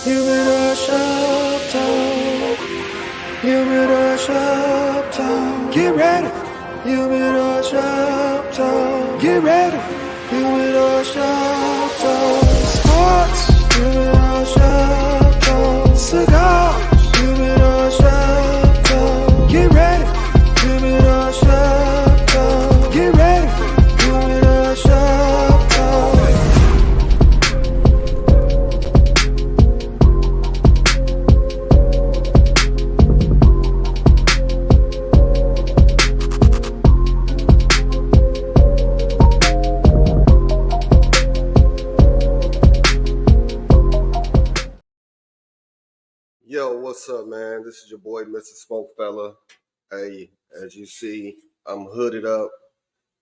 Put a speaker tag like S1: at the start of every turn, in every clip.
S1: Humidor shop talk. Humidor shop talk. Get ready. Humidor shop talk. Get ready. Humidor shop talk. Sports. Humidor shop talk. Cigars. Humidor shop talk. Get ready. Humidor shop talk. Get ready. Humidor shop talk.
S2: Yo, what's up, man? This is your boy, Mr. SmokeFella. Hey, as you see, I'm hooded up,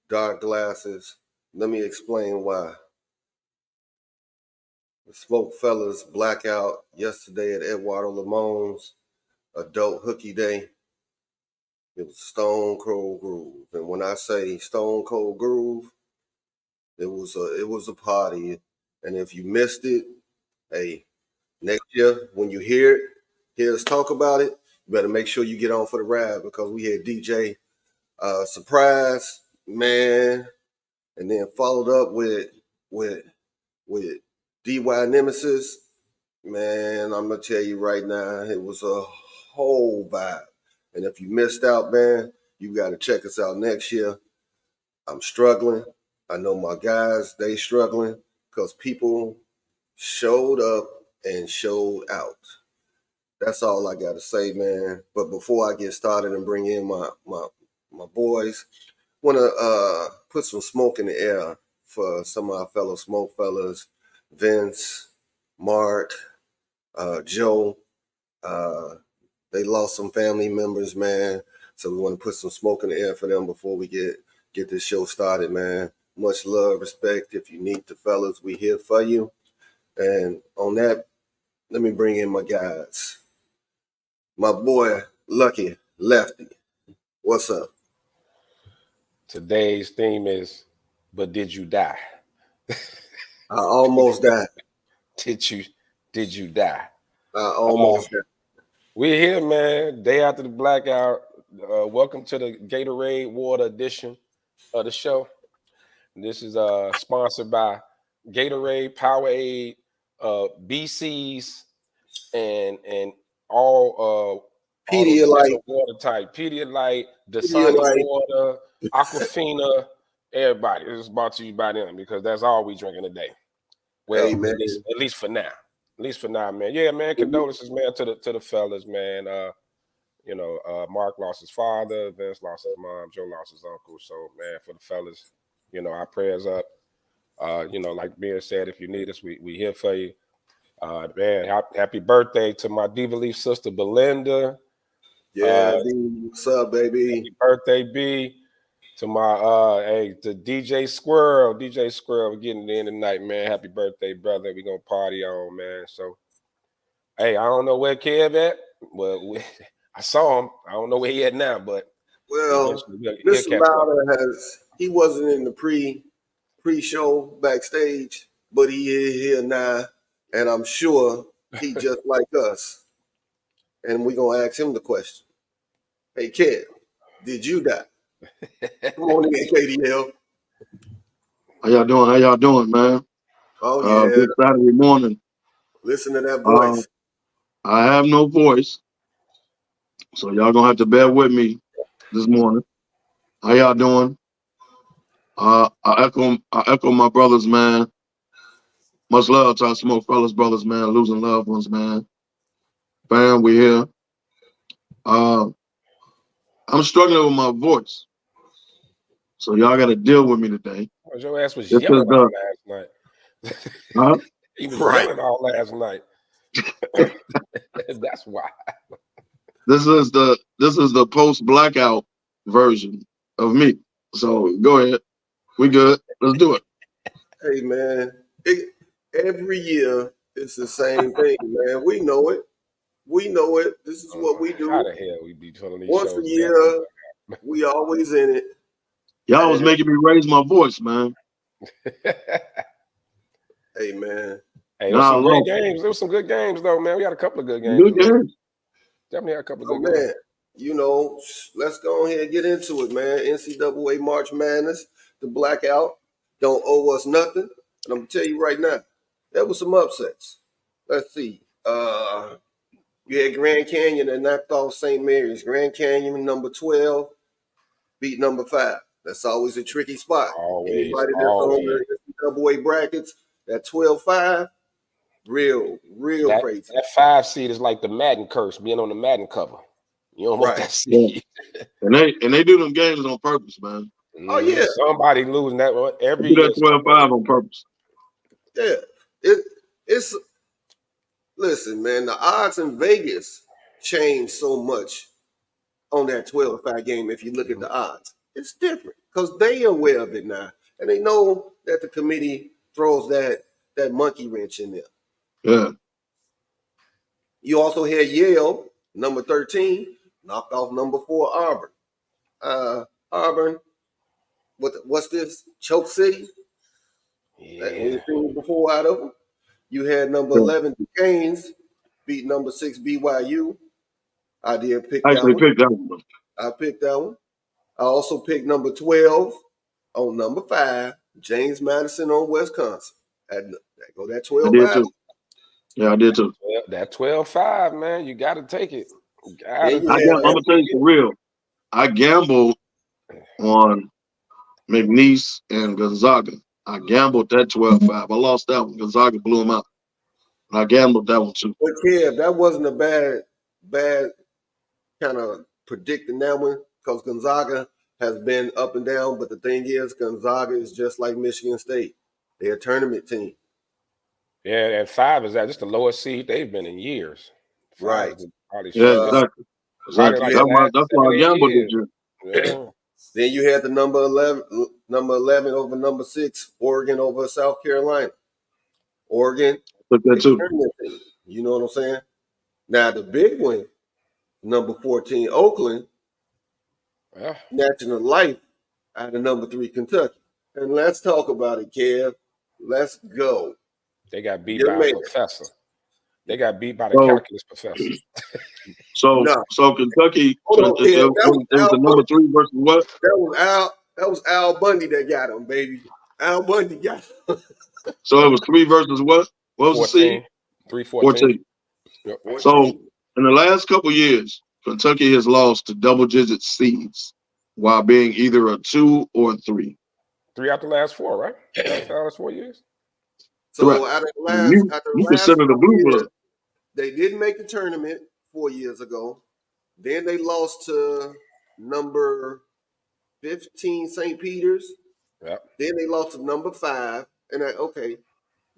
S2: dark glasses. Let me explain why. The SmokeFellas blackout yesterday at Eduardo Lamone's adult hooky day. It was Stone Cold Groove, and when I say Stone Cold Groove, it was a party. And if you missed it, hey, next year when you hear us talk about it, you better make sure you get on for the ride because we had DJ Surprise, man, and then followed up with DY Nemesis. Man, I'm gonna tell you right now, it was a whole vibe. And if you missed out, man, you gotta check us out next year. I'm struggling. I know my guys, they struggling because people showed up and showed out. That's all I got to say, man. But before I get started and bring in my boys, want to put some smoke in the air for some of our fellow smoke fellas, Vince, Mark, Joe. They lost some family members, man. So we want to put some smoke in the air for them before we get this show started, man. Much love, respect. If you need the fellas, we here for you. And on that, let me bring in my guys. My boy, Lucky Lefty. What's up?
S3: Today's theme is, but did you die?
S2: I almost died.
S3: Did you die?
S2: I almost died.
S3: We're here, man. Day after the blackout. Welcome to the Gatorade Water edition of the show. This is sponsored by Gatorade, Powerade, BC's, and all
S2: Pedialyte
S3: water type. Pedialyte, Dasani water, Aquafina, everybody. This is brought to you by them because that's all we drinking today. Well,
S2: hey,
S3: at least for now. At least for now, man. Yeah, man. Condolences, man, to the fellas, man. Mark lost his father, Vince lost his mom, Joe lost his uncle. So, man, for the fellas, our prayers up. Like being said, if you need us, we here for you. Man, happy birthday to my Diva Leaf sister Belinda.
S2: Yeah, what's up, baby?
S3: Happy birthday, B. To my to DJ Squirrel. DJ Squirrel, we're getting in tonight, man. Happy birthday, brother. We're gonna party on, man. So hey, I don't know where Kev at. Well, I saw him. I don't know where he at now, but
S2: Mr. Louder he wasn't in the pre-show backstage, but he is here now, and I'm sure he just like us. And we're gonna ask him the question. Hey, Kev, did you die? Come on in, KDL.
S4: How y'all doing, man?
S2: Oh, yeah.
S4: Good Saturday morning.
S2: Listen to that voice.
S4: I have no voice, so y'all gonna have to bear with me this morning. How y'all doing? I echo my brothers, man. Much love to our SmokeFellas brothers, man. Losing loved ones, man. Fam, we here. I'm struggling with my voice, so y'all got to deal with me today.
S3: Your ass was yelling all last night.
S4: Huh?
S3: He was yelling all last night. That's why.
S4: This is the post blackout version of me. So go ahead. We good. Let's do it.
S2: Hey, man. Every year it's the same thing, man. We know it. This is what we do.
S3: How the hell we be telling these
S2: once
S3: shows
S2: a year? We always in it.
S4: Y'all was making me raise my voice, man.
S2: Hey, man.
S3: Hey, there was
S4: Now I
S3: some great
S4: lost.
S3: games. There was some good games though, man. We had a couple of good games.
S4: Good games.
S3: Definitely had a couple of
S2: Oh
S3: good games.
S2: man, you know, let's go ahead and get into it, man. NCAA March Madness, the blackout don't owe us nothing. And I'm gonna tell you right now, there was some upsets. Let's see. You had Grand Canyon that knocked off St. Mary's. Grand Canyon, number 12, beat number 5. That's always a tricky spot.
S3: Always,
S2: Anybody that's on
S3: always.
S2: the NCAA brackets, that 12-5, real crazy.
S3: That 5 seed is like the Madden curse, being on the Madden cover. You don't want
S2: Right.
S3: that seed.
S4: Yeah. And they do them games on purpose, man.
S2: Oh, yeah.
S3: Somebody losing that one
S4: They
S3: every
S4: do
S3: year.
S4: that 12-5 on purpose.
S2: Yeah. It's listen, man, the odds in Vegas change so much on that 12-5 game if you look at the odds. It's different because they are aware of it now. And they know that the committee throws that monkey wrench in there.
S4: Yeah.
S2: You also had Yale, number 13, knocked off number 4, Auburn. Auburn, what's this? Choke City?
S3: Yeah.
S2: We've seen before out of them. You had number 11, Duquesne's, beat number 6, BYU. I did pick
S4: I
S2: that
S4: actually
S2: one.
S4: picked that one.
S2: I picked that one. I also picked number 12 on number 5, James Madison on Wisconsin. That go that
S4: I did
S2: 12-5.
S4: too. Yeah, I did too.
S3: That 12-5, man. You got to take it.
S2: Then you
S4: I'm
S2: had
S4: gonna tell you for real. I gambled on McNeese and Gonzaga. I gambled that 12-5. I lost that one. Gonzaga blew them out. I gambled that one too.
S2: But Kev, that wasn't a bad kind of predicting that one because Gonzaga has been up and down. But the thing is, Gonzaga is just like Michigan State. They're a tournament team.
S3: Yeah, and 5 is just the lowest seed they've been in years. 5
S2: Right.
S3: is probably
S4: Yeah,
S3: shit.
S4: exactly.
S3: Like
S4: That's why I gambled this year.
S3: Yeah.
S2: Then you had the number 11 over number 6, Oregon over South Carolina. Oregon,
S4: Took that too.
S2: tournament team. You know what I'm saying? Now the big one, number 14, Oakland,
S3: Yeah.
S2: National Life out of number 3, Kentucky. And let's talk about it, Kev. Let's go.
S3: They got beat
S2: You
S3: by
S2: made
S3: a
S2: it.
S3: professor. They got beat by the
S4: So-
S3: calculus professor.
S4: So
S2: No.
S4: so Kentucky,
S2: Hold on,
S4: it
S2: Kev.
S4: was the
S2: Al
S4: number 3 versus what?
S2: That was Al Bundy that got him, baby. Al Bundy got him.
S4: So it was 3 versus what? What was the seed?
S3: 3-14.
S4: 14. So in the last couple years, Kentucky has lost to double-digit seeds while being either a 2 or a 3.
S3: 3 out the last 4, right? Out the last 4 years.
S2: So
S4: Correct.
S2: out of the
S4: You
S2: last
S4: consider the
S2: couple
S4: blue
S2: years,
S4: blood.
S2: they didn't make the tournament 4 years ago. Then they lost to number 15, St. Peter's.
S3: Yep.
S2: Then they lost to number 5. And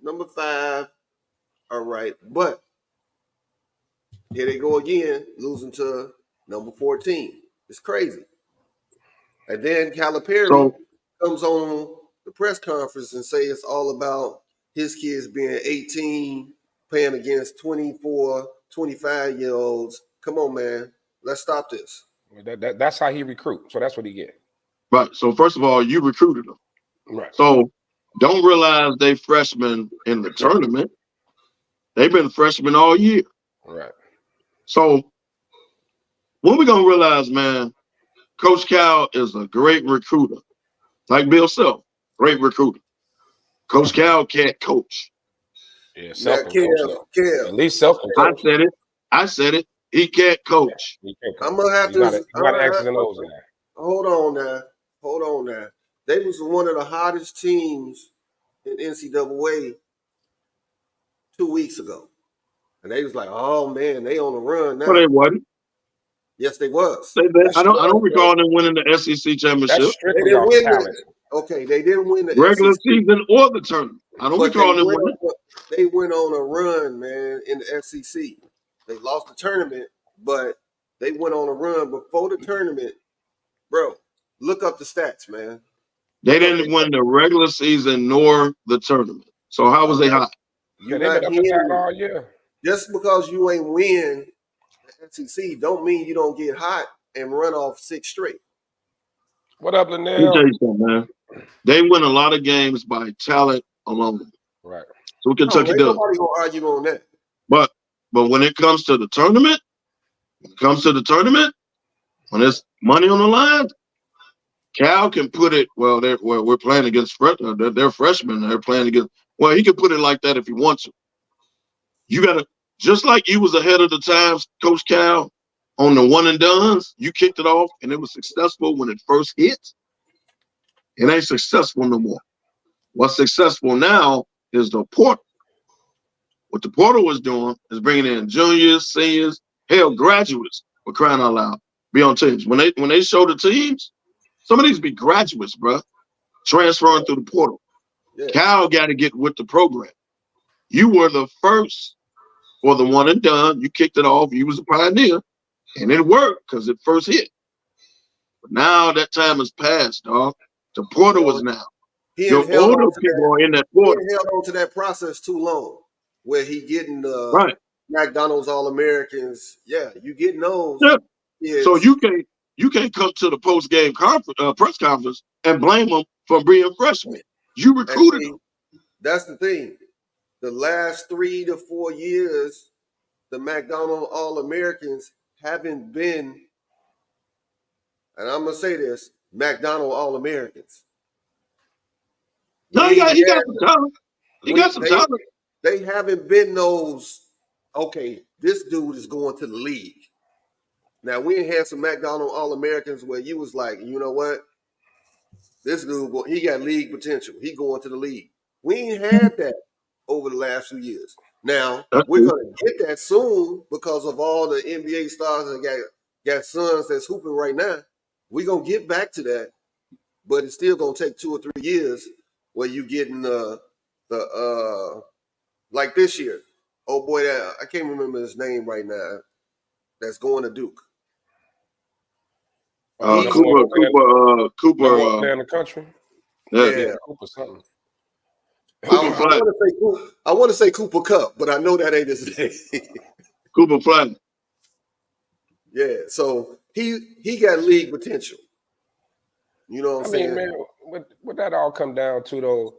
S2: number 5, all right. But here they go again, losing to number 14. It's crazy. And then Calipari
S4: So-
S2: comes on the press conference and say it's all about his kids being 18, playing against 24, 25-year-olds. Come on, man. Let's stop this.
S3: That's how he recruit. So that's what he get.
S4: Right. So first of all, you recruited them.
S3: Right.
S4: So don't realize they freshmen in the tournament. They've been freshmen all year.
S3: Right.
S4: So when we gonna realize, man, Coach Cal is a great recruiter. Like Bill Self, great recruiter. Coach Cal can't coach.
S3: Yeah,
S2: Now,
S3: self can coach.
S2: Kev,
S3: At least self can
S4: I
S3: coach.
S4: said it. He can't coach.
S3: He can coach.
S2: I'm gonna have
S3: He's not
S2: to.
S3: a- he's not an X's and O's guy.
S2: Hold on now. They was one of the hottest teams in NCAA 2 weeks ago, and they was like, "Oh man, they on the run now."
S4: But they wasn't.
S2: Yes, they was.
S4: I don't recall them winning the SEC championship,
S3: That's
S2: They
S3: strictly
S2: didn't
S3: off
S2: win
S3: talent.
S2: Okay, they didn't win the
S4: regular
S2: SEC,
S4: season or the tournament. I don't
S2: but
S4: recall them winning.
S2: they went on a run, man, in the SEC. They lost the tournament, but they went on a run before the tournament. Bro, look up the stats, man.
S4: They didn't win the regular season nor the tournament. So how was they hot?
S3: Yeah, they've been up and
S2: hearing
S3: down
S2: me.
S3: all year.
S2: Just because you ain't win the SEC don't mean you don't get hot and run off 6 straight.
S3: What up,
S4: Let me
S3: Linnell?
S4: tell you something, man. They win a lot of games by talent alone.
S3: Right.
S4: So what
S2: No,
S4: Kentucky
S2: ain't
S4: does.
S2: nobody gonna argue on that.
S4: But when it comes to the tournament, when there's money on the line, Cal can put it. Well, we're playing against they're freshmen. They're playing against. Well, he can put it like that if he wants to. You gotta just like you was ahead of the times, Coach Cal, on the one and dones. You kicked it off, and it was successful when it first hit. It ain't successful no more. What's successful now is the portal. What the portal was doing is bringing in juniors, seniors, hell, graduates, for crying out loud, be on teams. When they show the teams, some of these be graduates, bro, transferring through the portal.
S2: Yeah.
S4: Cal got to get with the program. You were the first for the one and done. You kicked it off. You was a pioneer, and it worked because it first hit. But now that time has passed, dog. The portal is now.
S2: He
S4: Your
S2: had held
S4: older
S2: on to
S4: people are in that
S2: He
S4: portal.
S2: had held on to that process too long, where he getting
S4: Right.
S2: McDonald's All-Americans. Yeah, you getting those.
S4: Yeah.
S2: Kids.
S4: So you can't come to the post game press conference and blame them for being freshmen. You recruited them.
S2: That's the thing. The last 3 to 4 years, the McDonald's All-Americans haven't been, and I'm gonna say this, McDonald's All-Americans.
S4: No, he got some talent. He got some talent.
S2: They haven't been those. Okay, this dude is going to the league. Now we had some McDonald's All-Americans where you was like, you know what? This dude, he got league potential. He going to the league. We ain't had that over the last few years. Now we're gonna get that soon because of all the NBA stars that got sons that's hooping right now. We're gonna get back to that, but it's still gonna take 2 or 3 years where you getting the like this year. Oh boy, I can't remember his name right now. That's going to Duke.
S4: Cooper.
S3: Play in the country.
S2: Yeah.
S3: Cooper something.
S2: I want to say Cooper Cup, but I know that ain't his name.
S4: Cooper Flat.
S2: Yeah, so he got league potential. You know what I'm saying?
S3: Man, what that all come down to though,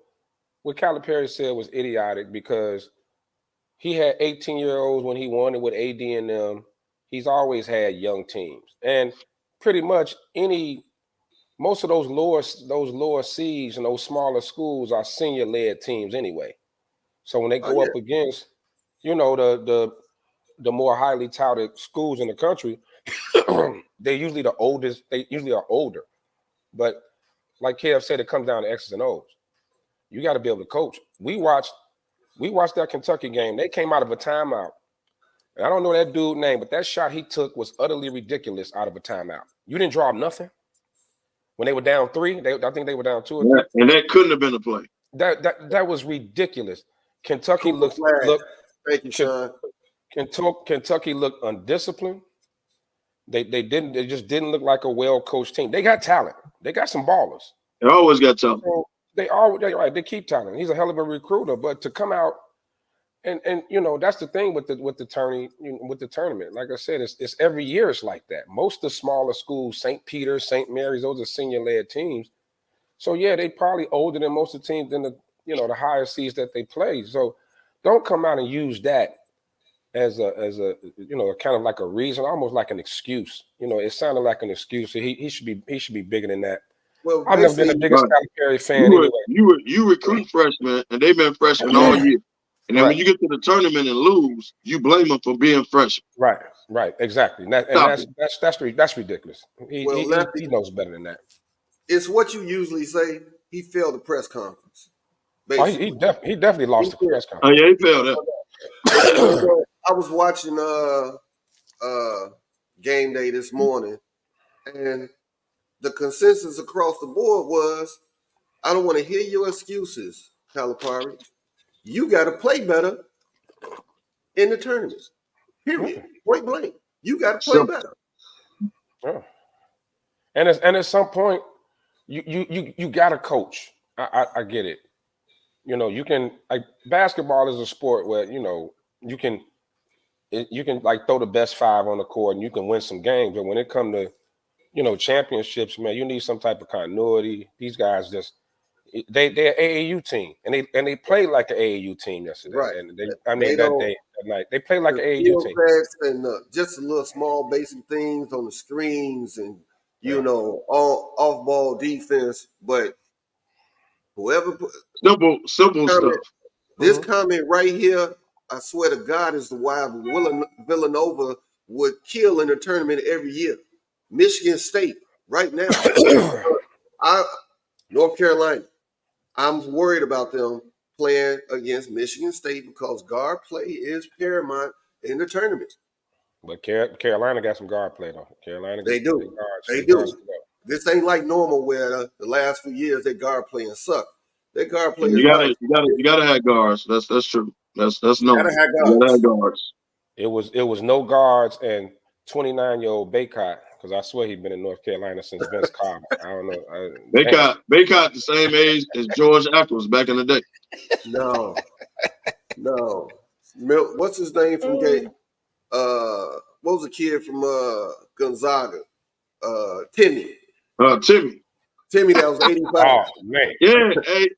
S3: what Calipari said was idiotic because he had 18-year-olds when he won it with AD and them. He's always had young teams, and pretty much most of those lower seeds and those smaller schools are senior-led teams anyway. So when they go up against, the more highly touted schools in the country, they're usually the oldest. They usually are older, but like Kev said, it comes down to X's and O's. You got to be able to coach. We watched that Kentucky game. They came out of a timeout. And I don't know that dude's name, but that shot he took was utterly ridiculous out of a timeout. You didn't draw up nothing. When they were down 3, I think they were down 2 or 3.
S4: And that couldn't have been a play.
S3: That was ridiculous. Kentucky looked.
S2: Thank you, Sean.
S3: Kentucky looked undisciplined. They just didn't look like a well-coached team. They got talent. They got some ballers.
S4: They always got talent.
S3: So they keep talent. He's a hell of a recruiter, but to come out and that's the thing with the tournament. Like I said, it's every year it's like that. Most of the smaller schools, St. Peter's, St. Mary's, those are senior-led teams. So yeah, they probably older than most of the teams in the higher seeds that they play. So don't come out and use that as a kind of like a reason, almost like an excuse. It sounded like an excuse. He should be bigger than that.
S2: Well,
S3: I've never been the biggest Calipari fan anyway.
S4: You recruit freshmen, and they've been freshmen all year. And then when you get to the tournament and lose, you blame them for being freshmen.
S3: Right, exactly. That's ridiculous. He knows better than that.
S2: It's what you usually say. He failed the press conference.
S3: He definitely lost the press conference.
S4: Oh yeah, he failed that.
S2: I was watching game day this morning, and the consensus across the board was, I don't want to hear your excuses, Calipari. You got to play better in the tournament. Period. Point blank. You got to play better.
S3: Yeah. And at some point, you got to coach. I get it. You can, like, basketball is a sport where you can like throw the best 5 on the court and you can win some games. But when it comes to championships, man, you need some type of continuity. These guys just they're AAU team, and they played like an AAU team yesterday.
S2: Right.
S3: And that night they played like an
S2: the
S3: AAU
S2: field
S3: team.
S2: packs and just a little small basic things on the screens and all off ball defense. But whoever
S4: Simple
S2: comment,
S4: stuff.
S2: this comment right here, I swear to God, is the why Villanova would kill in a tournament every year. Michigan State right now. North Carolina. I'm worried about them playing against Michigan State because guard play is paramount in the tournament.
S3: But Carolina got some guard play though. Carolina,
S2: They do.
S3: Guards,
S2: They
S3: guards
S2: do. This ain't like normal where the last few years their guard playing suck. Their guard play is nice.
S4: You gotta have guards. That's true. That's known.
S2: Gotta have
S4: You gotta have
S2: guards.
S4: guards.
S3: It was no guards and 29-year-old Baycott, because I swear he'd been in North Carolina since Vince Carter. I don't know.
S4: Baycott the same age as George Ackles back in the day.
S2: No. What's his name from Gay? What was the kid from Gonzaga? Timmy. Timmy, that was 85.
S3: Oh man.
S4: Yeah,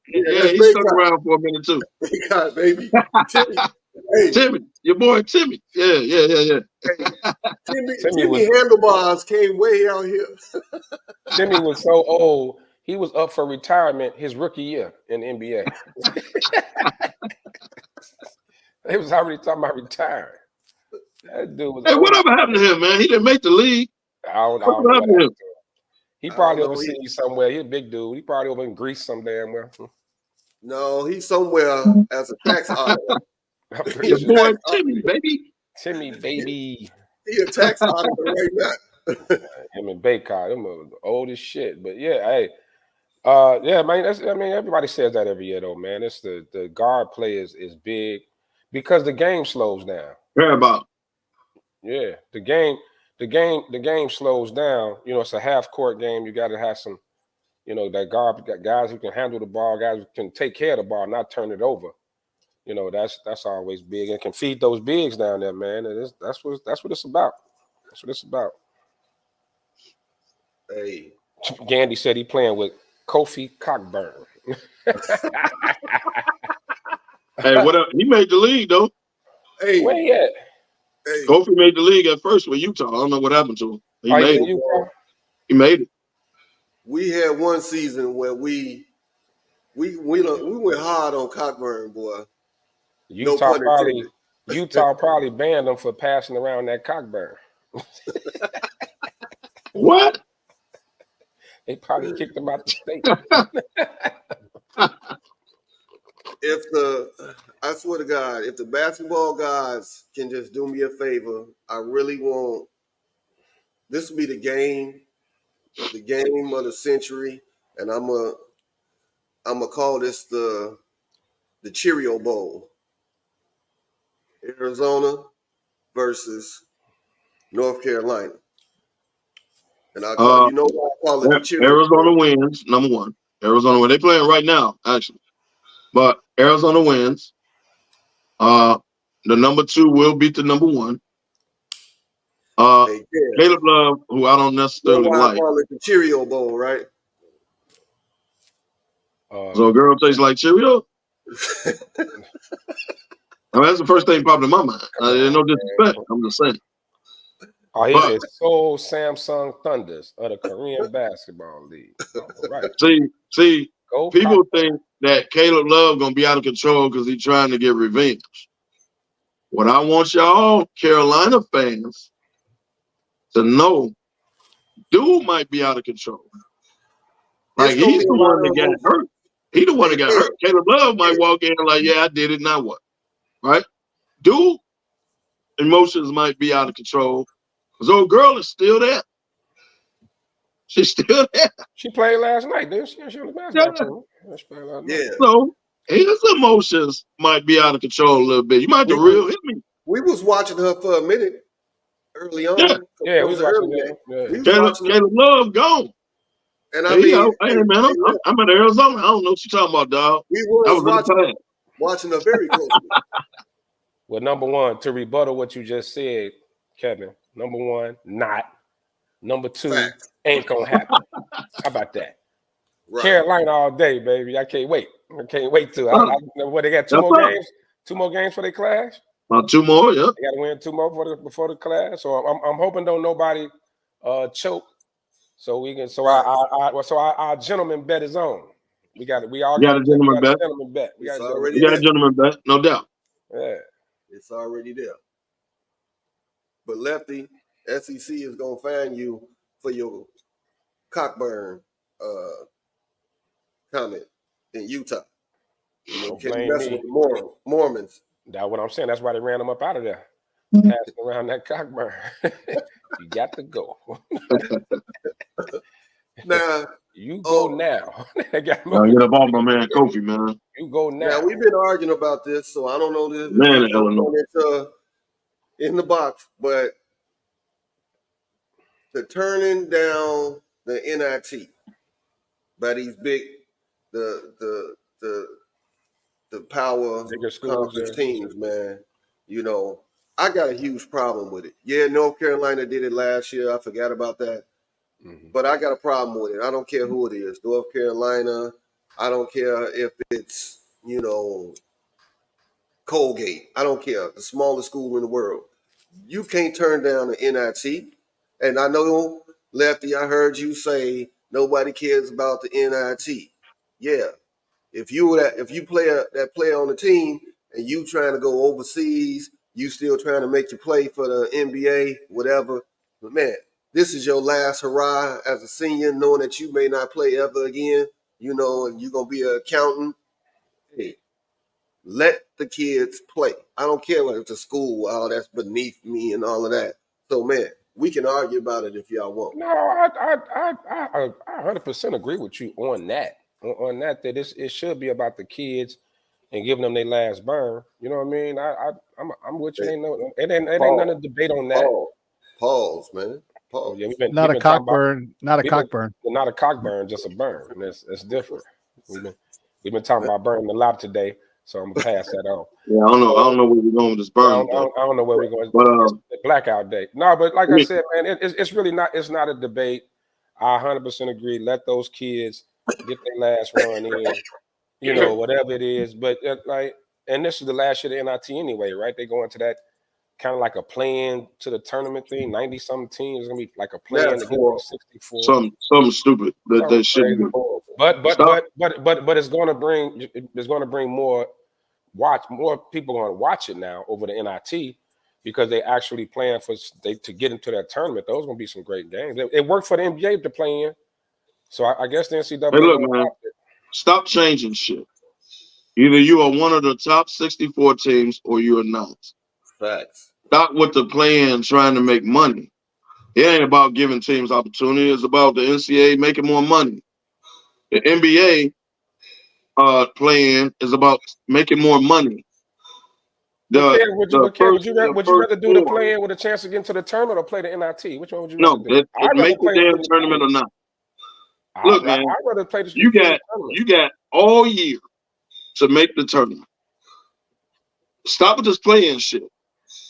S4: he stuck around for a minute too.
S2: God, baby.
S4: Timmy, your boy Timmy. Yeah.
S2: Timmy Handlebars came way out here.
S3: Timmy was so old, he was up for retirement his rookie year in the NBA. They was already talking about retiring. That dude was.
S4: Hey, whatever happened to him, man? He didn't make the league.
S3: I don't know. He probably overseas somewhere. He's a big dude. He probably over in Greece some damn well.
S2: No, he's somewhere as a tax auditor.
S4: Your boy Timmy, baby.
S3: Timmy, baby.
S2: He a tax auditor right now.
S3: Him and Baycott, them are old as shit. But yeah, hey, man. Everybody says that every year though, man. It's the guard play is big because the game slows down.
S4: Care about.
S3: Yeah, the game slows down. You know, it's a half court game. You got to have some, that guys who can handle the ball, guys who can take care of the ball, not turn it over. You know, that's always big and can feed those bigs down there, man. And that's what it's about. That's what it's about.
S2: Hey,
S3: Gandy said he playing with Kofi Cockburn.
S4: Hey, what up? He made the league though.
S2: Hey,
S3: where he at?
S2: Hey.
S4: Kofi made the league at first with Utah. I don't know what happened to him. He made it.
S3: Utah?
S4: He made it.
S2: We had one season where we went hard on Cockburn, boy.
S3: Utah probably banned him for passing around that Cockburn.
S4: What?
S3: They probably kicked him out the state.
S2: I swear to God, if the basketball guys can just do me a favor, I really want this to be the game of the century, and I'm gonna call this the Cheerio Bowl. Arizona versus North Carolina. And I call you know what I call it the Cheerio
S4: Arizona
S2: Bowl.
S4: wins, number one. Arizona wins. They're playing right now, actually. But Arizona wins. The number 2 will beat the number 1. Caleb Love, who I don't necessarily like.
S2: I call it the Cheerio Bowl, right?
S4: So a girl tastes like Cheerio? I mean, that's the first thing popped in my mind. There's no disrespect. I'm just saying.
S3: Oh, he said Seoul Samsung Thunders of the Korean Basketball League. All right.
S4: See, people think that Caleb Love gonna be out of control because he's trying to get revenge. What I want y'all Carolina fans to know, dude might be out of control. Like he's the one that got hurt. He the one that got hurt. Caleb Love might walk in like, yeah, I did it. Now what? Right? Dude, emotions might be out of control. Because old girl is still there. She's still there.
S3: She played last night, didn't she? She was basketball team.
S2: Yeah.
S4: So his emotions might be out of control a little bit. You might have to reel him in.
S2: We was watching her for a minute early on.
S3: Yeah, we was watching
S4: her. Caleb Love gone.
S2: And I mean,
S4: hey man, I'm in Arizona. I don't know what you're talking about, dog.
S2: We was watching her very closely.
S3: Well, number one, to rebuttal what you just said, Kevin. Number one, not. Number 2, ain't gonna happen. How about that?
S2: Right.
S3: Carolina all day, baby. I can't wait. I can't wait to. What they got? Two
S4: That's
S3: more
S4: right.
S3: games. 2 more games for their class.
S4: 2 more, yeah.
S3: They got to win 2 more before the class. So I'm hoping don't nobody choke. So we can. So our gentleman bet is on. We all
S4: You got
S3: got
S4: a
S3: a
S4: gentleman bet.
S3: gentleman bet. We
S2: It's
S3: got a
S2: already
S4: You got a
S2: there.
S4: gentleman bet, no doubt.
S3: Yeah.
S2: It's already there. But Lefty, SEC is gonna find you for your cockburn comment in Utah. You know,
S3: Don't
S2: can't
S3: blame
S2: mess
S3: me.
S2: with the Mormons.
S3: That's what I'm saying. That's why they ran them up out of there. Passing around that cockburn. You got to go.
S2: Now,
S3: You go now.
S4: Now get up off my man Kofi, man.
S3: You go
S2: now
S3: now.
S2: we've been arguing about this, so I don't know this
S4: Man in Illinois.
S2: in the box, but the turning down the NIT by these big the power
S3: Bigger schools,
S2: conference
S3: yeah.
S2: teams, man. You know, I got a huge problem with it. Yeah, North Carolina did it last year. I forgot about that.
S3: Mm-hmm.
S2: But I got a problem with it. I don't care who it is. North Carolina. I don't care if it's, Colgate. I don't care. The smallest school in the world. You can't turn down the NIT. And I know, Lefty, I heard you say nobody cares about the NIT. Yeah. If you play that player on the team and you trying to go overseas, you still trying to make your play for the NBA, whatever. But man, this is your last hurrah as a senior, knowing that you may not play ever again, and you're gonna be an accountant. Hey, let the kids play. I don't care whether it's a school, all that's beneath me and all of that. So man, we can argue about it if y'all want.
S3: No, I 100% agree with you on that. On that it should be about the kids and giving them their last burn. You know what I mean? I'm with you. It ain't nothing to debate on that.
S2: Pause, man. Pause.
S3: Yeah, we've been
S5: Not a
S3: talking
S5: cock
S3: about
S5: burn. Not a cock burn.
S3: not a cock burn, just a burn. And it's different. We've been talking about burning a lot today, so I'm gonna pass that on.
S4: Yeah, I don't know where we're going with this burn.
S3: I don't know where we're going.
S4: But
S3: It's blackout day. No, but like I said, man, it's really not. It's not a debate. I 100% agree. Let those kids get their last run in. Whatever it is. But and this is the last year of the NIT anyway, right? They go into that kind of like a plan to the tournament thing. 90-something teams is gonna be like a plan to get to 64.
S4: Something stupid that they shouldn't do.
S3: But it's gonna bring more people gonna watch it now over the NIT because they actually plan to get into that tournament. Those are gonna be some great games. It worked for the NBA to play in, so I guess the NCAA.
S4: Hey, look, man, stop changing shit. Either you are one of the top 64 teams or you are not.
S2: Facts.
S4: Stop with the plan trying to make money. It ain't about giving teams opportunity. It's about the NCAA making more money. The NBA playing is about making more money.
S3: Would you rather do the play-in with a chance to get into the tournament or play the NIT? Which one would you rather do?
S4: No, make the damn tournament or not. Look, man,
S3: I'd rather play
S4: you got all year to make the tournament. Stop with this play-in shit.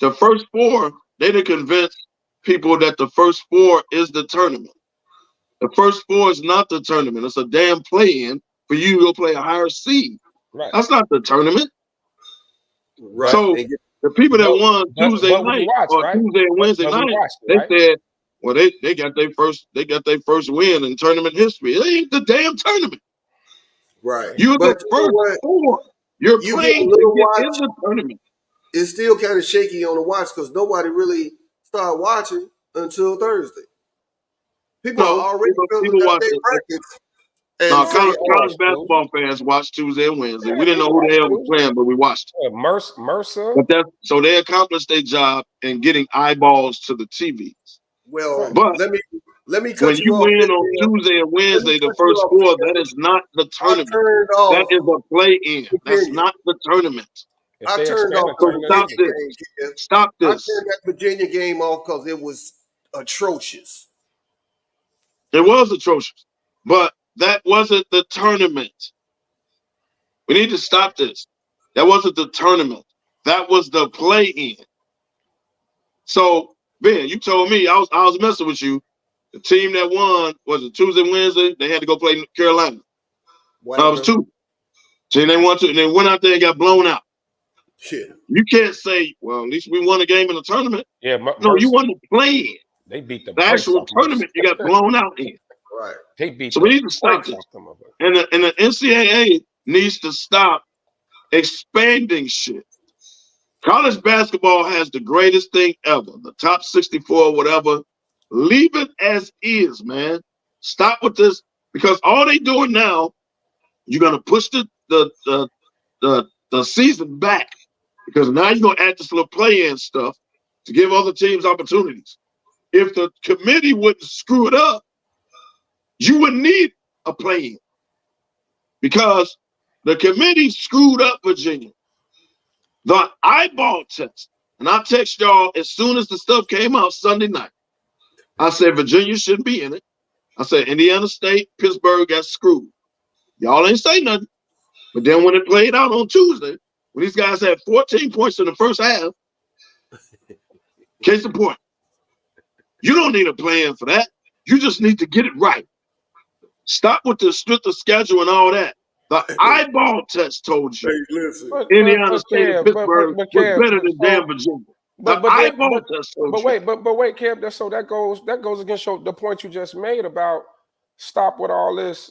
S4: The first 4, they done convince people that the first 4 is the tournament. The first 4 is not the tournament. It's a damn play-in for you to go play a higher seed.
S3: Right.
S4: That's not the tournament.
S2: Right.
S4: So the people that won Tuesday night or Tuesday and Wednesday night, they said, well, they got their first win in tournament history. It ain't the damn tournament.
S2: Right.
S4: You're the first 4. You're playing to get in the tournament.
S2: It's still kind of shaky on the watch because nobody really started watching until Thursday. People are already filling out their brackets.
S4: College basketball fans watched Tuesday and Wednesday. We didn't know who the hell was playing, but we watched it.
S3: Mercer.
S4: But so they accomplished their job in getting eyeballs to the TVs.
S2: Well,
S4: but
S2: let me cut
S4: when you
S2: off
S4: win on Tuesday and Wednesday, the first 4, that is not the tournament. That is a play-in. That's not the tournament.
S2: I turned off
S4: Stop this.
S2: I turned that Virginia game off because it was atrocious.
S4: It was atrocious. But that wasn't the tournament. We need to stop this. That wasn't the tournament. That was the play-in. So, Ben, you told me I was messing with you. The team that won was it Tuesday, Wednesday. They had to go play Carolina.
S2: What
S4: I was
S2: happened?
S4: 2. See, they won 2, and they went out there and got blown out.
S2: Yeah.
S4: You can't say, well, at least we won a game in the tournament.
S3: Yeah,
S4: No, you
S3: Mercy,
S4: won the play-in.
S3: they beat the
S4: The
S3: brakes
S4: actual
S3: off Mercy.
S4: tournament you got blown out in.
S2: Right.
S3: They beat
S4: So
S3: the
S4: we need to stop
S3: brakes
S4: this.
S3: off them.
S4: And the NCAA needs to stop expanding shit. College basketball has the greatest thing ever, the top 64, whatever. Leave it as is, man. Stop with this, because all they doing now, you're gonna push the season back, because now you're gonna add this little play-in stuff to give other teams opportunities. If the committee wouldn't screw it up, you wouldn't need a play-in, because the committee screwed up Virginia. The eyeball test, and I text y'all as soon as the stuff came out Sunday night. I said Virginia shouldn't be in it. I said Indiana State, Pittsburgh got screwed. Y'all ain't say nothing. But then when it played out on Tuesday, when these guys had 14 points in the first half, case in point, you don't need a plan for that. You just need to get it right. Stop with the strength of schedule and all that. The eyeball test told you
S2: Hey, listen.
S4: Indiana State and Pittsburgh was better than damn Virginia. The eyeball test told you.
S3: But wait, Kev. That goes against the point you just made about stop with all this,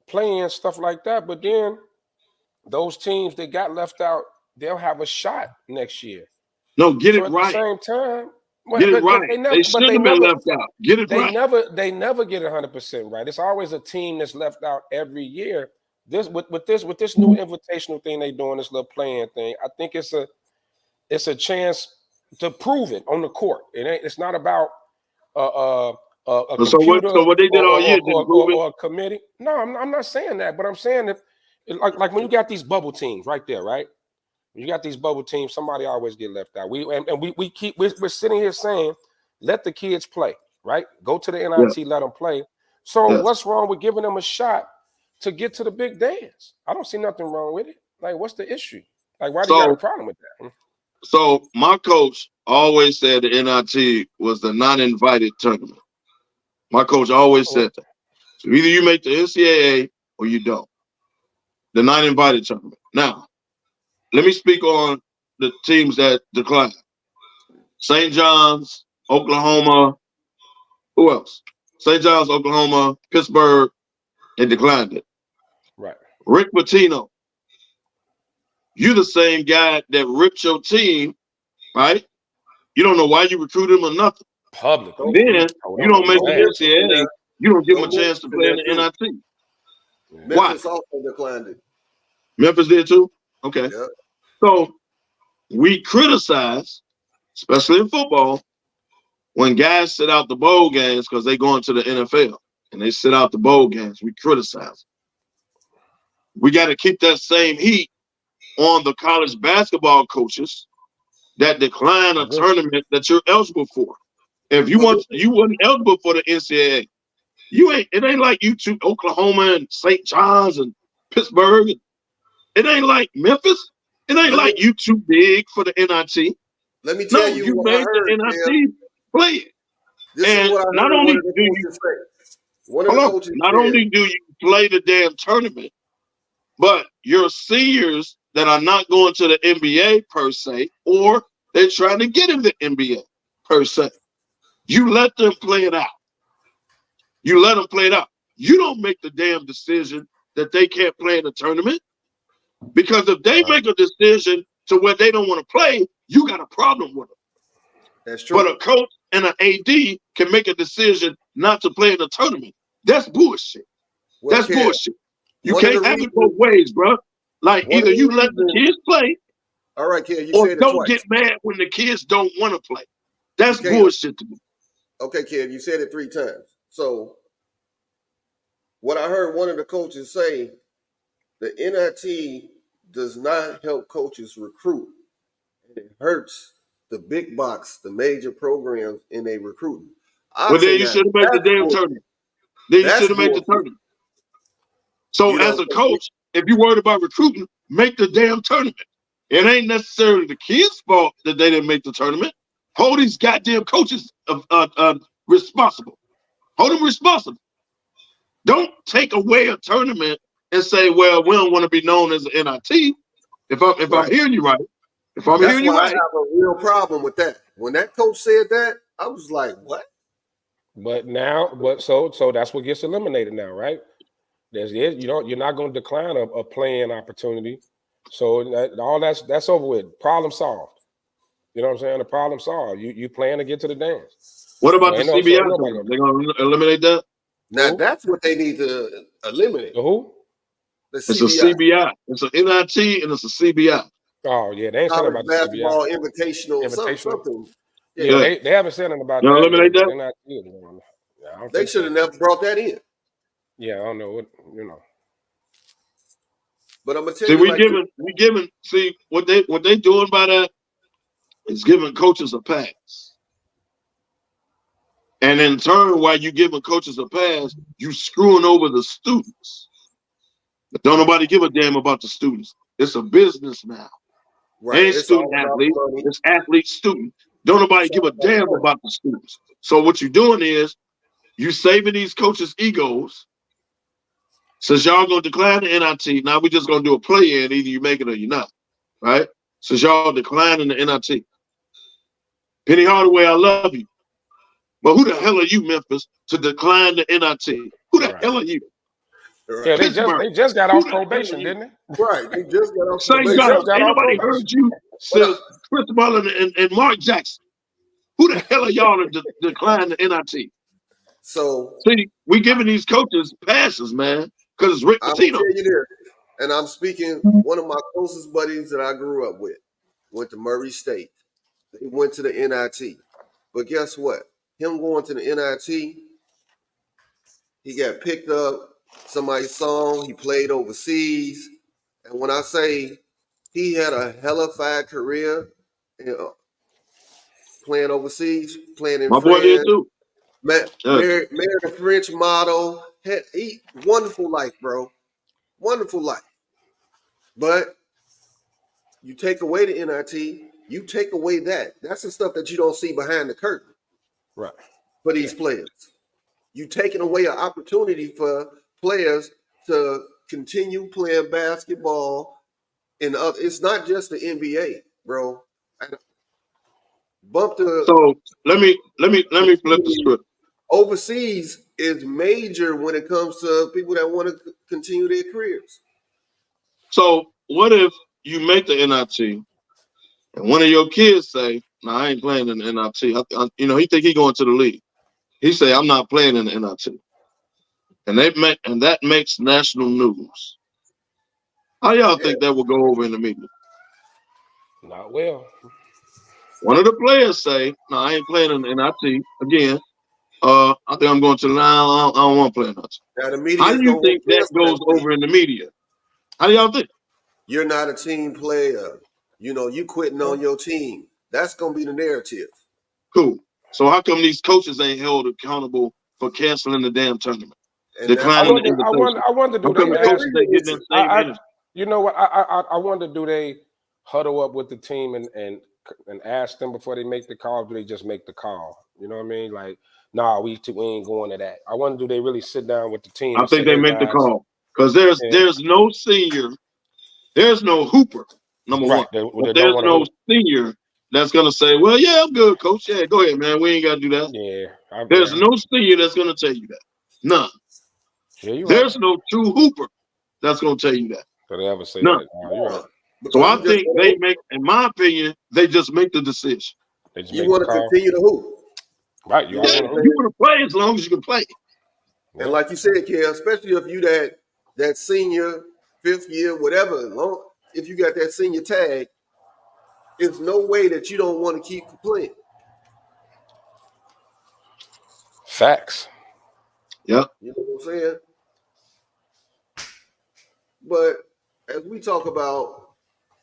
S3: playing stuff like that. But then those teams that got left out, they'll have a shot next year.
S4: No, get it
S3: at
S4: right.
S3: the same time,
S4: Get it right. They shouldn't have been left out. Get it right.
S3: They never get 100% right. It's always a team that's left out every year. This with this new invitational thing they doing, this little playing thing, I think it's a chance to prove it on the court. It's not about a computer
S4: so what they did all year didn't prove it?
S3: Or a committee. No, I'm not saying that, but I'm saying that like when you got these bubble teams right there, right? You got these bubble teams, somebody always get left out. We're sitting here saying, let the kids play, right? Go to the NIT, let them play. So what's wrong with giving them a shot to get to the big dance? I don't see nothing wrong with it. Like, what's the issue? Like, why do you got a problem with that?
S4: So my coach always said the NIT was the non-invited tournament. My coach always said that. So either you make the NCAA or you don't. The non-invited tournament. Now, let me speak on the teams that declined. St. John's, Oklahoma. Who else? St. John's, Oklahoma, Pittsburgh, and declined it.
S3: Right.
S4: Rick Pitino, you the same guy that ripped your team, right? You don't know why you recruited him or nothing.
S3: Public.
S4: Then you don't make the NCAA. You don't give him a chance to play in the NIT.
S2: Memphis also declined it.
S4: Memphis did too? Okay.
S2: Yep.
S4: So we criticize, especially in football, when guys sit out the bowl games because they go into the NFL and they sit out the bowl games. We criticize. We got to keep that same heat on the college basketball coaches that decline a tournament that you're eligible for. If you wasn't eligible for the NCAA, it ain't like you two, Oklahoma and St. John's and Pittsburgh. It ain't like Memphis. It ain't like you too big for the NIT.
S2: Let me tell you what
S4: made
S2: I heard,
S4: the NIT play it.
S2: This
S4: and
S2: is what I heard
S4: not only do you play the damn tournament, but your seniors that are not going to the NBA per se, or they're trying to get in the NBA per se, you let them play it out. You let them play it out. You don't make the damn decision that they can't play in the tournament. Because if they make a decision to where they don't want to play, you got a problem with them.
S2: That's true.
S4: But a coach and an AD can make a decision not to play in the tournament. That's bullshit. That's bullshit. You can't have it both ways, bro. Like either you let the kids play,
S2: all right, kid, you
S4: or
S2: said it
S4: don't
S2: twice.
S4: get mad when the kids don't want to play. That's bullshit to me.
S2: Okay, kid, you said it 3 times. So what I heard one of the coaches say, the NIT does not help coaches recruit. It hurts the big box, the major programs in a recruiting.
S4: Well, then you should have made the damn tournament. Then you should have made the tournament. So as a coach, if you're worried about recruiting, make the damn tournament. It ain't necessarily the kids' fault that they didn't make the tournament. Hold these goddamn coaches responsible. Hold them responsible. Don't take away a tournament and say, well, we don't want to be known as an NIT. If I'm hearing you right,
S2: That's why I have a real problem with that. When that coach said that, I was like, what?
S3: But so that's what gets eliminated now, right? You're not going to decline a playing opportunity. So all that's over with. Problem solved. You know what I'm saying? The problem solved. You plan to get to the dance.
S4: What about the CBI tournament? They're going to eliminate that?
S2: Now that's what they need to eliminate.
S3: The who?
S2: The
S4: It's a CBI. It's an NIT and it's a CBI.
S3: Oh yeah, they ain't saying about the
S2: basketball
S3: CBI.
S2: Invitational. Something.
S3: Yeah, they haven't said anything about
S4: that. Eliminate that?
S3: They're not,
S2: they should have never brought that in.
S3: Yeah, I don't know what
S2: But I'm gonna tell you.
S4: We giving. See what they doing by that is giving coaches a pass. And in turn, while you giving coaches a pass, you screwing over the students. But don't nobody give a damn about the students. It's a business now. Right. Ain't student athlete. It's athlete student. Don't nobody give a damn about the students. So what you're doing is you saving these coaches' egos. Since y'all gonna decline the NIT, now we just gonna do a play-in. Either you make it or you're not, right? Since y'all declining the NIT. Penny Hardaway, I love you. But who the hell are you, Memphis, to decline the NIT? Who the hell are you?
S3: Yeah, they just got off probation, didn't they?
S2: Right, they just got off
S4: probation. Ain't nobody heard you since Chris Mullin and Mark Jackson. Who the hell are y'all to decline the NIT?
S2: So
S4: see, we giving these coaches passes, man, because it's Rick Pitino.
S2: I will tell you this, and I'm speaking. One of my closest buddies that I grew up with went to Murray State. They went to the NIT, but guess what? Him going to the NIT, he got picked up. Somebody's song. He played overseas, and when I say he had a hellified career, playing overseas, playing in
S4: my boy did too.
S2: Married a French model. Wonderful life, bro. Wonderful life. But you take away the NIT, you take away that. That's the stuff that you don't see behind the curtain.
S3: Right.
S2: For these players. You taking away an opportunity for players to continue playing basketball. It's not just the NBA, bro.
S4: So let me flip the script.
S2: Overseas is major when it comes to people that want to continue their careers.
S4: So what if you make the NIT and one of your kids say, "No, I ain't playing in the NIT." He think he going to the league. He say, "I'm not playing in the NIT," and that makes national news. How y'all think that will go over in the media?
S3: Not well.
S4: One of the players say, "No, I ain't playing in the NIT again. I think I'm going to the line. I don't want to play in NIT."
S2: Now the media.
S4: How do you think that goes over in the media? How do y'all think?
S2: You're not a team player. You quitting on your team. That's gonna be the narrative.
S4: Cool. So how come these coaches ain't held accountable for canceling the damn tournament? Declining the invitation.
S3: I wonder do they ask, you know what? I wonder do they huddle up with the team and ask them before they make the call? Do they just make the call? You know what I mean? Like, nah, we ain't going to that. I wonder do they really sit down with the team?
S4: I think they make the call because there's no senior, there's no hooper. Number one, there's no senior that's gonna say, "Well, yeah, I'm good, coach. Yeah, go ahead, man. We ain't got to do that."
S3: Yeah,
S4: there's no senior that's gonna tell you that. None.
S3: Yeah,
S4: there's no true hooper that's gonna tell you that.
S3: So they ever say
S4: none.
S3: That? Oh, you're right.
S4: So I think they make, in my opinion, they just make the decision.
S2: You want to continue to hoop,
S3: right?
S4: You want to play as long as you can play.
S2: And like you said, Kel, especially if you that senior, 5th year, whatever, if you got that senior tag, there's no way that you don't want to keep playing.
S3: Facts.
S4: Yep.
S2: You know what I'm saying? But as we talk about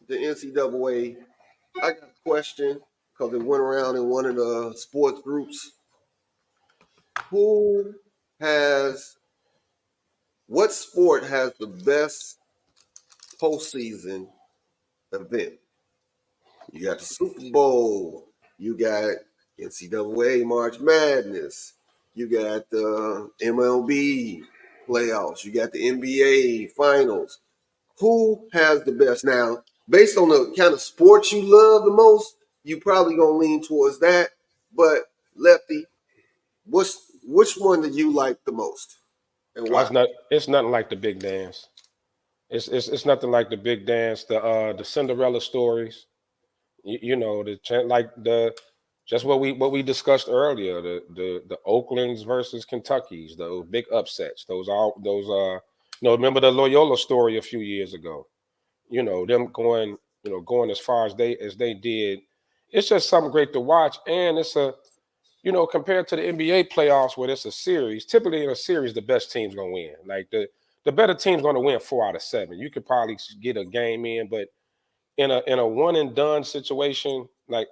S2: the NCAA, I got a question because it went around in one of the sports groups. What sport has the best postseason event? You got the Super Bowl. You got NCAA March Madness. You got the MLB. playoffs. You got the NBA finals. Who has the best? Now, based on the kind of sports you love the most, you probably gonna lean towards that. But Lefty, which one do you like the most, and
S3: Oh,
S2: why?
S3: it's nothing like the big dance. It's nothing like the big dance. The Cinderella stories. You know, just what we discussed earlier. The Oaklands versus Kentuckies. Those big upsets. Remember the Loyola story a few years ago. You know, them going as far as they did. It's just something great to watch, and it's compared to the NBA playoffs where it's a series. Typically in a series, the best team's gonna win. Like the better team's gonna win 4 out of 7. You could probably get a game in, but in a one and done situation, like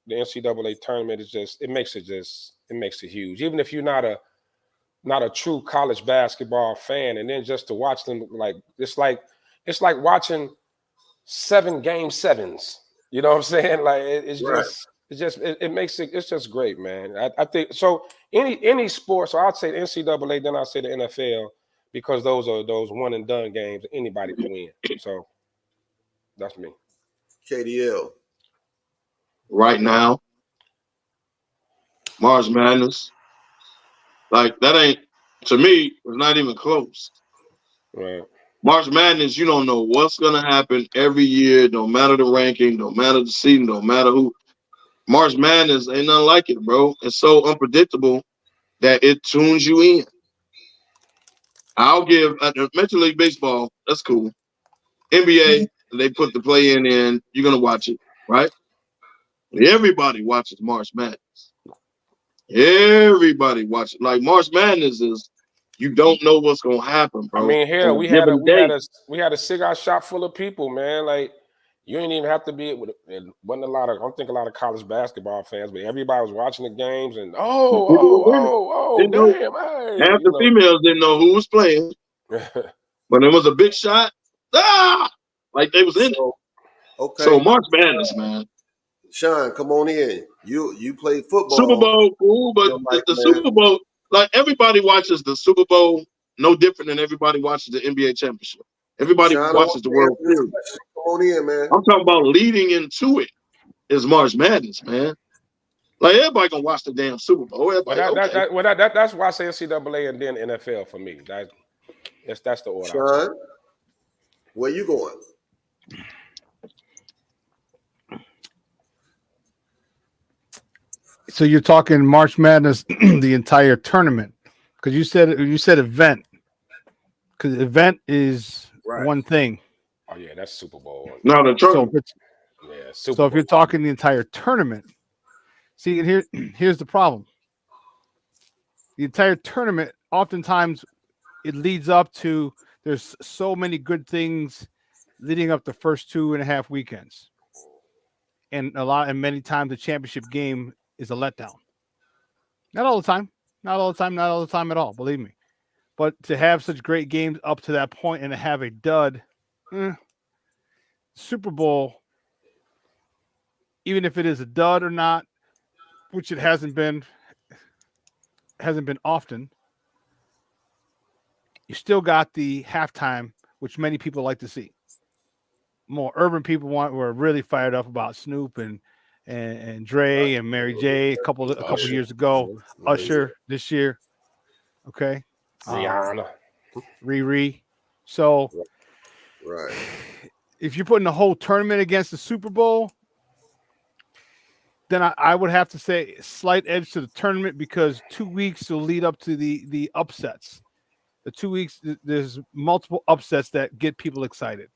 S3: the NCAA tournament, it makes it huge. Even if you're not a true college basketball fan, and then just to watch them, it's like watching 7 game 7s. You know what I'm saying? Like
S2: Right.
S3: it makes it's just great, man. I think so. Any sport, so I'd say the NCAA, then I'd say the NFL, because those are those one and done games. Anybody can win. So that's me.
S2: KDL.
S4: Right now, March Madness, like that ain't, to me, it's not even close.
S3: Right.
S4: March Madness, you don't know what's gonna happen every year, no matter the ranking, no matter the season, no matter who. March Madness ain't nothing like it, bro. It's so unpredictable that it tunes you in. I'll give Major League Baseball, that's cool. NBA, they put the play-in in, you're gonna watch it, right? Everybody watches March Madness. Everybody watches. Like March Madness is, you don't know what's gonna happen, bro.
S3: I mean, here we had a cigar shop full of people, man. Like you ain't even have to be. It wasn't a lot of. I don't think a lot of college basketball fans, but everybody was watching the games and damn, hey,
S4: half the females didn't know who was playing, but it was a big shot. Like they was in it.
S2: Okay.
S4: So March Madness, man.
S2: Sean, come on in. You played football.
S4: Super Bowl, cool, but the Super Bowl, like everybody watches the Super Bowl, no different than everybody watches the NBA championship. Everybody watches the World Series.
S2: Come on in, man.
S4: I'm talking about leading into it is March Madness, man. Like everybody gonna watch the damn Super Bowl.
S3: That's why I say NCAA and then NFL for me. That's the order.
S2: Sean, where you going?
S5: So you're talking March Madness, the entire tournament, because you said event, because event is one thing.
S3: Oh yeah, that's Super Bowl.
S4: No, the tournament.
S5: So if you're talking the entire tournament, see, and here's the problem. The entire tournament, oftentimes, it leads up to, there's so many good things leading up the first 2.5 weekends, and many times the championship game is a letdown. Not all the time. Not all the time. Not all the time at all. Believe me. But to have such great games up to that point and to have a dud, Super Bowl, even if it is a dud or not, which it hasn't been often, you still got the halftime, which many people like to see. More urban people were really fired up about Snoop and Dre and Mary J. a couple years ago. Usher this year. Okay.
S3: Rihanna.
S5: Riri. So
S2: right.
S5: If you're putting the whole tournament against the Super Bowl, then I would have to say slight edge to the tournament, because 2 weeks will lead up to the upsets. The 2 weeks, there's multiple upsets that get people excited.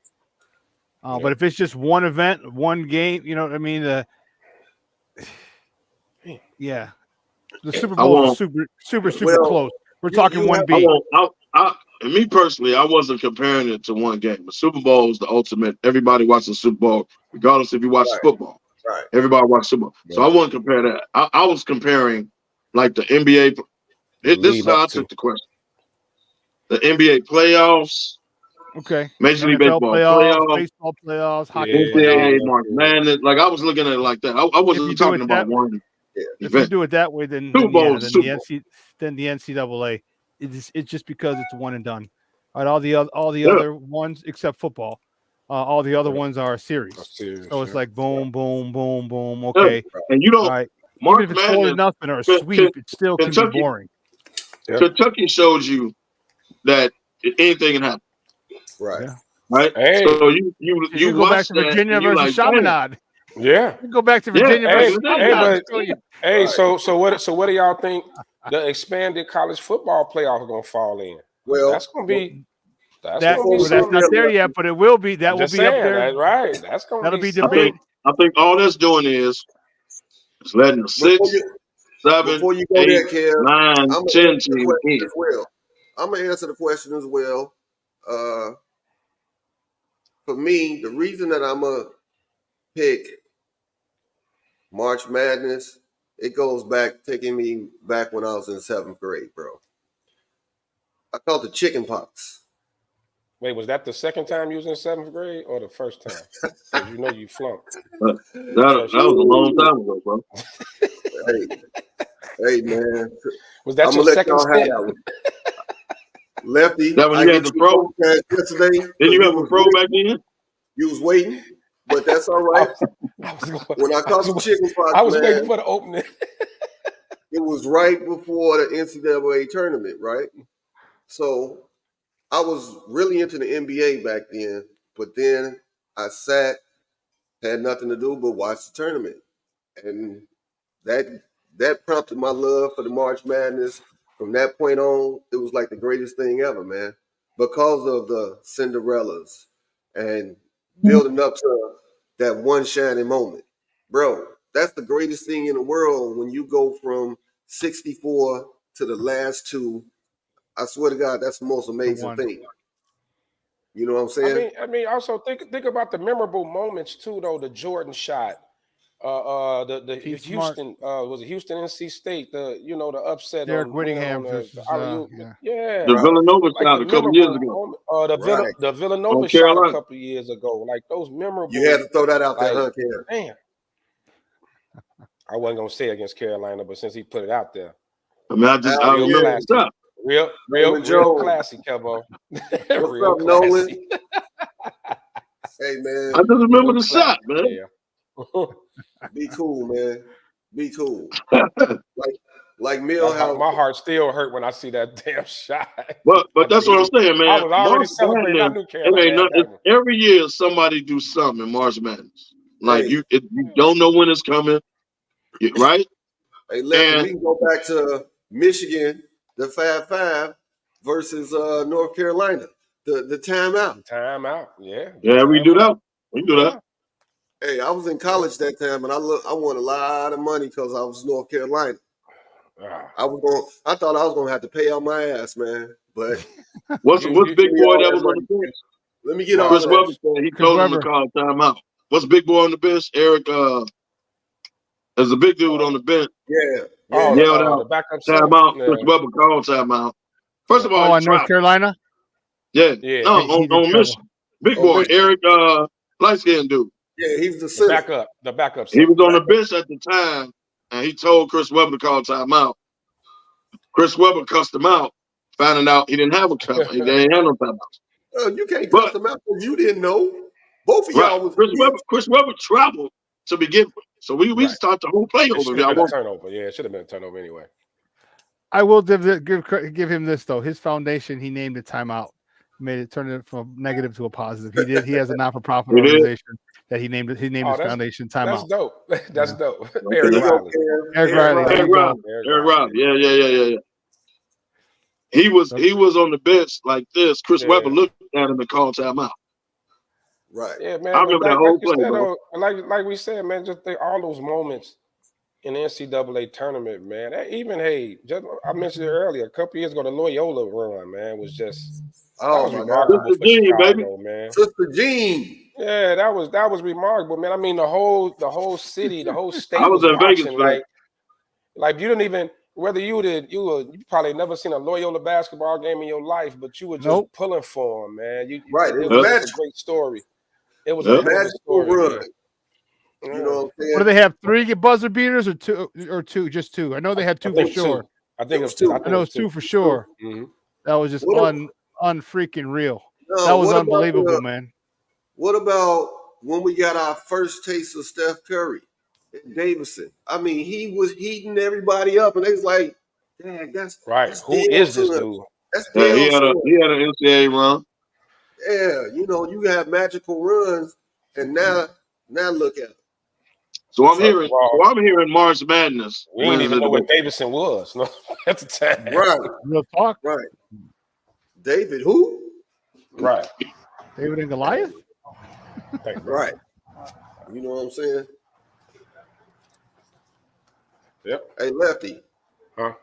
S5: But if it's just one event, one game, you know what I mean? The Super Bowl is super close. We're talking 1B.
S4: Me personally, I wasn't comparing it to one game. The Super Bowl is the ultimate. Everybody watches the Super Bowl, regardless if you watch football.
S2: Right.
S4: Everybody watches Super Bowl. So I wouldn't compare that. I was comparing like the NBA. This is how I took the question. The NBA playoffs.
S5: Okay.
S4: Major League Baseball playoffs.
S5: Baseball playoffs. Hockey
S4: playoffs. March Madness. Like I was looking at it like that. I wasn't talking about one.
S5: If you do it that way, then the NCAA it's just because it's one and done. Right, all the
S4: Yeah.
S5: other ones except football, all the other ones are a series.
S3: series,
S5: So it's
S3: yeah.
S5: like boom, boom, boom, boom.
S4: Yeah.
S5: Okay,
S4: And you
S5: all
S4: don't.
S5: right.
S4: March
S5: Even if it's 4-0
S4: Madness,
S5: or a
S4: Ken-
S5: sweep, it still can be
S4: Kentucky,
S5: boring.
S3: Yep.
S4: Kentucky shows you that anything can happen,
S2: Right.
S5: Yeah.
S4: right?
S3: Hey,
S4: So you
S5: You go back
S4: watch
S5: to
S4: that
S5: Virginia
S4: and you
S5: versus
S4: like, damn,
S5: Chaminade.
S3: yeah.
S5: You go back to
S4: yeah,
S5: Virginia
S4: back in
S5: versus
S4: the day,
S3: Hey,
S5: Chaminade.
S3: but
S5: I'll tell you.
S3: hey,
S2: Right.
S3: so what do y'all think the expanded college football playoff are gonna fall in?
S2: Well,
S3: That's gonna be
S5: That's
S3: gonna be
S2: before we
S5: that's
S2: go
S3: something.
S5: not
S2: there,
S5: there yet, but it will be. That
S3: I'm
S5: will
S3: just
S5: be up
S3: saying,
S5: there.
S3: that's right. That's gonna
S5: That'll
S3: be
S5: be
S4: I
S3: something.
S5: debate.
S4: think all that's doing is letting the
S2: before
S4: 6,
S2: you
S4: 7,
S2: before you go
S4: 8,
S2: there, Kev,
S4: 9,
S2: I'm gonna
S4: 10
S2: answer the
S4: teams
S2: question
S4: in.
S2: as well. I'm gonna answer the question as well. For me, the reason that I'm gonna pick March Madness, it goes back, taking me back when I was in 7th grade, bro. I called it chicken pox.
S3: Wait, was that the second time you was in 7th grade or the first time? Because you know you flunked.
S4: That
S3: First
S4: was a
S3: time.
S4: long time ago, bro.
S2: Hey, man,
S3: Was that
S2: I'm
S3: your
S2: gonna let
S3: second
S2: y'all have
S3: stint?
S2: that one. Lefty,
S4: That when
S2: I
S4: you had
S2: hit
S4: the
S2: you
S4: pro?
S2: podcast yesterday
S4: Did
S2: because
S4: you have a pro back then?
S2: you was waiting, but that's all
S3: I
S2: right.
S3: was,
S2: When I caught the chicken
S3: I
S2: pox,
S3: was waiting
S2: man,
S3: for the opening.
S2: it was right before the NCAA tournament, right? So I was really into the NBA back then, but then I sat, had nothing to do but watch the tournament, and that prompted my love for the March Madness. From that point on, it was like the greatest thing ever, man, because of the Cinderellas and building up to that one shining moment, bro. That's the greatest thing in the world when you go from 64 to the last two. I swear to God, that's the most amazing
S5: one.
S2: thing. You know what I'm saying?
S3: I mean, also think about the memorable moments too, though. The Jordan shot, the
S5: Keith Smart,
S3: Houston, was it Houston NC State? The upset
S5: Derek
S3: on Queen
S5: Whittingham
S3: on the
S5: versus
S3: alley-oop.
S5: yeah.
S3: Yeah,
S4: The
S2: Right,
S4: Villanova
S3: like
S4: shot
S3: the
S4: a couple years
S3: memorable
S4: ago
S3: moment.
S2: right.
S3: The Villanova
S4: on
S3: shot a
S4: Carolina.
S3: couple years ago. Like those
S2: You had
S3: memorable.
S2: to throw that out there,
S3: Like,
S2: huh, Ken?
S3: man, I wasn't gonna say against Carolina, but since he put it out there,
S4: I mean, I
S2: Oh
S3: real
S4: remember
S2: yeah,
S4: the
S3: classy,
S4: shot.
S3: real
S2: Nolan Jones.
S3: classy, Kevo.
S2: What's
S3: Real
S2: up, Nolan?
S3: classy.
S2: Hey
S4: I
S2: man,
S4: just remember
S3: Real
S4: the shot,
S3: classy,
S4: man.
S3: yeah.
S2: be cool, man. Be cool. Like like
S3: My
S2: Millhouse.
S3: heart still hurt when I see that damn shot.
S4: But
S3: I
S4: that's what
S3: did.
S4: I'm saying,
S3: I
S4: man.
S3: was already
S4: March
S3: celebrating. I
S4: Madness,
S3: knew
S4: it
S3: Carolina
S4: ain't
S3: had that
S4: nothing.
S3: one.
S4: Every year somebody do something in March Madness. Like
S2: Hey,
S4: you don't know when it's coming, right?
S2: hey, Lefty, we
S4: And
S2: can go back to Michigan, the 5-5 versus North Carolina. The timeout.
S3: The timeout, yeah. The
S4: yeah, we do
S3: timeout,
S4: that. We do that.
S3: yeah.
S2: Hey, I was in
S3: Yeah.
S2: college that time, and I won a lot of money because I was North Carolina.
S3: Ah.
S2: I thought I was gonna have to pay out my ass, man. But
S4: What's
S3: You
S4: big
S2: give me
S4: boy
S2: all
S4: that
S2: that
S4: was on the
S2: money.
S4: bench?
S2: Let me get all
S4: Chris
S3: March.
S2: that.
S4: Webber said he
S5: Chris
S4: told him to
S5: Webber.
S4: call timeout. What's big boy on the bench? Eric, there's a big dude on the bench.
S2: Yeah,
S3: Oh,
S2: yeah.
S4: Yelled
S3: the
S4: out
S3: backup center.
S4: timeout. Chris
S3: Yeah,
S4: Webber called timeout. First
S3: yeah,
S4: of all,
S5: Oh,
S4: he
S5: on North
S4: traveled.
S5: Carolina,
S4: Yeah.
S3: yeah.
S4: No,
S5: he did
S4: on
S5: travel.
S4: mission. Big
S2: Oh,
S4: boy,
S2: Mich-
S4: Eric, light skinned dude.
S2: yeah, he's the
S3: The
S2: center.
S3: backup
S4: He
S3: center.
S4: was on the bench at the time, and he told Chris Webber to call timeout. Chris Webber cussed him out, finding out he didn't have a timeout. He didn't have no timeout.
S2: Oh, you can't cuss
S4: But
S2: them out because you didn't know. Both of
S4: right,
S2: y'all was kids.
S4: Chris Webber traveled to begin with, so we
S3: Right.
S4: start the whole play
S3: It
S4: over.
S3: should
S4: If
S3: have
S4: y'all
S3: been a
S4: want.
S3: turnover. Yeah, it should have been a turnover anyway.
S5: I will give him this though. His foundation, he named it timeout. Made it turn it from negative to a positive. He did. He has a not-for-profit
S4: He did.
S5: organization that he named it. He named
S3: Oh,
S5: his foundation
S3: that's
S5: timeout.
S3: dope. That's
S5: Yeah.
S3: dope.
S2: There
S3: Eric
S2: you
S4: Okay.
S2: go,
S3: Riley.
S2: Cam.
S5: Eric Riley. There
S4: Eric
S5: you go.
S4: Riley. Eric Riley. Yeah. He was on the bench like this. Chris Webber
S3: Yeah.
S4: looked at him and called timeout.
S2: Right.
S3: Yeah,
S4: I
S3: man. But
S4: remember that
S3: like
S4: whole
S3: you
S4: play,
S3: said,
S4: bro.
S3: though, like we said, man, just think all those moments in the NCAA tournament, man. Even I mentioned it earlier. A couple years ago, the Loyola run, man, was just that
S2: Oh
S3: was
S2: my
S3: remarkable
S2: God.
S4: Sister
S3: for
S4: Jean, baby.
S3: Chicago, man.
S2: Sister Jean.
S3: Yeah, that was remarkable, man. I mean, the whole city, the whole
S4: I
S3: state
S4: was
S3: was
S4: in Vegas
S3: watching.
S4: for that.
S3: Like you didn't even whether you probably never seen a Loyola basketball game in your life, but you were just
S5: Nope.
S3: pulling for them, man.
S2: Right. It
S3: It
S2: was
S3: was
S4: Yep.
S3: just a
S2: magical.
S3: great story. It was a
S4: Yep.
S3: hell of a
S2: Magical
S3: story,
S2: run.
S3: man.
S2: You
S3: Yeah.
S2: know what I'm
S5: What do
S2: saying?
S5: they have? 3 buzzer beaters or two? Just two? I know they had
S3: I
S5: two for
S3: think
S5: sure.
S3: two. I
S2: It
S3: think it
S2: was
S3: was two. I
S2: two.
S5: I
S3: think it
S5: know
S3: was
S5: it's two
S3: two.
S5: for sure.
S3: Mm-hmm.
S5: That was just
S2: What
S5: unfreaking real.
S2: No,
S5: That was
S2: what about
S5: unbelievable, man.
S2: what about when we got our first taste of Steph Curry at Davidson? I mean, he was heating everybody up, and they was like, "Dang, that's
S3: Who
S2: Dale
S3: is this
S2: son.
S3: dude?
S2: That's
S4: Yeah, he
S2: Dale
S4: had
S2: son."
S4: an NCAA run.
S2: Yeah, you have magical runs, and now look at it.
S4: So I'm
S3: First of all,
S4: hearing March Madness
S3: we didn't
S4: wins
S3: even
S4: the
S3: know what
S4: debate.
S3: Davidson was at the time.
S2: Right,
S5: Real talk.
S2: right. David, who?
S3: Right.
S5: David and Goliath.
S3: Thanks, bro.
S2: Right. You know what I'm saying?
S3: Yep.
S2: Hey, Lefty.
S3: Huh?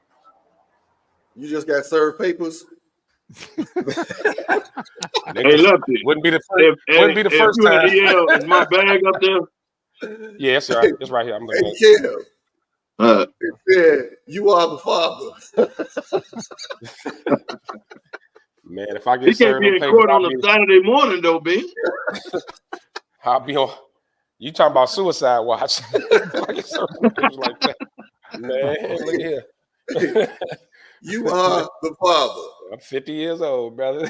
S2: You just got served papers.
S4: Hey, Lefty.
S3: Wouldn't be the first. Wouldn't be the first
S4: you
S3: time.
S4: is my bag up there?
S3: Yeah, it's right. It's right here. I'm looking
S2: Hey,
S3: at it.
S2: Kev. It said, "You are the father."
S3: Man, if I
S4: He
S3: get
S4: can't
S3: served
S4: be
S3: on
S4: in
S3: paper,
S4: court on a Saturday morning, though, B.
S3: I'll be on. You talking about suicide watch? If I get served on papers like that. Man, look here.
S2: You are the father.
S3: I'm 50 years old, brother.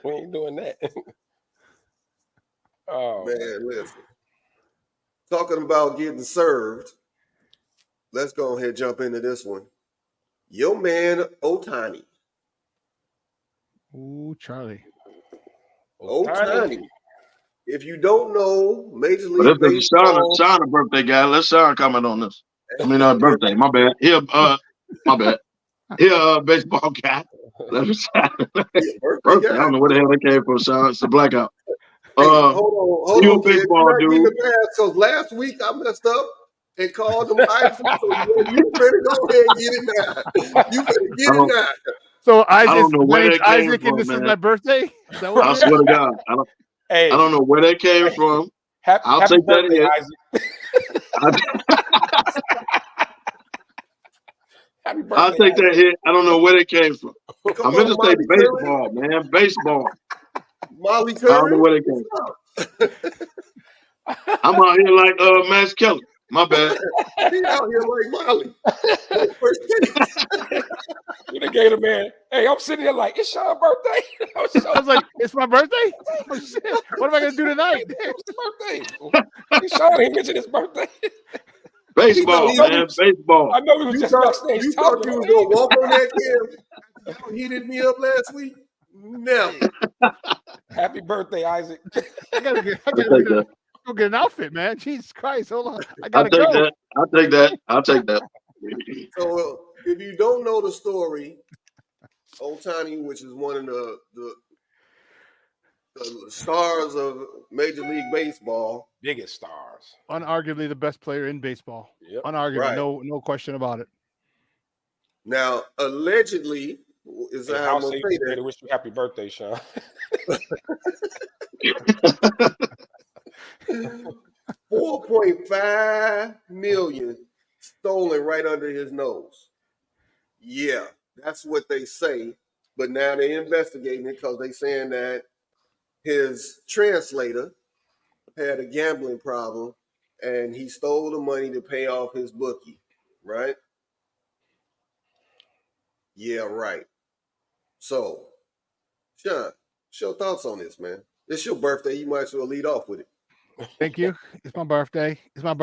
S3: We ain't doing that. Oh
S2: Man, listen. Talking about getting served, let's go ahead and jump into this one. Your man, Otani.
S5: Ooh, Charlie.
S2: Otani. If you don't know, Major
S4: But
S2: League
S4: this is
S2: Baseball.
S4: Sean a birthday guy. Let Sean comment on this. I mean, birthday. My bad. My bad. He a baseball guy. Let me birthday. I don't know where the hell that came from, Sean. It's a blackout.
S2: Hey, hold on,
S4: you a
S2: kid.
S4: baseball dude.
S2: Because last week I messed up and called them Isaac. So you better go ahead and get it now. You better get it now.
S5: So Isaac,
S4: I don't know where that came
S5: Isaac,
S4: from,
S5: and this
S4: man.
S5: is my birthday. Is that what
S4: I swear to God, I don't know where that came from. I'll
S3: happy
S4: take
S3: birthday,
S4: that
S3: Isaac. Happy birthday,
S4: I'll take that hit. I don't know where that came from.
S2: Come
S4: I meant to
S2: on,
S4: say
S2: Molly
S4: baseball, man. Baseball.
S2: Molly
S4: I don't know
S2: Curry.
S4: where that came from. I'm out here like Max Kelly. My bad.
S2: He out here like Molly.
S3: You done gave the man. Hey, I'm sitting here like, it's Sean's birthday.
S5: I was like, it's my birthday? Oh, shit. What am I going to do tonight?
S3: It's his birthday. Sean, he mentioned his birthday.
S4: Baseball, man. Baseball.
S3: I know we was just backstage
S2: You
S3: talking.
S2: thought you was going to walk on that, Kim? Y'all heated me up last week? Never.
S3: Happy birthday, Isaac.
S5: I gotta go get an outfit, man. Jesus Christ. Hold on. I got to go.
S4: I'll take that.
S2: So if you don't know the story, Otani, which is one of the stars of Major League Baseball.
S3: Biggest stars.
S5: Unarguably the best player in baseball.
S3: Yep.
S5: Unarguably.
S2: Right.
S5: No question about it.
S2: Now, allegedly, is how I'm going to say that.
S3: I wish you happy birthday, Sean.
S2: $4.5 million stolen right under his nose. Yeah, that's what they say. But now they're investigating it because they're saying that his translator had a gambling problem and he stole the money to pay off his bookie, right? Yeah, right. So, Sean, what's your thoughts on this, man? It's your birthday. You might as well lead off with it.
S5: Thank you. It's my birthday. I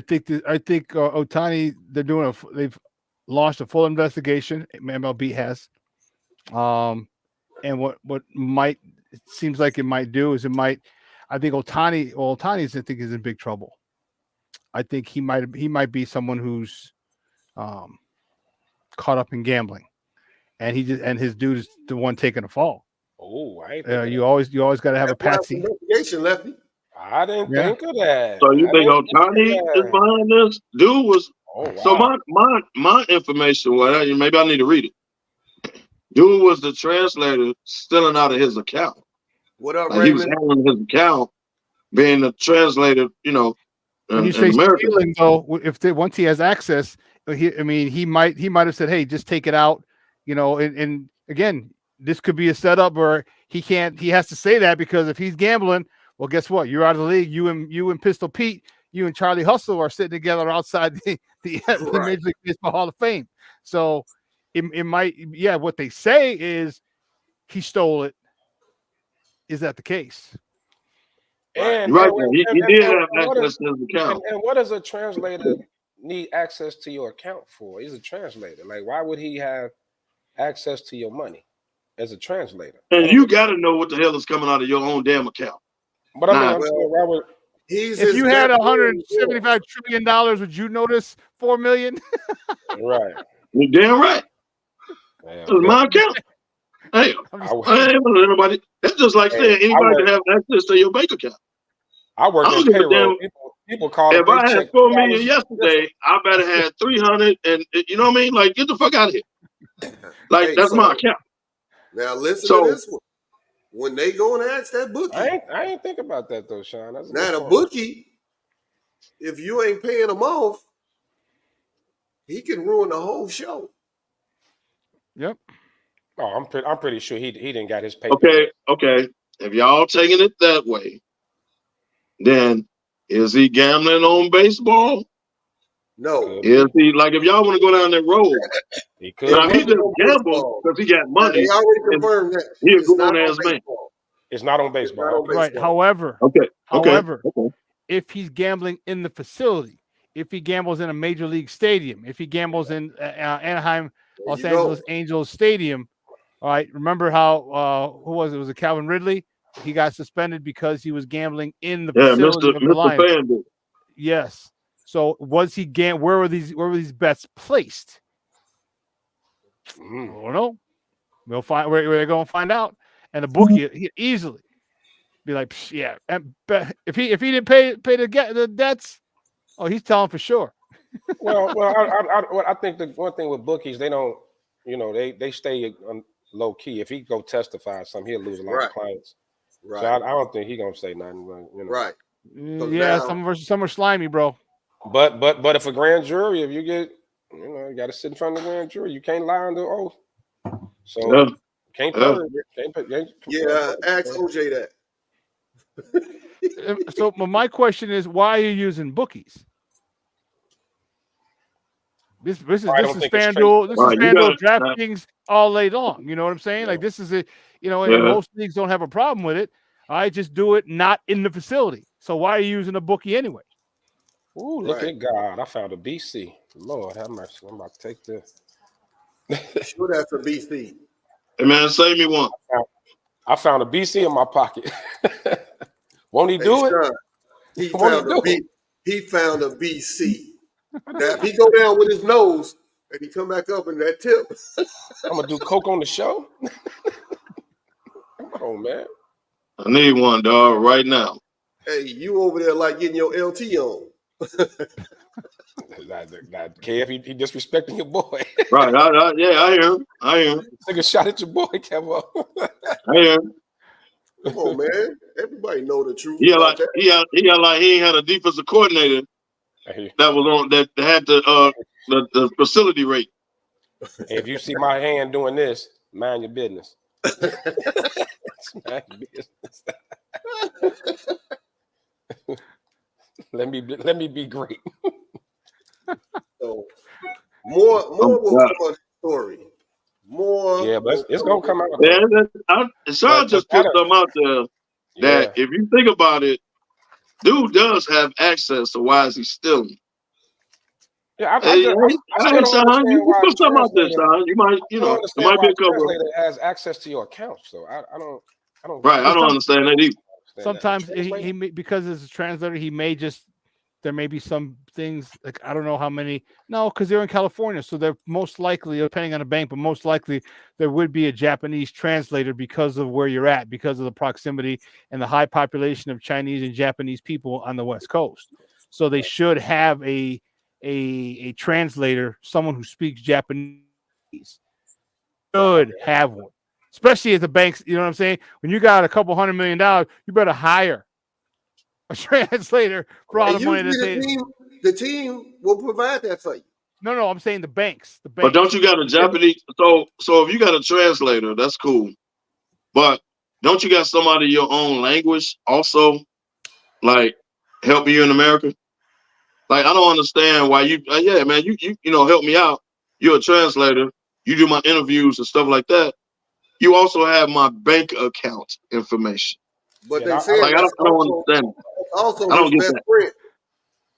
S5: think Otani, they've launched a full investigation. MLB has. And what it seems like it might do is I think Otani is in big trouble. I think he might be someone who's caught up in gambling, and his dude is the one taking a fall.
S3: Oh,
S2: you
S5: always got to have a patsy.
S2: Investigation, Lefty.
S3: I didn't think of that.
S4: So you think Otani is behind this? Dude was.
S3: Oh, wow.
S4: So my information, maybe I need to read it. Dude was the translator stealing out of his account.
S2: What up,
S4: Raymond? He was handling his account, being the translator,
S5: When you say stealing, though, once he has access, he might have said, "Hey, just take it out," And again, this could be a setup where he has to say that because if he's gambling, well, guess what? You're out of the league. You and Pistol Pete, you and Charlie Hustle are sitting together outside the
S2: Right.
S5: Major League Baseball Hall of Fame. So it might, yeah. What they say is he stole it. Is that the case?
S3: And,
S4: You're right.
S3: and,
S4: He
S3: and,
S4: did
S3: and,
S4: have
S3: and what is,
S4: access to his account.
S3: and what does a translator need access to your account for? He's a translator. Like, why would he have access to your money as a translator?
S4: And you got to know what the hell is coming out of your own damn account.
S3: But I mean,
S4: Nah.
S3: I'm saying, why would
S2: He's
S5: If
S2: his
S5: you had
S2: best
S5: $175 trillion, would you notice 4 million?
S3: right?
S4: You're damn right.
S3: Yeah,
S4: It's my account. Hey,
S5: I'm
S3: I,
S5: just-
S4: I ain't gonna let anybody. That's just like
S3: Hey,
S4: saying
S3: I
S4: anybody
S3: work-
S4: can have access to your bank account.
S3: I work
S4: I don't
S3: in
S4: give a
S3: payroll.
S4: damn.
S3: People call
S4: If
S3: if they
S4: I had
S3: check
S4: $4 million
S3: $2,
S4: yesterday, I better have 300, and you know what I mean. Like, get the fuck out of here. Like,
S2: Hey,
S4: that's
S2: so-
S4: my account.
S2: Now listen
S4: So-
S2: to this one. When they go and ask that bookie,
S3: I ain't think about that though, Sean. That's a
S2: now
S3: good
S2: the
S3: point.
S2: bookie, if you ain't paying him off, he can ruin the whole show.
S5: Yep.
S3: Oh, I'm pretty sure he didn't got his paper.
S4: Okay. If y'all taking it that way, then is he gambling on baseball?
S2: No,
S4: Is he like, if y'all want to go down that road?
S3: He
S2: It
S3: could.
S4: Now, if he
S2: wasn't
S4: just
S2: on
S4: gambled
S2: baseball.
S4: because he got
S2: Now,
S4: money,
S2: they already confirmed that.
S4: he a
S2: It's not
S4: grown
S2: on
S4: ass man.
S2: baseball.
S3: It's not on baseball.
S2: not on
S3: Okay.
S5: Right.
S2: baseball.
S4: Okay.
S5: However,
S4: Okay.
S5: if he's gambling in the facility, if he gambles in a major league stadium, if he gambles in Anaheim,
S2: There
S5: Los
S2: you go.
S5: Angeles Angels Stadium, all right. Remember how who was it? Was it Calvin Ridley? He got suspended because he was gambling in the
S4: Yeah,
S5: facility of the
S4: Mr.
S5: Lions.
S4: FanDuel.
S5: Yes. So was he where were these bets placed? I
S3: Mhm.
S5: don't know. We'll find where they're going to find out. And the bookie he easily be like, "Psh, yeah. And if he didn't pay the debts, oh, he's telling for sure.
S3: Well, I think the one thing with bookies, they don't, they stay low key. If he go testify or something, he'll lose a lot
S2: Right.
S3: of clients.
S2: Right.
S3: So I don't think he gonna say nothing. But,
S2: Right.
S5: Yeah,
S2: now-
S5: some are slimy, bro.
S3: But if a grand jury, if you get, you got to sit in front of the grand jury. You can't lie under oath. So
S4: Yeah.
S3: can't
S4: Yeah.
S3: purge. Can't
S2: Yeah, ask OJ that.
S5: So my question is, why are you using bookies? This is
S3: don't think it's
S5: FanDuel. This is
S4: Right, you
S5: FanDuel
S4: gotta-
S5: DraftKings all day long. You know what I'm saying?
S3: Yeah.
S5: Like this is and
S4: Yeah.
S5: most leagues don't have a problem with it. I just do it not in the facility. So why are you using a bookie anyway?
S3: Ooh, look
S2: Right.
S3: at God! I found a BC. Lord have mercy. I'm about to take this.
S2: Sure, that's a BC.
S4: Hey, man, save me one.
S3: I found a BC in my pocket. Won't he
S2: Hey,
S3: do it?
S2: Sean, he
S3: Won't he
S2: found
S3: do
S2: a B. He found a BC. Now, if he go down with his nose and he come back up in that tip,
S3: I'm gonna do coke on the show. Come on, man.
S4: I need one, dog, right now.
S2: hey, you over there like getting your LT on.
S3: Not Kev, he disrespecting your boy.
S4: Right. I hear him.
S3: Take a shot at your boy, Kev.
S4: I hear him.
S2: Come on, man. Everybody know the truth.
S4: He
S2: about
S4: like
S2: that.
S4: he like he ain't had a defensive coordinator that was on that had the facility rate.
S3: If you see my hand doing this, mind your business. Mind your business. Let me be great.
S2: So more will
S4: God.
S2: come on the story. More.
S3: Yeah, but it's gonna come out.
S4: Yeah, Sean
S3: But
S4: just put them out there that if you think about it, dude does have access. So why is he stealing?
S3: Yeah,
S4: Hey,
S3: still
S4: Sean,
S3: don't understand
S4: you
S3: why
S4: put
S3: the
S4: something out there,
S3: translator-
S4: Sean. You might,
S3: I don't
S4: there
S3: understand
S4: might
S3: why
S4: be a
S3: the
S4: couple.
S3: translator has access to your accounts, though. I don't.
S4: Right, I don't understand that either.
S5: Sometimes
S3: that.
S5: he may, because as a translator, he may just there may be some things like I don't know how many. No, because they're in California, so they're most likely, depending on the bank, but most likely there would be a Japanese translator because of where you're at, because of the proximity and the high population of Chinese and Japanese people on the West Coast. So they should have a translator, someone who speaks Japanese, should have one. Especially at the banks, you know what I'm saying? When you got a couple $100 million, you better hire a translator for all
S2: And
S5: the money that
S2: usually
S5: they.
S2: the team will provide that for you.
S5: No, I'm saying the banks. The banks.
S4: But don't you got a Japanese? So if you got a translator, that's cool. But don't you got somebody your own language also, like helping you in America? Like, I don't understand why you. Yeah, man, you know, help me out. You're a translator. You do my interviews and stuff like that. You also have my bank account information.
S2: But
S3: Yeah,
S2: they
S3: I
S2: said
S4: Like, I
S2: that's
S4: don't understand.
S2: also
S4: I
S2: his
S4: don't get
S2: best
S4: that.
S2: friend.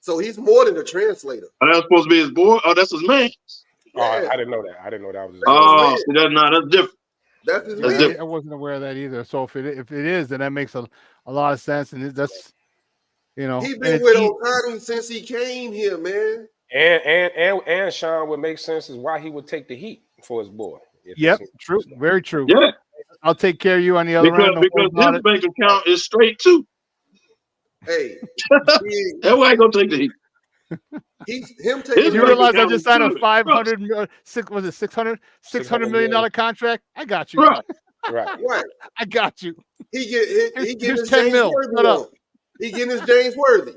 S2: So he's more than a translator.
S4: Are that supposed to be his boy? Oh, that's his man.
S2: Yeah,
S3: I didn't know that. I didn't know that was his
S2: That's
S3: boy.
S2: his
S4: Oh,
S2: man.
S4: see, that's different.
S2: That's his
S4: That's
S5: Yeah,
S2: man.
S4: different.
S5: I wasn't aware of that either. So if it is, then that makes a lot of sense, and that's you know,
S2: He
S5: and
S2: been
S5: it's
S2: with Otani since he came here, man.
S3: And Sean would make sense is why he would take the heat for his boy. If
S5: Yep,
S3: it's-
S5: true, very true.
S4: Yeah,
S5: I'll take care of you on the other end. Don't worry
S4: because
S5: about
S4: his
S5: it.
S4: bank account is straight too.
S2: Hey,
S4: That way I gonna take the heat.
S2: he's him
S4: His
S2: taking
S5: You
S4: bank
S5: realize I
S4: account
S5: just
S4: is
S5: signed a
S4: good.
S5: 500 was it 600 million dollar contract? I got you.
S4: Right.
S3: right.
S2: right.
S5: I got you.
S2: He getting
S5: Here's
S2: his
S5: 10
S2: James
S5: mil.
S2: Worthy
S5: Shut up.
S2: on. He getting his James Worthy.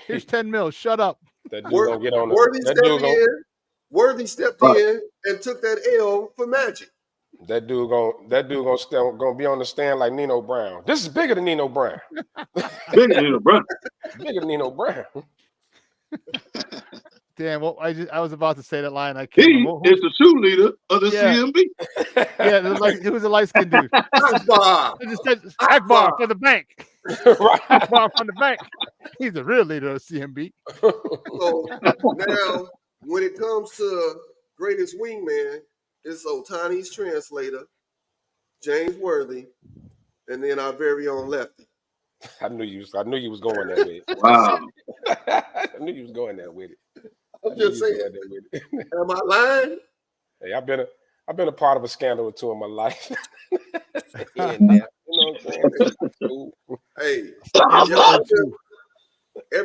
S5: Here's 10 mil. Shut up.
S3: That dude gonna get on
S2: Worthy
S3: that
S2: stepped
S3: dude gonna
S2: in. Worthy stepped
S4: Right.
S2: in and took that L for Magic.
S3: that dude gonna be on the stand like Nino Brown. This is bigger than Nino Brown.
S4: Bigger than a brother.
S3: Bigger than Nino Brown.
S5: Damn, well, I was about to say that line. I can't
S4: He
S5: remember.
S4: is the shoe leader of the
S5: Yeah.
S4: CMB.
S5: Yeah, it was a light skinned dude.
S2: Akbar.
S5: It just said Akbar for the bank.
S3: Right.
S5: Akbar from the bank. He's the real leader of CMB.
S2: So now, when it comes to greatest wingman, it's Otani's translator, James Worthy, and then our very own Lefty.
S3: I knew you was going that way.
S4: Wow.
S3: I knew you was going there with it.
S2: I'm just saying. Am I lying?
S3: Hey, I've been a part of a scandal or two in my life. Here and there. You know what I'm saying?
S2: Hey,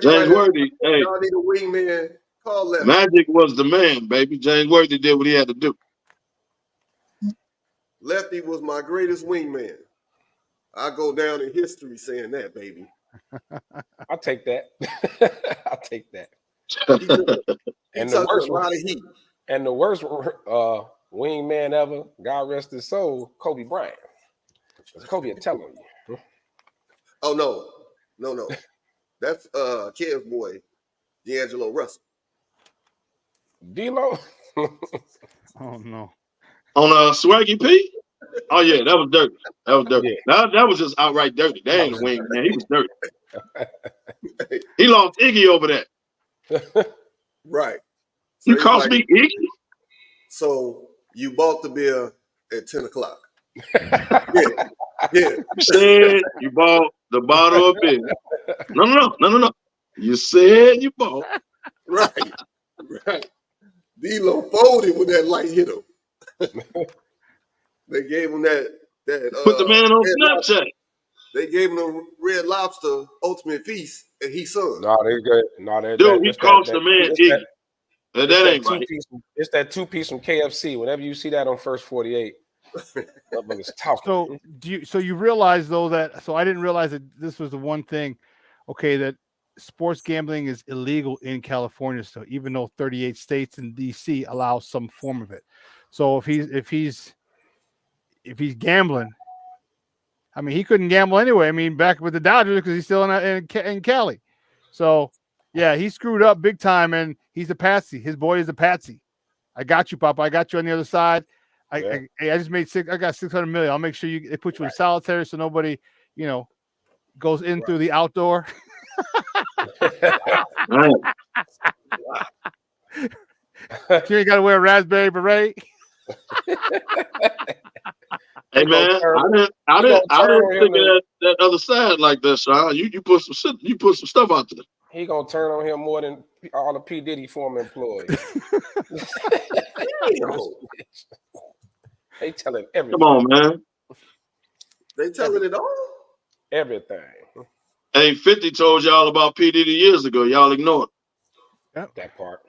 S4: James
S2: everybody,
S4: Worthy, hey,
S2: y'all need a wingman. Call Lefty.
S4: Magic was the man, baby. James Worthy did what he had to do.
S2: Lefty was my greatest wingman. I go down in history saying that, baby.
S3: I'll take that. I'll take that.
S2: He
S3: And
S2: took a lot of heat.
S3: And the worst wingman ever, God rest his soul, Kobe Bryant. Kobe will tell him.
S2: Oh no. That's Kev's boy, D'Angelo Russell.
S3: D-Lo?
S5: Oh no.
S4: On Swaggy P? Oh yeah, that was dirty. That was dirty.
S3: Yeah.
S4: That was just outright dirty. That ain't a wing, man. He was dirty. He lost Iggy over that.
S2: Right.
S4: You
S2: he's
S4: cost
S2: like,
S4: me Iggy?
S2: So you bought the beer at 10 o'clock. Yeah.
S4: You said you bought the bottle of beer. No. You said you bought.
S2: Right. D-Lo folded when that light hit him. They gave him that
S4: Put the man on Snapchat.
S2: Lobster. They gave him the Red Lobster Ultimate Feast, and he sung.
S3: No, they good. No, they
S4: Dude, he cost the man Iggy. That ain't right.
S3: It's that 2-piece from KFC. Whenever you see that on First 48, it's tough.
S5: So you realize though that I didn't realize that this was the one thing, okay, that sports gambling is illegal in California still, even though 38 states and DC allow some form of it. So if he's gambling, I mean, he couldn't gamble anyway. I mean, back with the Dodgers because he's still in Cali. So yeah, he screwed up big time, and he's a patsy. His boy is a patsy. I got you, Papa. I got you on the other side. I just made I got 600 million. I'll make sure they put you in solitary so nobody, goes in through the outdoor.
S4: Right.
S5: You ain't got to wear a raspberry beret.
S4: Hey man, I didn't think of that other side like that, Sean. You put some stuff out there.
S3: He gonna turn on him more than all the P. Diddy former employees. They telling everything.
S4: Come on, man.
S2: They telling it all?
S3: Everything.
S4: Hey, 50 told y'all about P. Diddy years ago. Y'all ignored.
S3: That part.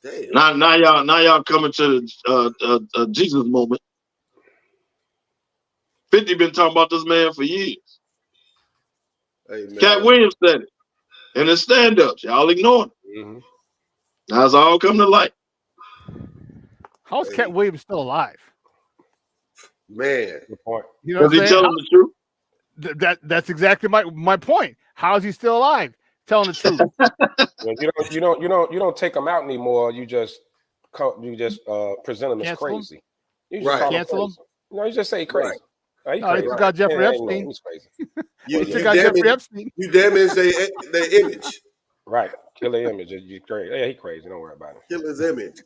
S2: Damn.
S4: Now y'all coming to the Jesus moment. 50 been talking about this man for years.
S2: Hey, man.
S4: Cat Williams said it. And his stand-ups. Y'all ignored it.
S3: Mm-hmm.
S4: Now it's all coming to light.
S5: How's Cat Williams still alive?
S2: Man.
S3: Good point.
S4: Was he telling the truth?
S5: That's exactly my point. How is he still alive? telling the truth.
S3: You don't take them out anymore. You just present them as
S5: Cancel 'em?
S3: crazy. You just
S2: Right.
S3: call them
S5: Cancel 'em?
S3: crazy. No, you just say crazy.
S2: Right.
S3: Oh, he
S5: No, they
S3: crazy.
S5: took out Jeffrey
S3: Yeah,
S5: Epstein.
S3: he's crazy.
S2: You
S5: They took out Jeffrey Epstein.
S2: you damage their image.
S3: Right. Kill the image. You crazy. Yeah, he crazy. Don't worry about it.
S2: Kill his image.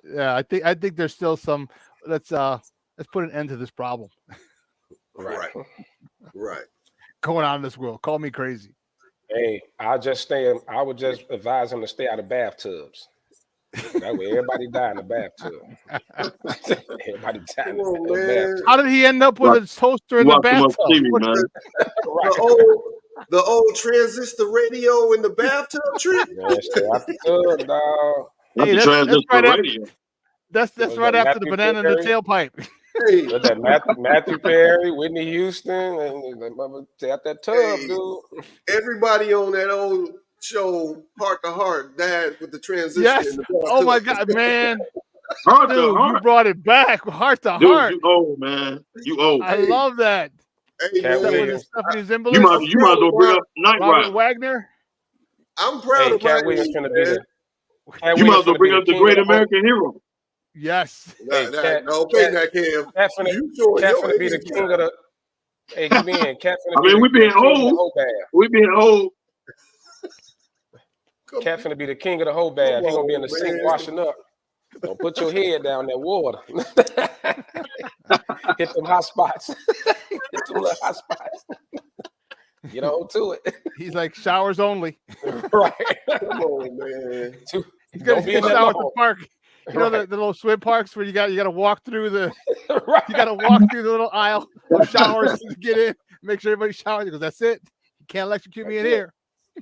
S5: Yeah, I think there's still some. Let's put an end to this problem
S2: Right. Right.
S5: going on in this world. Call me crazy.
S3: Hey, I would just advise him to stay out of bathtubs. That way everybody die in the bathtub. Everybody die in
S2: Come on,
S3: the
S2: man.
S3: bathtub.
S5: How did he end up with a toaster in
S4: You
S5: the
S4: watch too much
S5: bathtub?
S4: TV, man.
S2: The old transistor radio in the bathtub trick.
S3: Man, stay out the tub, dog.
S4: Not
S5: Hey,
S4: the
S5: that's
S4: transistor
S5: right after-
S4: radio.
S5: That's
S3: Was
S5: right
S3: that
S5: after the
S3: Matthew
S5: banana in the
S3: Perry?
S5: tailpipe.
S2: Hey,
S3: With that Matthew Perry, Whitney Houston, and that mother stay out that tub,
S2: Hey.
S3: dude.
S2: everybody on that old show, Heart to Heart, died with the transistor
S5: Yes.
S2: in the bathtub.
S5: Oh my God, man,
S4: Heart
S5: dude,
S4: to
S5: you
S4: heart.
S5: brought it back, heart to
S4: Dude,
S5: heart.
S4: you old, man. You old.
S5: I love that.
S2: Hey,
S3: Cat
S5: That was
S3: Williams.
S5: Stephanie
S4: You
S5: Zimbalist,
S4: might as well bring up Night
S5: Robert
S4: Ride.
S5: Wagner.
S2: I'm proud
S3: Hey,
S2: of my
S3: Cat Williams
S2: age,
S3: finna be
S2: man.
S3: the Cat
S4: You might
S3: Williams
S4: as well
S3: finna
S4: bring
S3: be
S4: up
S3: the
S4: the
S3: king
S4: Great
S3: of the whole.
S4: American Hero.
S5: Yes.
S3: Hey, Cat,
S2: Okay, now, Cam.
S3: Cat finna,
S2: You showing
S3: Cat
S2: your
S3: finna be the
S2: age
S3: king
S2: now.
S3: of the. Hey, come in. Cat
S4: I
S3: finna be
S4: mean, we
S3: the
S4: being
S3: king of the
S4: old.
S3: whole bath.
S4: We being old.
S3: Cat finna be the king of the whole bath. He gonna be in the
S2: Come on,
S3: sink
S2: man.
S3: washing up. Don't put your head down in that water. Hit them hot spots. Hit them little hot spots. Get on to it.
S5: He's like showers only.
S3: Right.
S2: Come on, man.
S5: He's
S3: Don't
S5: got
S3: be
S5: to
S3: in that
S5: shower at the
S3: long.
S5: park. You know
S3: Right.
S5: the little swim parks where you got to walk through the
S3: Right.
S5: you got to walk through the little aisle of showers to get in. Make sure everybody showers because that's it. You can't electrocute me in here.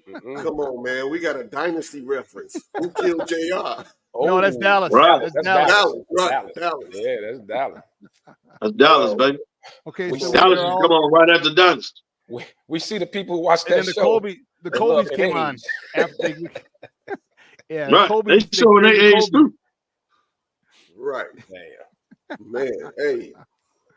S3: Mm-mm.
S2: Come on, man. We got a dynasty reference. Who killed JR?
S5: No, that's
S3: Oh,
S5: Dallas.
S4: Right.
S5: That's
S3: That's
S5: Dallas.
S3: Dallas.
S2: Right,
S3: Dallas.
S2: Dallas.
S3: Yeah, that's Dallas.
S4: That's Dallas, baby.
S5: Okay,
S3: We
S5: so
S3: see-
S5: we
S4: Dallas
S5: are
S4: is
S5: all,
S4: come on right after Dallas.
S3: We see the people who watch
S5: and
S3: that
S5: then the
S3: show.
S5: the
S3: they love
S5: Colbys
S3: their
S5: came on
S3: age.
S5: after they, yeah,
S4: Right.
S5: the Colbys,
S4: They showing their
S5: created
S4: age
S5: Colby.
S4: too.
S2: Right.
S3: Damn.
S2: Man, hey.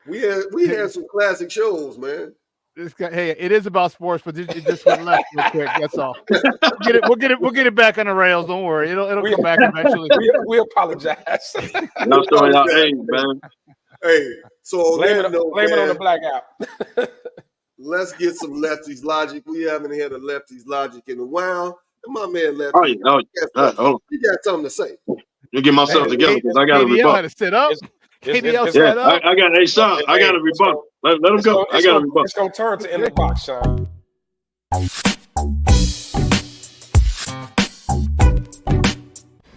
S2: We had some classic shows, man.
S5: This guy, hey, it is about sports, but it just went left real quick. That's all. We'll get it back on the rails. Don't worry, it'll come back eventually.
S3: We apologize.
S4: Y'all showing our age, man.
S2: Hey, so on
S3: blame
S2: that
S3: it,
S2: note,
S3: blame it on
S2: man,
S3: the blackout.
S2: let's get some Lefty's Logic. We haven't had a Lefty's Logic in a while. And my man Lefty,
S4: Oh, yeah.
S2: guess what?
S4: Oh,
S2: He got something to say.
S4: you get myself
S3: Hey,
S4: together because I got to
S5: KDL
S4: rebut.
S5: had to sit up. KDL
S3: it's-
S5: set
S4: Yeah,
S5: up.
S4: I got a shot. I got to
S3: Hey,
S4: rebut. Let him go. I got to rebut.
S3: It's gonna turn to in the box, Sean.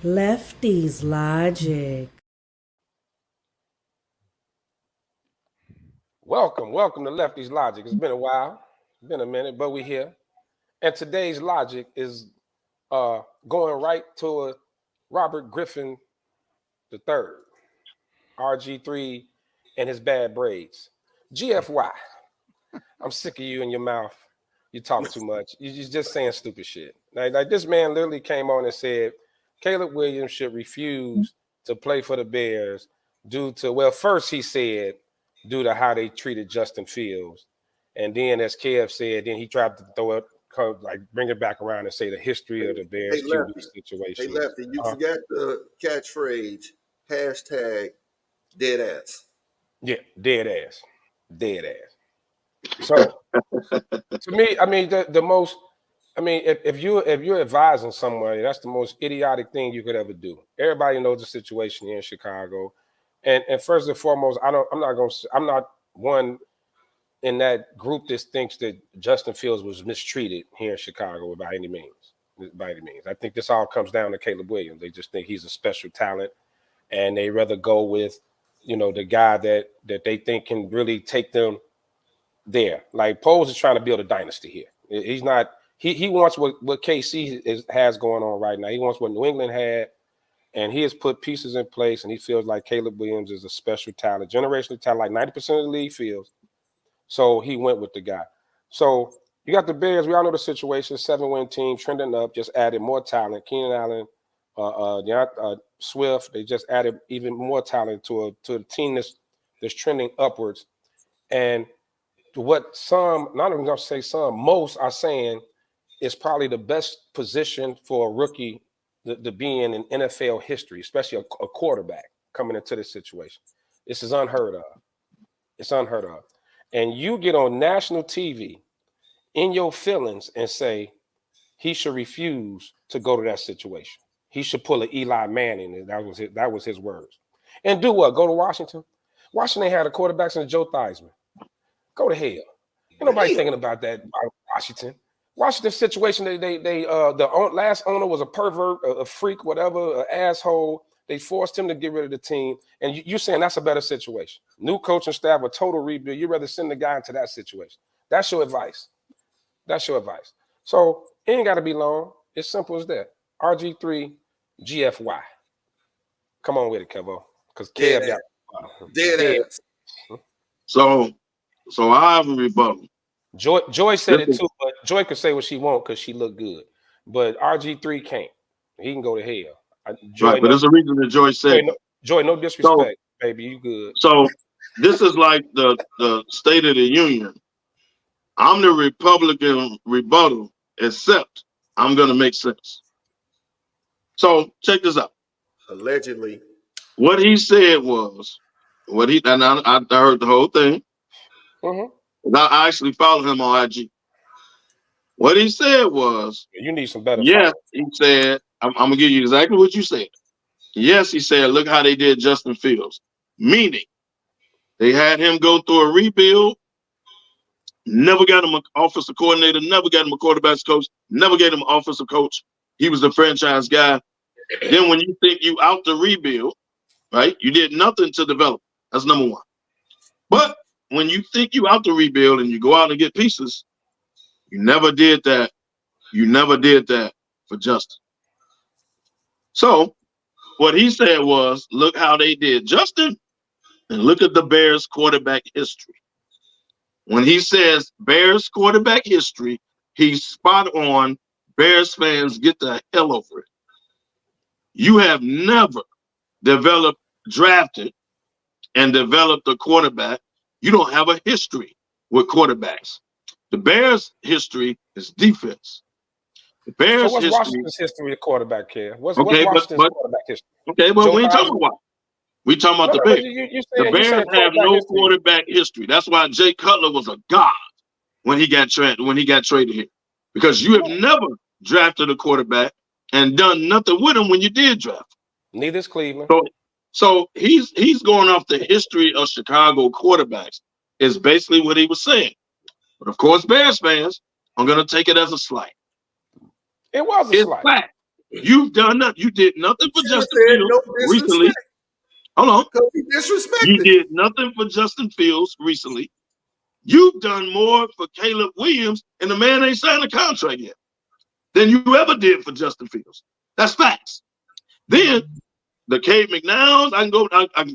S6: Lefty's Logic.
S3: Welcome to Lefty's Logic. It's been a while, been a minute, but we're here. And today's logic is going right toward Robert Griffin III, RG3, and his bad braids. GFY. I'm sick of you in your mouth. You talk too much. You're just saying stupid shit. Like this man literally came on and said Caleb Williams should refuse to play for the Bears due to, well, first he said due to how they treated Justin Fields. And then as Kev said, then he tried to throw it, like bring it back around and say the history of the Bears
S2: Hey,
S3: QB
S2: Lefty.
S3: situation.
S2: Hey, Lefty, you forgot the catchphrase, hashtag dead ass.
S3: Yeah, dead ass. So to me, I mean, the most, I mean, if you're advising somebody, that's the most idiotic thing you could ever do. Everybody knows the situation here in Chicago, and first and foremost, I'm not one in that group that thinks that Justin Fields was mistreated here in Chicago by any means. I think this all comes down to Caleb Williams. They just think he's a special talent, and they rather go with, the guy that they think can really take them there. Like Poles is trying to build a dynasty here. He's not. He wants what KC has going on right now. He wants what New England had, and he has put pieces in place. And he feels like Caleb Williams is a special talent, generational talent, like 90% of the league feels. So he went with the guy. So you got the Bears. We all know the situation. 7-win team trending up. Just added more talent. Keenan Allen, Swift. They just added even more talent to a team that's trending upwards. And what some, not even gonna say some, most are saying is probably the best position for a rookie to be in NFL history, especially a quarterback coming into this situation. This is unheard of. It's unheard of. And you get on national TV in your feelings and say he should refuse to go to that situation. He should pull an Eli Manning. That was his words. And do what? Go to Washington? Washington had a quarterback since Joe Theismann. Go to hell. Ain't nobody thinking about that about Washington. Washington situation, the last owner was a pervert, a freak, whatever, an asshole. They forced him to get rid of the team. And you're saying that's a better situation. New coaching staff, a total rebuild. You'd rather send the guy into that situation. That's your advice. That's your advice. So it ain't got to be long. It's simple as that. RG3, GFY. Come on with it, Kevo. Because Kev got
S2: dead ass.
S4: So I have a rebuttal.
S3: Joy said it too, but Joy could say what she wants because she looked good. But RG3 can't. He can go to hell.
S4: Joy, right, but there's a reason that Joy said.
S3: Joy, no disrespect, baby. You good.
S4: So this is like the State of the Union. I'm the Republican rebuttal, except I'm going to make sense. So check this out.
S2: Allegedly.
S4: What he said was, and I heard the whole thing. Mm-hmm. I actually follow him on IG. What he said was,
S3: you need some better.
S4: Yes, he said, I'm going to give you exactly what you said. Yes, he said, look how they did Justin Fields. Meaning, they had him go through a rebuild, never got him an offensive coordinator, never got him a quarterback's coach, never gave him an offensive coach. He was the franchise guy. Then when you think you out the rebuild, right, you did nothing to develop. That's number one. But when you think you out the rebuild and you go out and get pieces, you never did that. You never did that for Justin. So what he said was, look how they did Justin and look at the Bears quarterback history. When he says Bears quarterback history, he's spot on. Bears fans, get the hell over it. You have never drafted and developed a quarterback. You don't have a history with quarterbacks. The Bears' history is defense. The Bears'
S3: so what's
S4: history,
S3: Washington's history of quarterback here? What's
S4: okay,
S3: Washington's quarterback history?
S4: Okay, but we ain't talking about. We talking about the Bears. The Bears have no quarterback history. That's why Jay Cutler was a god when he got traded here, because you have never drafted a quarterback and done nothing with him when you did draft.
S3: Neither is Cleveland.
S4: So he's going off the history of Chicago quarterbacks. Is basically what he was saying. But of course, Bears fans are going to take it as a slight.
S3: It was a slight.
S4: Fact. You've done nothing. You did nothing for Justin Fields recently. Hold on. You did nothing for Justin Fields recently. You've done more for Caleb Williams, and the man ain't signed a contract yet, than you ever did for Justin Fields. That's facts. Then the Cade McNowns, I can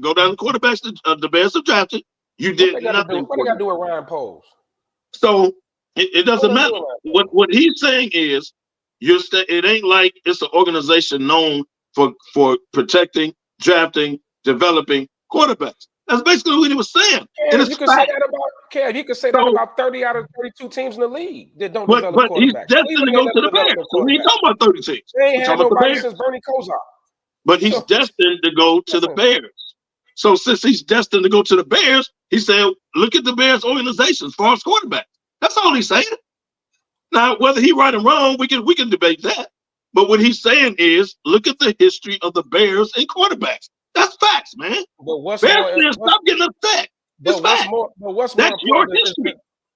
S4: go down the quarterbacks the Bears have drafted. You did nothing.
S3: What do you got to do with Ryan Poles?
S4: So it doesn't matter. What he's saying is, it ain't like it's an organization known for protecting, drafting, developing quarterbacks. That's basically what he was saying.
S3: And you can say that about 30 out of 32 teams in the league that don't develop quarterbacks.
S4: But he's destined to go to the Bears. So we ain't talking about 30 teams.
S3: They ain't had nobody since Bernie Kosar.
S4: But he's destined to go to the Bears. So since he's destined to go to the Bears, he said, look at the Bears organization as far as quarterbacks. That's all he's saying. Now, whether he's right or wrong, we can debate that. But what he's saying is, look at the history of the Bears and quarterbacks. That's facts, man.
S3: But
S4: stop getting upset. That's your history.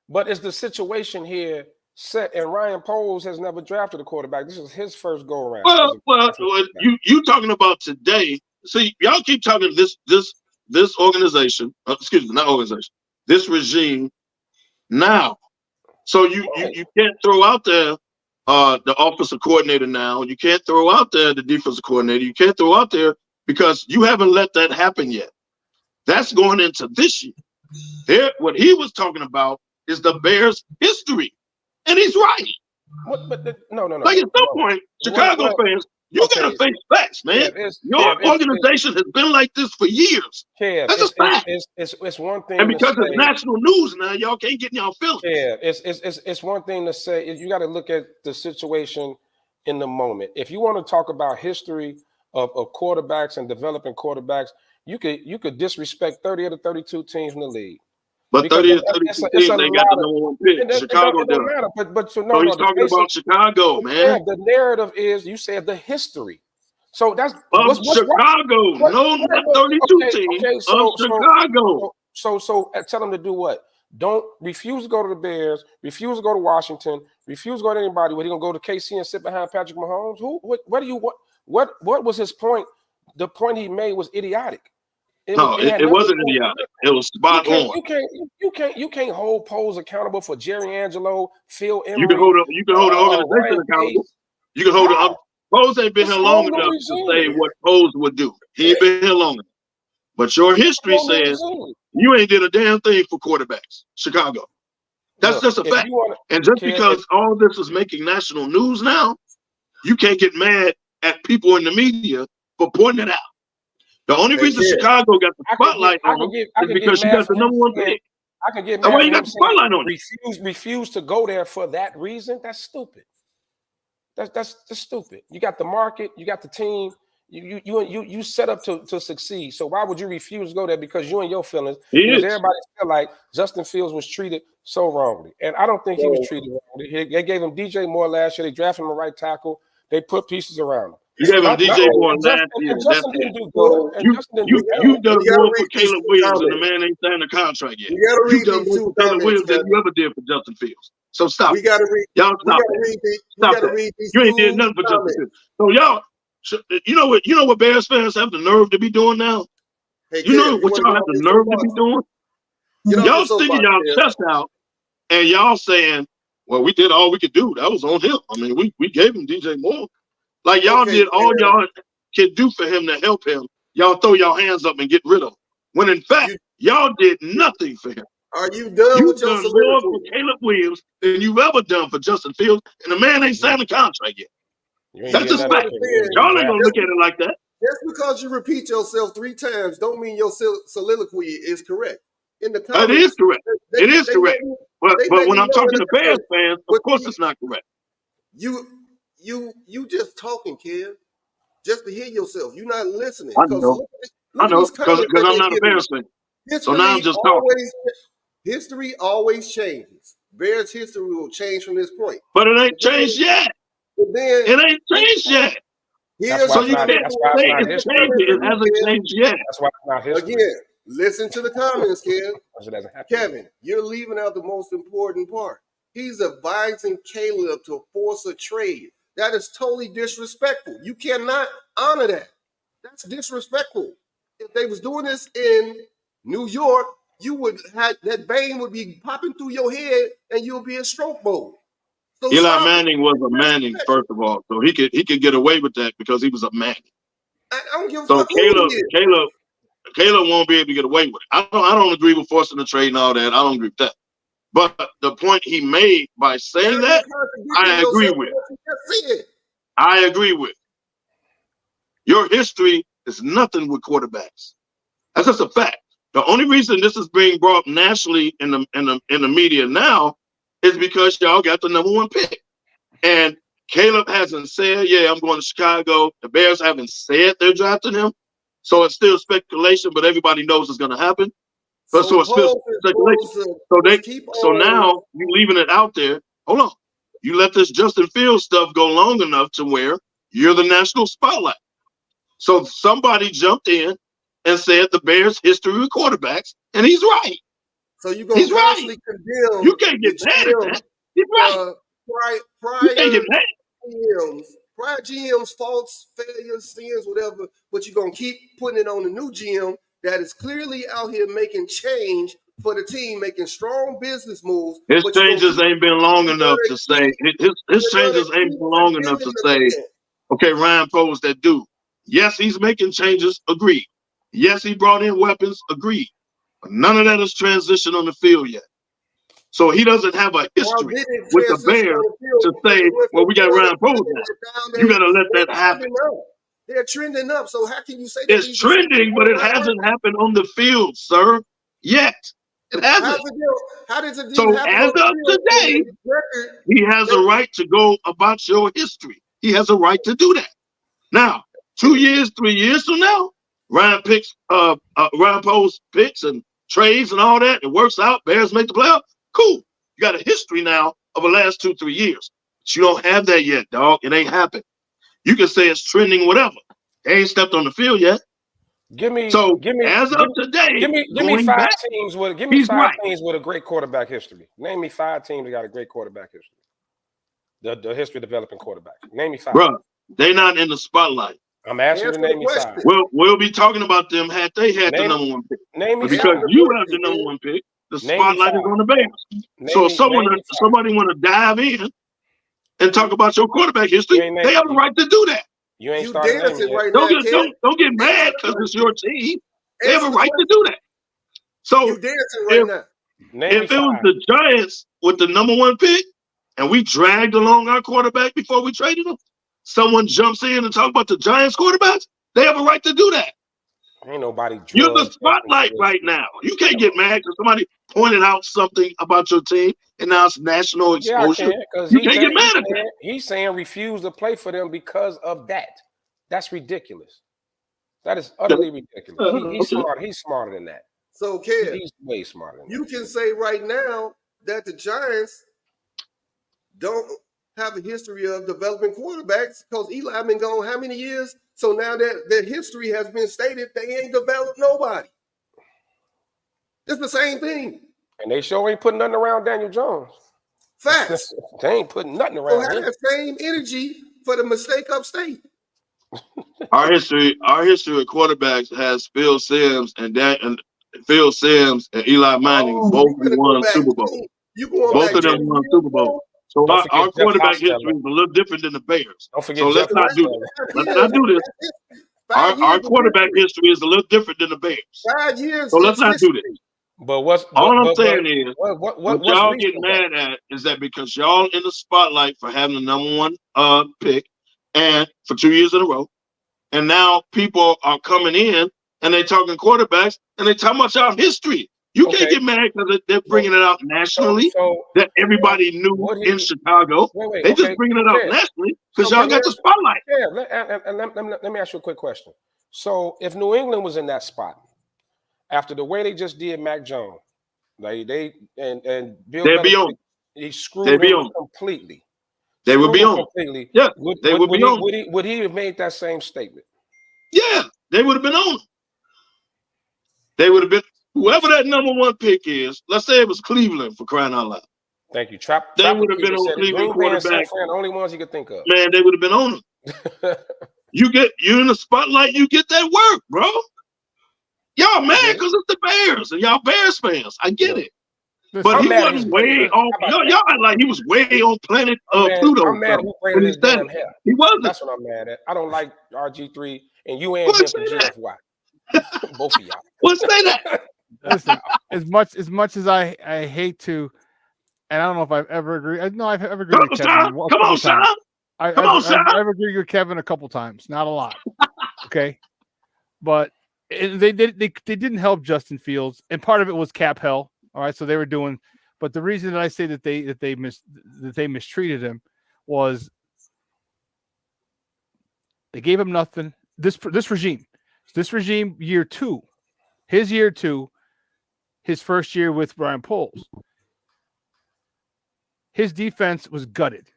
S3: But is the situation here set? And Ryan Poles has never drafted a quarterback. This is his first go around.
S4: Well, you talking about today? See, y'all keep talking this organization. Excuse me, not organization. This regime now. So you can't throw out there the offensive coordinator now. You can't throw out there the defensive coordinator. You can't throw out there because you haven't let that happen yet. That's going into this year. What he was talking about is the Bears' history, and he's right.
S3: No.
S4: Like at some point, Chicago fans, You gotta face facts, man. Your organization has been like this for years. That's a fact.
S3: It's one thing.
S4: And because
S3: to
S4: it's national news now, y'all can't get in y'all feelings.
S3: Yeah, it's one thing to say. You got to look at the situation in the moment. If you want to talk about history of quarterbacks and developing quarterbacks, you could disrespect 30 of the 32 teams in the league.
S4: But 30 of 32 teams, they got the number one pick. Chicago does.
S3: But
S4: so he's talking about Chicago, man.
S3: The narrative is, you said the history. So that's
S4: Chicago. No, not 32 teams of Chicago.
S3: So tell them to do what? Don't refuse to go to the Bears, refuse to go to Washington, refuse to go to anybody. What, he gonna go to KC and sit behind Patrick Mahomes? What was his point? The point he made was idiotic.
S4: It wasn't idiotic. It was spot on.
S3: You can't hold polls accountable for Jerry Angelo, Phil Emery.
S4: You can hold the organization accountable. You can hold the Pose ain't been here long enough to say what Pose would do. He ain't been here long enough. But your history says you ain't did a damn thing for quarterbacks, Chicago. That's just a fact. And just because all this is making national news now, you can't get mad at people in the media for pointing it out. The only reason Chicago got the spotlight on them is because you got the number one pick.
S3: I can get mad.
S4: Why you got the spotlight on them?
S3: Refuse to go there for that reason. That's stupid. That's stupid. You got the market, you got the team, you set up to succeed. So why would you refuse to go there? Because you and your feelings. Because everybody feel like Justin Fields was treated so wrongly, and I don't think he was treated wrongly. They gave him DJ Moore last year. They drafted him a right tackle. They put pieces around him.
S4: You gave him DJ Moore last year. You done more for Caleb Williams, and the man ain't signed a contract yet. You done more for Caleb Williams than you ever did for Justin Fields. So stop.
S2: We gotta read.
S4: Y'all stop. You ain't did nothing for Justin Fields. So y'all, you know what Bears fans have the nerve to be doing now?
S2: Hey,
S4: you know what y'all have the nerve to be doing? Y'all sticking y'all chest out and y'all saying, "Well, we did all we could do. That was on him. I mean, we gave him DJ Moore. Like y'all did all y'all could do for him to help him. Y'all throw your hands up and get rid of him. When in fact, y'all did nothing for him.
S2: Are you done
S4: You've
S2: with your
S4: done more for Caleb Williams than you've ever done for Justin Fields, and the man ain't signed a contract yet. That's just fact. Y'all ain't gonna look at it like that.
S2: Just because you repeat yourself 3 times don't mean your soliloquy is correct. In the comments,
S4: it is correct. It is correct. But when I'm talking to Bears fans, of course it's not correct.
S2: You just talking, kid. Just to hear yourself. You're not listening.
S4: I know. Because I'm not a Bears fan. So now I'm just talking.
S2: History always changes. Bears history will change from this point.
S4: But it ain't changed yet. It ain't changed yet. So you can't say it's changed. It hasn't changed yet.
S3: That's why it's not history.
S2: Again, listen to the comments, kid. Kevin, you're leaving out the most important part. He's advising Caleb to force a trade. That is totally disrespectful. You cannot honor that. That's disrespectful. If they was doing this in New York, you would have that vein would be popping through your head and you'll be in stroke mode. So
S4: Eli Manning was a Manning, first of all. So he could get away with that because he was a Manning.
S2: I don't give a
S4: so
S2: fuck.
S4: Caleb won't be able to get away with it. I don't agree with forcing the trade and all that. I don't agree with that. But the point he made by saying that, I agree with. I agree with. Your history is nothing with quarterbacks. That's just a fact. The only reason this is being brought nationally in the media now is because y'all got the number 1 pick. And Caleb hasn't said, yeah, I'm going to Chicago. The Bears haven't said they're drafting him. So it's still speculation, but everybody knows it's going to happen. But so it's still speculation. So now you leaving it out there. Hold on. You let this Justin Fields stuff go long enough to where you're the national spotlight. So somebody jumped in and said the Bears' history with quarterbacks, and he's right.
S2: So you're going to constantly condemn.
S4: You can't get mad at that. He's right. You can't get mad.
S2: Prior GM's faults, failures, sins, whatever, but you're going to keep putting it on the new GM that is clearly out here making change for the team, making strong business moves.
S4: His changes ain't been long enough to say. His changes ain't been long enough to say, okay, Ryan Poe's that dude. Yes, he's making changes. Agreed. Yes, he brought in weapons. Agreed. But none of that is transitioned on the field yet. So he doesn't have a
S2: How
S4: history
S2: did it
S4: with the
S2: transition
S4: Bears
S2: on the field?
S4: to say,
S2: They went
S4: well,
S2: from
S4: we got
S2: one
S4: Ryan
S2: to
S4: Poles
S2: two,
S4: now.
S2: now
S4: You got to let
S2: they're
S4: that happen.
S2: trending up. They're trending up. So how can you say that
S4: It's
S2: these
S4: trending, but it hasn't happened on the field, sir. Yet. It hasn't.
S2: How does it
S4: So
S2: didn't happen
S4: as
S2: on the
S4: of
S2: field when
S4: today,
S2: the record?
S4: he has a right to go about your history. He has a right to do that. Now, 2 years, 3 years from now, Ryan Poles picks and trades and all that. It works out. Bears make the playoff. Cool. You got a history now of the last 2, 3 years. But you don't have that yet, dog. It ain't happened. You can say it's trending, whatever. They ain't stepped on the field yet.
S3: Give me
S4: as of today,
S3: give me
S4: going
S3: five
S4: back,
S3: teams with
S4: he's right.
S3: teams with a great quarterback history. Name me 5 teams that got a great quarterback history. The history of developing quarterbacks. Name me 5.
S4: Bro, they not in the spotlight.
S3: I'm asking you to name me 5.
S4: We'll be talking about them had they had the number 1 pick.
S3: Name me
S4: Because
S3: 5.
S4: you have the number 1 pick, the spotlight is on the Bears. So if somebody want to dive in and talk about your quarterback history, they have the right to do that.
S3: You ain't starting
S2: right
S4: don't
S2: now,
S4: don't get mad because it's your team. They have a right to do that. So
S2: you dancing right now.
S3: Name
S4: if it was the Giants with the number 1 pick and we dragged along our quarterback before we traded him, someone jumps in and talk about the Giants quarterbacks, they have a right to do that.
S3: Ain't nobody.
S4: You're the spotlight right now. You can't get mad because somebody pointed out something about your team and now it's national exposure. You can't get mad at that.
S3: He's saying refuse to play for them because of that. That's ridiculous. That is utterly ridiculous. He's smart. He's smarter than that.
S2: So, Kev,
S3: he's way smarter than that.
S2: You can say right now that the Giants don't have a history of developing quarterbacks because Eli been gone how many years? So now that their history has been stated, they ain't developed nobody. It's the same thing.
S3: And they sure ain't putting nothing around Daniel Jones.
S2: Facts.
S3: They ain't putting nothing around
S2: him.
S3: Have
S2: that same energy for the mistake upstate.
S4: Our history of quarterbacks has Phil Simms and Eli Manning both won Super Bowl. Both of them won Super Bowl. So our quarterback history is a little different than the Bears.
S3: Don't forget
S4: so let's not do this. Let's not do this. Our quarterback history is a little different than the Bears.
S2: 5 years.
S4: So let's not do this.
S3: But
S4: all I'm saying is what y'all get mad at is that because y'all in the spotlight for having the number 1 pick and for 2 years in a row, and now people are coming in and they talking quarterbacks and they talking about y'all history. You can't get mad because they're bringing it out nationally that everybody knew in Chicago. They just bringing it out nationally because y'all got the spotlight.
S3: Yeah, and let me ask you a quick question. So if New England was in that spot after the way they just did Mac Jones, like and Bill Belichick, he screwed them completely.
S4: They would be on
S3: completely.
S4: Yeah, they would be on.
S3: Would he have made that same statement?
S4: Yeah, they would have been on. They would have been. Whoever that number 1 pick is, let's say it was Cleveland for crying out loud.
S3: Thank you.
S4: They would have been on Cleveland quarterback.
S3: The only ones you could think of.
S4: Man, they would have been on them. You're in the spotlight. You get that work, bro. Y'all mad because it's the Bears and y'all Bears fans. I get it. But he wasn't way off. Y'all act like he was way on planet Pluto.
S3: I'm mad when he said
S4: he wasn't.
S3: That's what I'm mad at. I don't like RG3 and you ain't him for GFY. Both of y'all.
S4: Well, say that.
S5: Listen, as much as I hate to, and I don't know if I've ever agreed. No, I've ever agreed with Kevin.
S4: Come on, Sean.
S5: I've agreed with Kevin a couple times, not a lot. Okay, but they didn't help Justin Fields, and part of it was cap hell. All right, so they were doing. But the reason that I say that they mistreated him was they gave him nothing. This regime, year 2, his year 2. His first year with Brian Poles, his defense was gutted.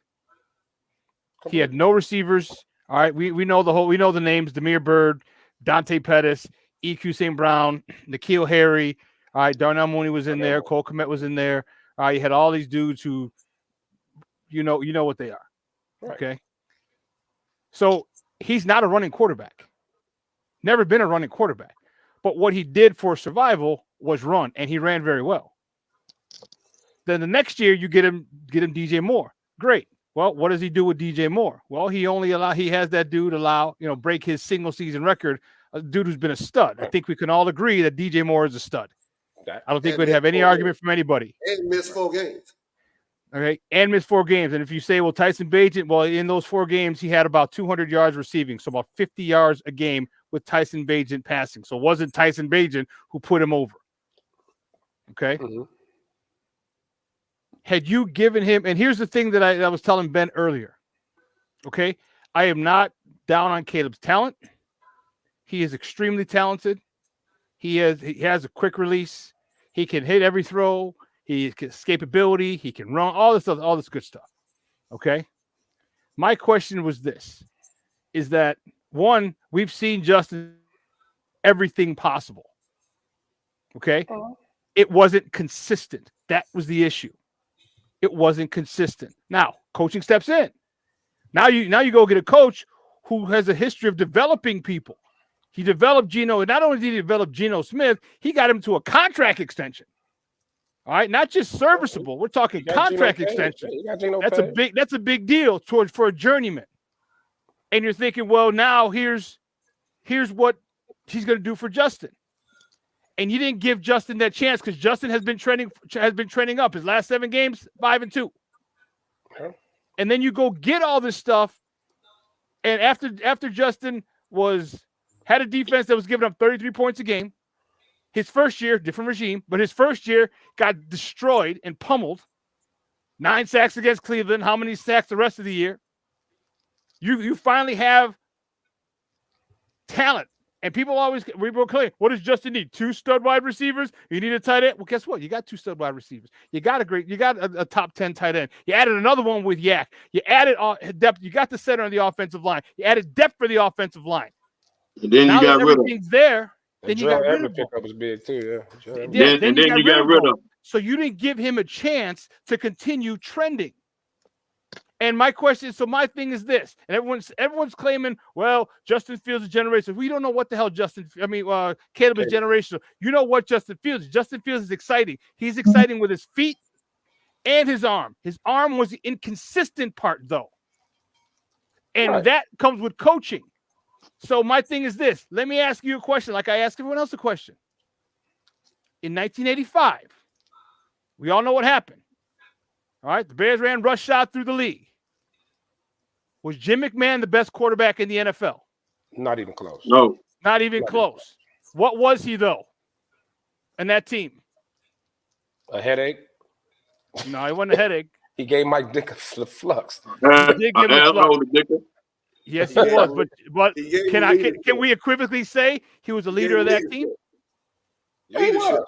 S5: He had no receivers. All right, we know the names: Demir Bird, Dante Pettis, EQ St. Brown, N'Keal Harry. All right, Darnell Mooney was in there. Cole Kmet was in there. All right, you had all these dudes who, you know what they are. Right. Okay, so he's not a running quarterback. Never been a running quarterback. But what he did for survival was run, and he ran very well. Then the next year you get him DJ Moore. Great. Well, what does he do with DJ Moore? Well, he has that dude break his single season record. A dude who's been a stud. I think we can all agree that DJ Moore is a stud. I don't think we'd have any argument from anybody.
S2: And missed 4 games.
S5: Okay, and missed 4 games. And if you say, well, Tyson Bagent, well, in those 4 games, he had about 200 yards receiving, so about 50 yards a game with Tyson Bagent passing. So it wasn't Tyson Bagent who put him over. Okay.
S3: Mm-hmm.
S5: Had you given him, and here's the thing that I was telling Ben earlier. Okay, I am not down on Caleb's talent. He is extremely talented. He has a quick release. He can hit every throw. He can escapability. He can run. All this stuff. All this good stuff. Okay. My question was this: is that one? We've seen Justin everything possible. Okay. It wasn't consistent. That was the issue. It wasn't consistent. Now, coaching steps in. Now you go get a coach who has a history of developing people. He developed Geno, and not only did he develop Geno Smith, he got him to a contract extension. All right, not just serviceable. We're talking contract extension. That's a big deal for a journeyman. And you're thinking, well, now here's what he's going to do for Justin. And you didn't give Justin that chance because Justin has been trending up. His last 7 games, 5-2. Okay. And then you go get all this stuff, and after Justin had a defense that was giving up 33 points a game, his first year, different regime, but his first year got destroyed and pummeled. 9 sacks against Cleveland. How many sacks the rest of the year? You finally have talent. And people we were clear. What does Justin need? 2 stud wide receivers? You need a tight end? Well, guess what? You got 2 stud wide receivers. You got a top 10 tight end. You added another one with Yak. You added depth. You got the center on the offensive line. You added depth for the offensive line.
S4: And then
S5: now
S4: you got rid of
S5: everything's there. Then you got rid of
S3: pickup was big too, yeah.
S4: Then you got rid of him.
S5: So you didn't give him a chance to continue trending. And my question is, so my thing is this, and everyone's claiming, well, Justin Fields is generational. We don't know what the hell Caleb is generational. You know what Justin Fields is. Justin Fields is exciting. He's exciting with his feet and his arm. His arm was the inconsistent part, though. And that comes with coaching. So my thing is this. Let me ask you a question like I ask everyone else a question. In 1985, we all know what happened. All right, the Bears ran rush shot through the league. Was Jim McMahon the best quarterback in the NFL?
S3: Not even close.
S4: No.
S5: Not even close. What was he, though, in that team?
S3: A headache?
S5: No, he wasn't a headache.
S3: He gave Mike Dick the flux.
S5: He did give him flux. Yes, he was. But can we equivocally say he was a leader of that team?
S2: Leadership.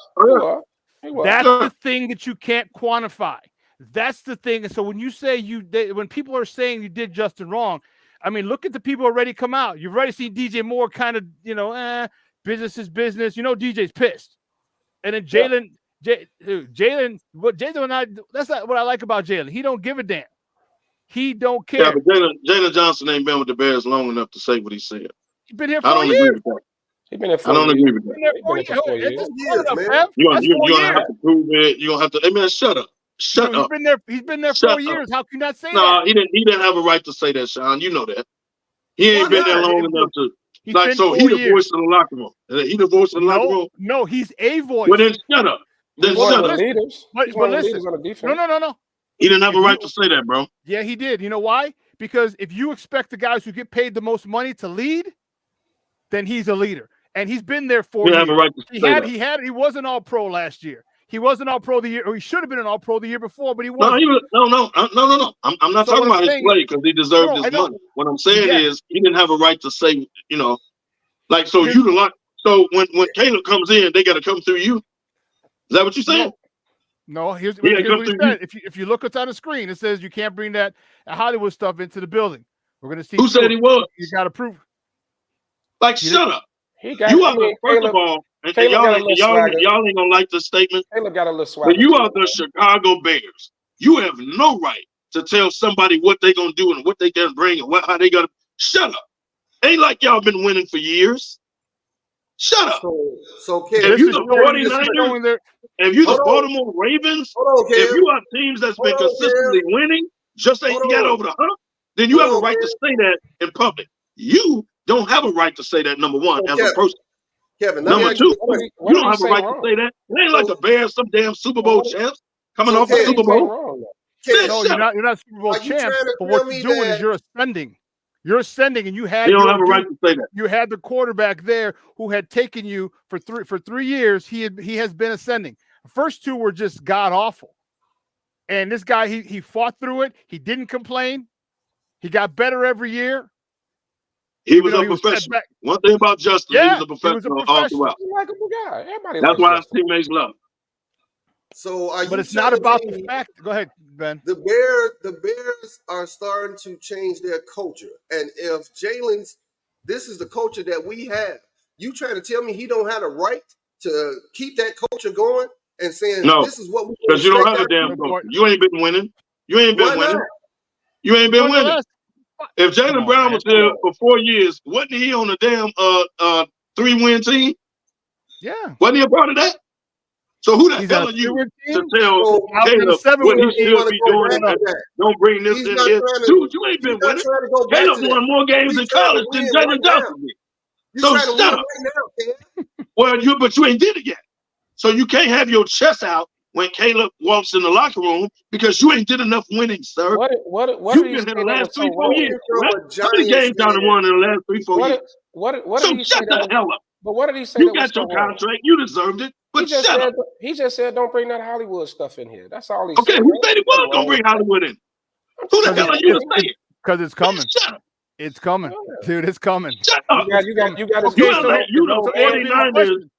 S3: He was.
S5: That's the thing that you can't quantify. That's the thing. And so when you say when people are saying you did Justin wrong, I mean, look at the people already come out. You've already seen DJ Moore kind of, business is business. DJ's pissed. And then Jalen, that's not what I like about Jalen. He don't give a damn. He don't care.
S4: Yeah, but Jalen Johnson ain't been with the Bears long enough to say what he said.
S5: He's been here 4 years.
S4: Agree with that.
S3: He's been here 4
S4: I don't
S3: years.
S4: agree with that.
S5: He's been there 4 years.
S2: You're
S4: gonna have to prove it. You're gonna have to. I mean, shut up. Shut up.
S5: He's been there 4 years. How can you not say that?
S4: No, he didn't have a right to say that, Sean. You know that. He ain't been there long enough to. He the voice of the locker room. He the voice of the locker room.
S5: No, he's a voice.
S4: Well, then shut up.
S3: Then shut up. But listen.
S5: No.
S4: He didn't have a right to say that, bro.
S5: Yeah, he did. You know why? Because if you expect the guys who get paid the most money to lead, then he's a leader. And he's been there 4 years.
S4: He have a right to say that.
S5: He was an all-pro last year. He wasn't all-pro the year, or he should have been an all-pro the year before, but he wasn't.
S4: No. I'm not talking about his play because he deserved his money. What I'm saying is he didn't have a right to say, So when Caleb comes in, they got to come through you. Is that what you're saying?
S5: No, here's what he said. If you look what's on the screen, it says you can't bring that Hollywood stuff into the building. We're going to see.
S4: Who said he was?
S5: You got to prove.
S4: Shut up.
S3: First
S4: of all, y'all ain't gonna like this statement.
S3: Caleb got a little swag.
S4: But you are the Chicago Bears. You have no right to tell somebody what they're gonna do and what they can bring and how they gotta. Shut up. Ain't like y'all been winning for years. Shut up.
S2: So
S4: if you the 49ers, if you the Baltimore Ravens, if you are teams that's been consistently winning, just ain't got over the hump, then you have a right to say that in public. You don't have a right to say that, number one, as a person.
S2: Kevin, let me
S4: Number
S2: ask
S4: two,
S2: you a
S3: What
S2: question.
S3: did
S4: you don't
S3: he
S4: have a
S3: say
S4: right
S3: wrong?
S4: to say that. It ain't like the Bears, some damn Super Bowl champs coming
S2: So
S4: off a
S3: What did he
S4: Super
S3: say
S4: Bowl.
S3: wrong?
S2: Kev,
S4: Man,
S5: No,
S4: shut up.
S5: you're not Super Bowl
S2: are you
S5: champs.
S2: trying to
S5: But
S2: tell
S5: what
S2: me
S5: you're doing is
S2: that?
S5: you're ascending. You're ascending, and you had
S4: You don't
S5: your
S4: have a right
S5: dude.
S4: to say that.
S5: You had the quarterback there who had taken you for 3 years. He has been ascending. The first 2 were just god awful. And this guy, he fought through it. He didn't complain. He got better every year.
S4: He
S5: even
S4: was
S5: though
S4: a
S5: he was
S4: professional.
S5: setback.
S4: One thing about Justin, he
S5: Yeah,
S4: was a
S5: he was a
S4: professional all
S5: professional.
S4: throughout.
S3: He's a likable guy. Everybody
S4: That's
S3: likes
S4: why his
S3: Justin.
S4: teammates love him.
S2: So are
S5: But
S2: you
S5: it's not
S2: telling
S5: about the
S2: me
S5: fact. Go ahead, Ben.
S2: the Bears are starting to change their culture? And if Jalen's, this is the culture that we have. You trying to tell me he don't have a right to keep that culture going and saying
S4: No,
S2: this is what we
S4: because you don't
S2: expect
S4: have a
S2: out
S4: damn
S2: of
S4: coach.
S5: What-
S4: You ain't been winning. You ain't
S2: you? Why
S4: been
S2: not?
S4: winning. You ain't been
S5: Well, the
S4: winning.
S5: last,
S4: If
S5: come
S4: Jalen
S5: on,
S4: Brown
S5: man.
S4: was here for 4 years, wasn't he on a damn 3-win team?
S5: Yeah,
S4: Wasn't he a part of that? So who the
S5: he's
S4: hell
S5: on
S4: are
S5: a
S4: you
S5: 3-win
S4: to
S5: team.
S4: tell
S2: So
S5: Now he's on a
S4: Caleb what he
S5: 7-win
S2: he
S5: team.
S4: should
S2: want to
S4: be
S2: go
S4: doing
S2: back
S4: and
S2: to that.
S4: don't bring this
S2: He's
S4: in
S2: not
S4: here?
S2: trying to.
S4: Dude, you ain't
S2: He's
S4: been
S2: not
S4: winning.
S2: trying to go back
S4: Caleb
S2: to that.
S4: won more games
S2: He's
S4: in
S2: trying to
S4: college than
S2: win
S4: Jalen
S2: right now.
S4: Johnson did.
S2: You're
S4: So
S2: trying to win
S4: shut up.
S2: right now, Kev.
S4: Well, but you ain't did it yet. So you can't have your chest out when Caleb walks in the locker room because you ain't did enough winning, sir.
S3: What
S4: You've
S3: did he
S4: been
S3: say
S4: here the
S3: that
S4: last
S3: was
S4: 3,
S3: so
S4: 4
S3: wrong?
S4: years.
S2: From
S4: Right?
S2: a
S4: How many
S2: Giants
S4: games y'all
S2: fan.
S4: done won in the last 3, 4 years?
S3: What
S4: So
S3: did he say
S4: shut
S3: that
S4: the
S3: was,
S4: hell up.
S3: but what did he say
S4: You
S3: that was
S4: got
S3: so
S4: your
S3: wrong?
S4: contract. You deserved it. But shut up.
S3: He just said don't bring that Hollywood stuff in here. That's all he
S4: Okay,
S3: said.
S4: who said he
S3: Nothing
S4: was going to
S3: wrong
S4: bring
S3: with that.
S4: Hollywood in?
S3: I'm
S4: Who
S3: just
S4: the
S5: Because
S4: hell
S3: saying.
S4: are you to say it?
S5: it's coming.
S4: Shut up.
S5: It's coming,
S3: Yeah.
S5: dude. It's coming.
S4: Shut up.
S3: You got his
S5: Okay,
S4: You
S3: ear
S4: are
S5: so
S4: like you
S3: no
S4: the
S5: so answer me this
S4: 49ers.
S5: question.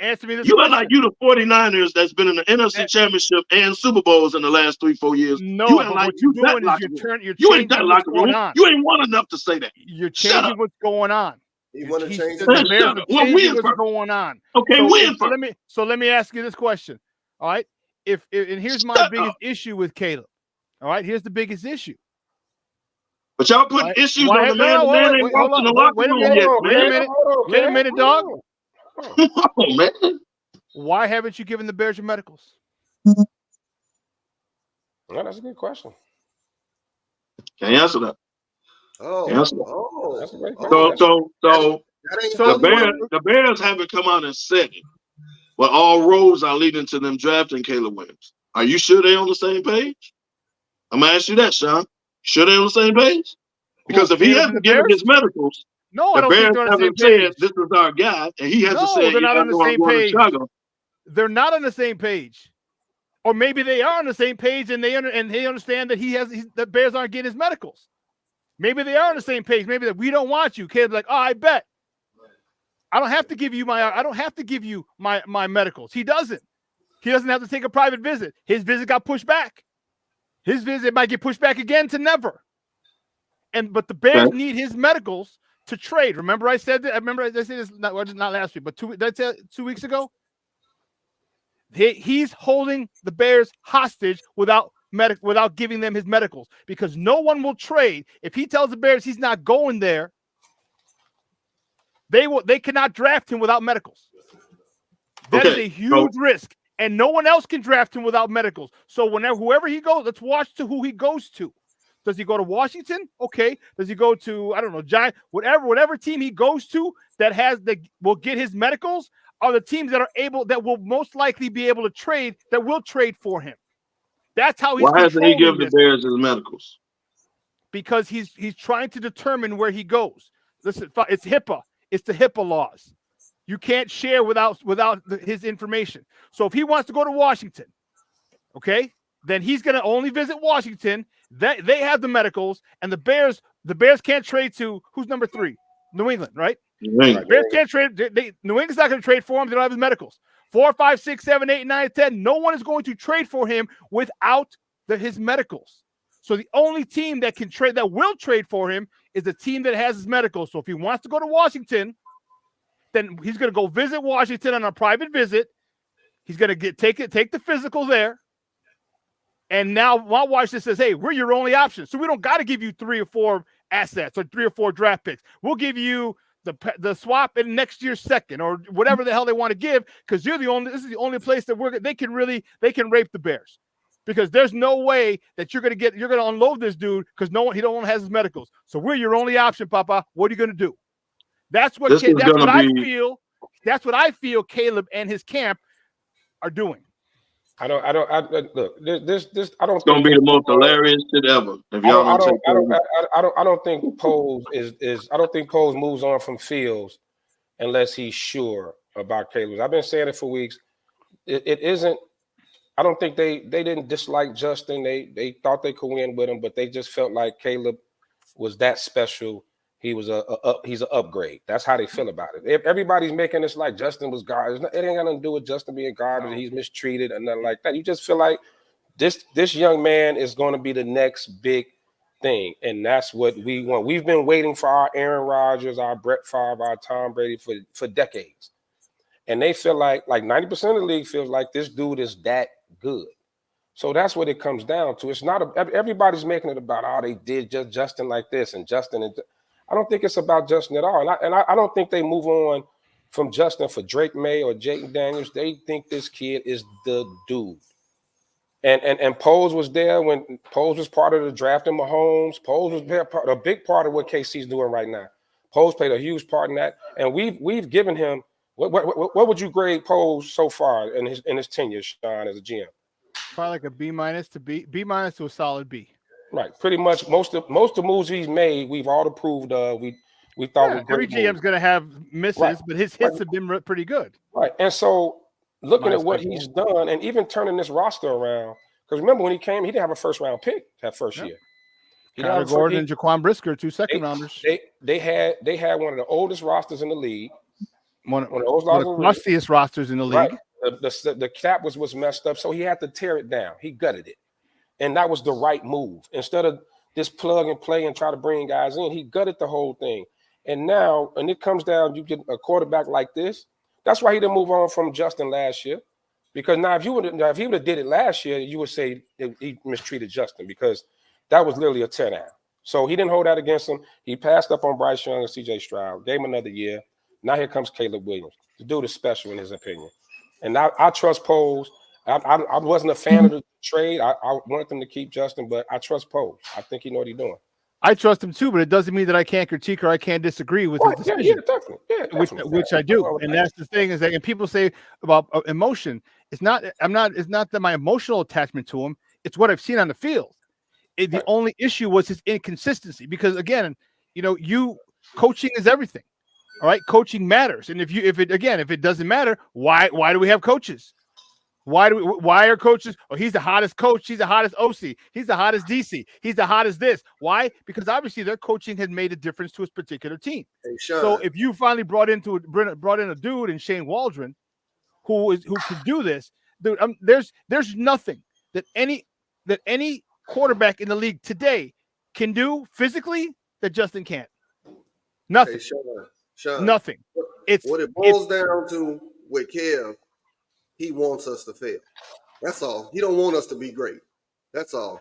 S5: Answer me this
S4: You are
S5: question.
S4: like you the 49ers that's been in the NFC
S5: Eh,
S4: Championship and Super Bowls in the last 3, 4 years. You
S5: No,
S4: ain't
S5: but
S4: like
S5: what you're
S4: you that
S5: doing is
S4: locker room.
S5: you're
S4: You ain't that
S5: changing what's
S4: locker
S5: going
S4: room.
S5: on.
S4: You ain't won enough to say that.
S5: You're
S4: Shut
S5: changing
S4: up.
S5: what's going on.
S2: You want to change
S5: The
S2: the
S4: Man,
S5: Bears
S4: shut
S5: are
S4: up. Well,
S5: changing
S4: win
S5: what's
S4: first.
S5: going on.
S4: Okay, win first.
S5: Let me ask you this question. All right. If and here's my
S4: Shut
S5: biggest
S4: up.
S5: issue with Caleb. All right. Here's the biggest issue.
S4: But y'all
S5: All
S4: putting
S5: right.
S4: issues
S5: Why?
S4: on the
S5: No,
S4: man.
S5: no.
S4: The man
S5: Wait.
S4: ain't
S5: Hold
S4: walked in the
S5: on.
S4: locker
S5: Wait a
S4: room
S5: minute.
S4: yet,
S5: Wait a
S4: man.
S5: minute.
S3: Hold on,
S5: Wait a minute, dog.
S4: Come on, man.
S5: Why haven't you given the Bears your medicals?
S3: Well, that's a good question.
S4: Can't answer that.
S2: Oh,
S4: Can't answer that.
S3: That's a great
S2: oh.
S3: question.
S4: So
S2: That ain't
S5: So
S4: the Bears haven't come out and said it. Well, all roads are leading to them drafting Caleb Williams. Are you sure they're on the same page? I'm gonna ask you that, Sean. Sure they're on the same page? Because if he
S5: Caleb and the
S4: hasn't given his
S5: Bears?
S4: medicals,
S5: No, I
S4: the
S5: don't think
S4: Bears
S5: they're on the same
S4: haven't said
S5: page.
S4: this is our guy, and he hasn't
S5: No,
S4: said,
S5: they're
S4: yeah,
S5: not
S4: I
S5: on the
S4: know I'm
S5: same
S4: going to
S5: page.
S4: Chicago.
S5: They're not on the same page. Or maybe they are on the same page and they understand that the Bears aren't getting his medicals. Maybe they are on the same page. Maybe that we don't want you. Caleb's like, oh, I bet. I don't have to give you my medicals. He doesn't. He doesn't have to take a private visit. His visit got pushed back. His visit might get pushed back again to never. But the Bears need his medicals to trade. Remember I said that? I said this not last week, but 2 weeks ago. He's holding the Bears hostage without giving them his medicals because no one will trade. If he tells the Bears he's not going there, they cannot draft him without medicals. That is a huge risk, and no one else can draft him without medicals. So whoever he goes, let's watch to who he goes to. Does he go to Washington? Okay. Does he go to, I don't know, Giant, whatever team he goes to that will get his medicals are the teams that will most likely be able to trade, that will trade for him. That's how he's
S4: Why hasn't he given
S3: this.
S4: the Bears his medicals?
S5: Because he's trying to determine where he goes. Listen, it's HIPAA. It's the HIPAA laws. You can't share without his information. So if he wants to go to Washington, okay, then he's going to only visit Washington. They have the medicals, and the Bears can't trade to who's number 3? New England, right?
S4: Right.
S5: Bears can't trade. New England's not going to trade for him. They don't have his medicals. 4, 5, 6, 7, 8, 9, 10. No one is going to trade for him without his medicals. So the only team that will trade for him is the team that has his medicals. So if he wants to go to Washington, then he's going to go visit Washington on a private visit. He's going to take the physical there. And now Washington says, hey, we're your only option. So we don't got to give you 3 or 4 assets or 3 or 4 draft picks. We'll give you the swap in next year's second or whatever the hell they want to give, because this is the only place that they can rape the Bears, because there's no way that you're going to unload this dude because he don't has his medicals. So we're your only option, Papa. What are you going to do? That's what I feel That's what I feel Caleb and his camp are doing.
S3: Look. I don't
S4: It's gonna
S3: think
S4: be the most hilarious shit ever. If y'all don't take
S3: I don't think Poles is I don't think Poles moves on from Fields unless he's sure about Caleb. I've been saying it for weeks. It isn't. I don't think they didn't dislike Justin. They thought they could win with him, but they just felt like Caleb was that special. He was he's an upgrade. That's how they feel about it. If everybody's making this like Justin was garbage, it ain't got nothing to do with Justin being garbage. He's mistreated and nothing like that. You just feel like this young man is going to be the next big thing, and that's what we want. We've been waiting for our Aaron Rodgers, our Brett Favre, our Tom Brady for decades, and they feel like 90% of the league feels like this dude is that good. So that's what it comes down to. It's not everybody's making it about they did just Justin like this and Justin. And I don't think it's about Justin at all. And I don't think they move on from Justin for Drake May or Jayden Daniels. They think this kid is the dude. And Poles was there when Poles was part of the draft in Mahomes. Poles was a big part of what KC's doing right now. Poles played a huge part in that. And we've given him what would you grade Poles so far in his tenure, Sean, as a GM?
S5: Probably like a B- to a solid B.
S3: Right, pretty much most of moves he's made, we've all approved of. We thought were great
S5: every GM's
S3: moves.
S5: going to have misses, but his hits have been pretty good.
S3: Right, and so looking at what he's done, and even turning this roster around, because remember when he came, he didn't have a first round pick that first year.
S5: Kyler Gordon and Jaquan Brisker, 2 second rounders.
S3: They had one of the oldest rosters in the league,
S5: one of the mustiest rosters in the league.
S3: Right. The cap was messed up, so he had to tear it down. He gutted it. And that was the right move. Instead of this plug and play and try to bring guys in, he gutted the whole thing. And now, and it comes down, you get a quarterback like this. That's why he didn't move on from Justin last year. Because now if he would have did it last year, you would say he mistreated Justin because that was literally a tear down. So he didn't hold that against him. He passed up on Bryce Young and CJ Stroud, gave him another year. Now here comes Caleb Williams. The dude is special in his opinion. And I trust Poles. I wasn't a fan of the trade. I wanted them to keep Justin, but I trust Poles. I think he know what he's doing.
S5: I trust him too, but it doesn't mean that I can't critique or I can't disagree with his decision.
S3: Yeah, definitely.
S5: Which I do. And that's the thing is that, and people say about emotion, it's not that my emotional attachment to him, it's what I've seen on the field. The only issue was his inconsistency because again, coaching is everything. All right, coaching matters. And if it doesn't matter, why do we have coaches? Why are coaches? Oh, he's the hottest coach. He's the hottest OC. He's the hottest DC. He's the hottest this. Why? Because obviously their coaching had made a difference to his particular team.
S2: Hey, Sean.
S5: So if you finally brought in a dude in Shane Waldron, who could do this, dude, there's nothing that any quarterback in the league today can do physically that Justin can't. Nothing.
S2: Hey, Sean,
S5: nothing.
S2: What it boils down to with Kev. He wants us to fail. That's all. He don't want us to be great. That's all.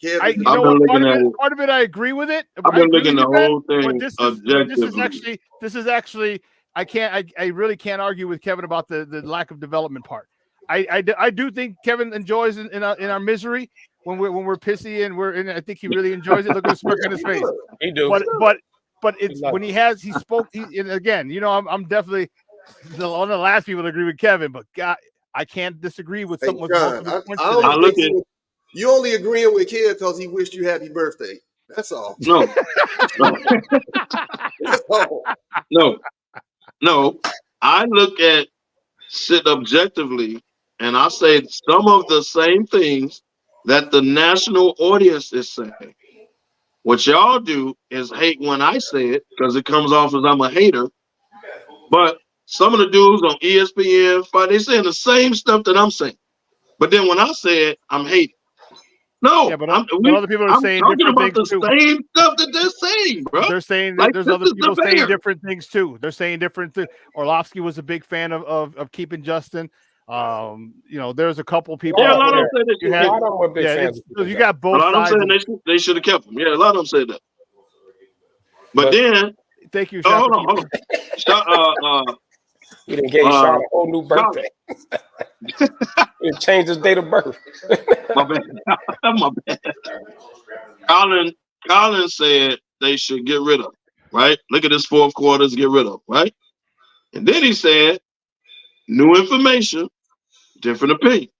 S2: Kev,
S5: part of it, I agree with it.
S4: I've been looking the whole thing objectively.
S5: This is actually, I really can't argue with Kevin about the lack of development part. I do think Kevin enjoys in our misery when we're pissy and I think he really enjoys it. Look at the smirk on his face.
S3: He do.
S5: But it's when he spoke. And again, I'm definitely one of the last people to agree with Kevin. But God, I can't disagree with something.
S2: You only agreeing with Kev because he wished you happy birthday. That's all.
S4: No.
S2: That's all.
S4: No. I look at it objectively, and I say some of the same things that the national audience is saying. What y'all do is hate when I say it because it comes off as I'm a hater. But some of the dudes on ESPN, they saying the same stuff that I'm saying. But then when I say it, I'm hating. No,
S5: yeah, but other people are saying different things too.
S4: Same stuff that they're saying, bro.
S5: They're saying that there's other people saying different things too. They're saying different things. Orlovsky was a big fan of keeping Justin. There's a couple people.
S4: Yeah, a lot of them say that.
S5: You got both.
S4: A lot of them saying they should have kept him. Yeah, a lot of them say that. But then,
S5: thank you.
S4: Hold on.
S3: He didn't give Sean a whole new birthday. He changed his date of birth.
S4: My bad. Colin said they should get rid of him, right? Look at this fourth quarters, get rid of him, right? And then he said, new information, different opinion.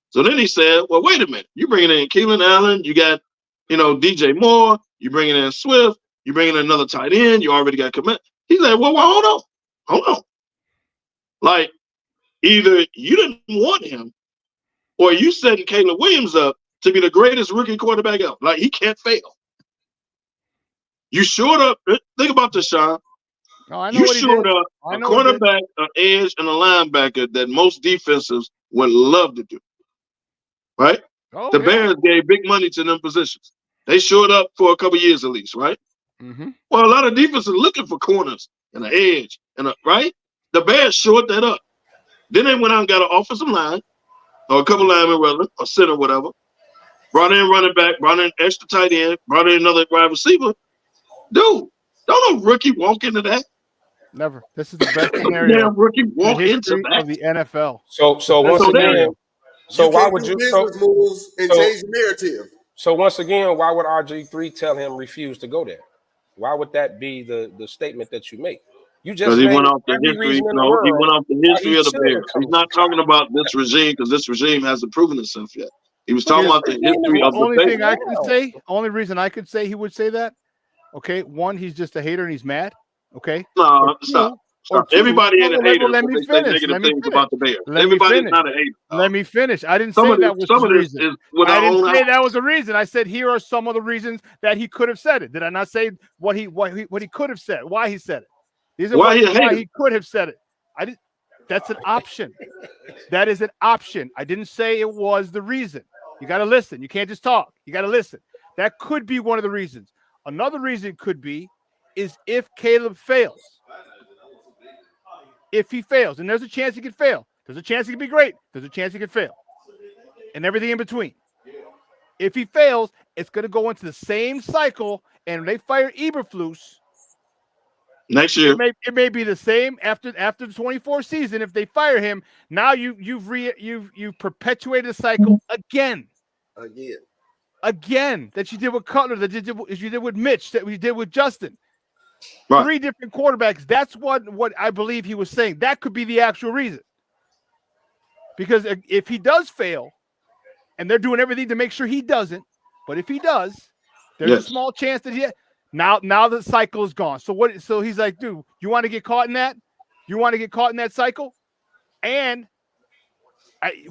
S4: So then he said, well, wait a minute. You bringing in Keelan Allen, you got, DJ Moore, you bringing in Swift, you bringing in another tight end, you already got commit. He said, well, hold on. Like, either you didn't want him or you setting Caleb Williams up to be the greatest rookie quarterback ever. Like, he can't fail. You showed up. Think about this, Sean.
S5: No, I know
S4: You
S5: what he
S4: showed
S5: did.
S4: up a cornerback, an edge, and a linebacker that most defenses would love to do. Right?
S5: Oh,
S4: the Bears gave big money to them positions. They showed up for a couple years at least, right?
S5: Mm-hmm.
S4: Well, a lot of defenses are looking for corners and an edge, right? The Bears showed that up. Then they went out and got an offensive line, or a couple linemen, rather, or center, whatever. Brought in running back, brought in extra tight end, brought in another wide receiver. Dude, don't a rookie walk into that?
S5: Never. This is the best scenario.
S4: Damn rookie walk into that
S5: of the NFL.
S3: So once again,
S2: so why would you business moves and change the narrative?
S3: So once again, why would RG3 tell him refuse to go there? Why would that be the statement that you make? You just
S4: he went off the history. No, he went off the history of the Bears. He's not talking about this regime because this regime hasn't proven itself yet. He was talking about the history of the
S5: only
S4: Bears.
S5: thing I could say, only reason I could say he would say that. Okay, one, he's just a hater and he's mad. Okay,
S4: no, stop. Everybody ain't a hater.
S5: Let me finish.
S4: About the Bears. Everybody's not a hater.
S5: Let me finish. I didn't say that was the reason. I didn't say that was the reason. I said here are some of the reasons that he could have said it. Did I not say what he could have said? Why he said it? These are why he could have said it. I did. That's an option. That is an option. I didn't say it was the reason. You got to listen. You can't just talk. You got to listen. That could be one of the reasons. Another reason could be is if Caleb fails. If he fails, and there's a chance he could fail. There's a chance he could be great. There's a chance he could fail. And everything in between. If he fails, it's going to go into the same cycle, and when they fire Eberflus
S4: next year,
S5: it may be the same after the 24 season. If they fire him, now you've perpetuated the cycle again. That you did with Cutler, that you did with Mitch, that we did with Justin. Right. 3 different quarterbacks. That's what I believe he was saying. That could be the actual reason. Because if he does fail, and they're doing everything to make sure he doesn't, but if he does, there's a small chance that now the cycle is gone. So he's like, dude, you want to get caught in that? You want to get caught in that cycle? And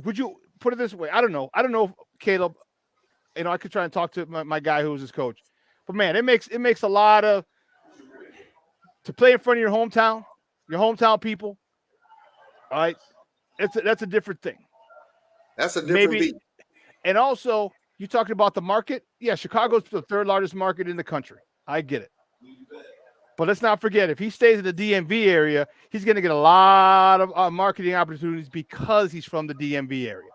S5: would you put it this way? I don't know if Caleb, I could try and talk to my guy who was his coach. But man, it makes a lot of to play in front of your hometown people. All right. That's a different thing.
S2: That's a different beat.
S5: And also, you talking about the market? Yeah, Chicago's the 3rd largest market in the country. I get it. But let's not forget, if he stays in the DMV area, he's going to get a lot of marketing opportunities because he's from the DMV area.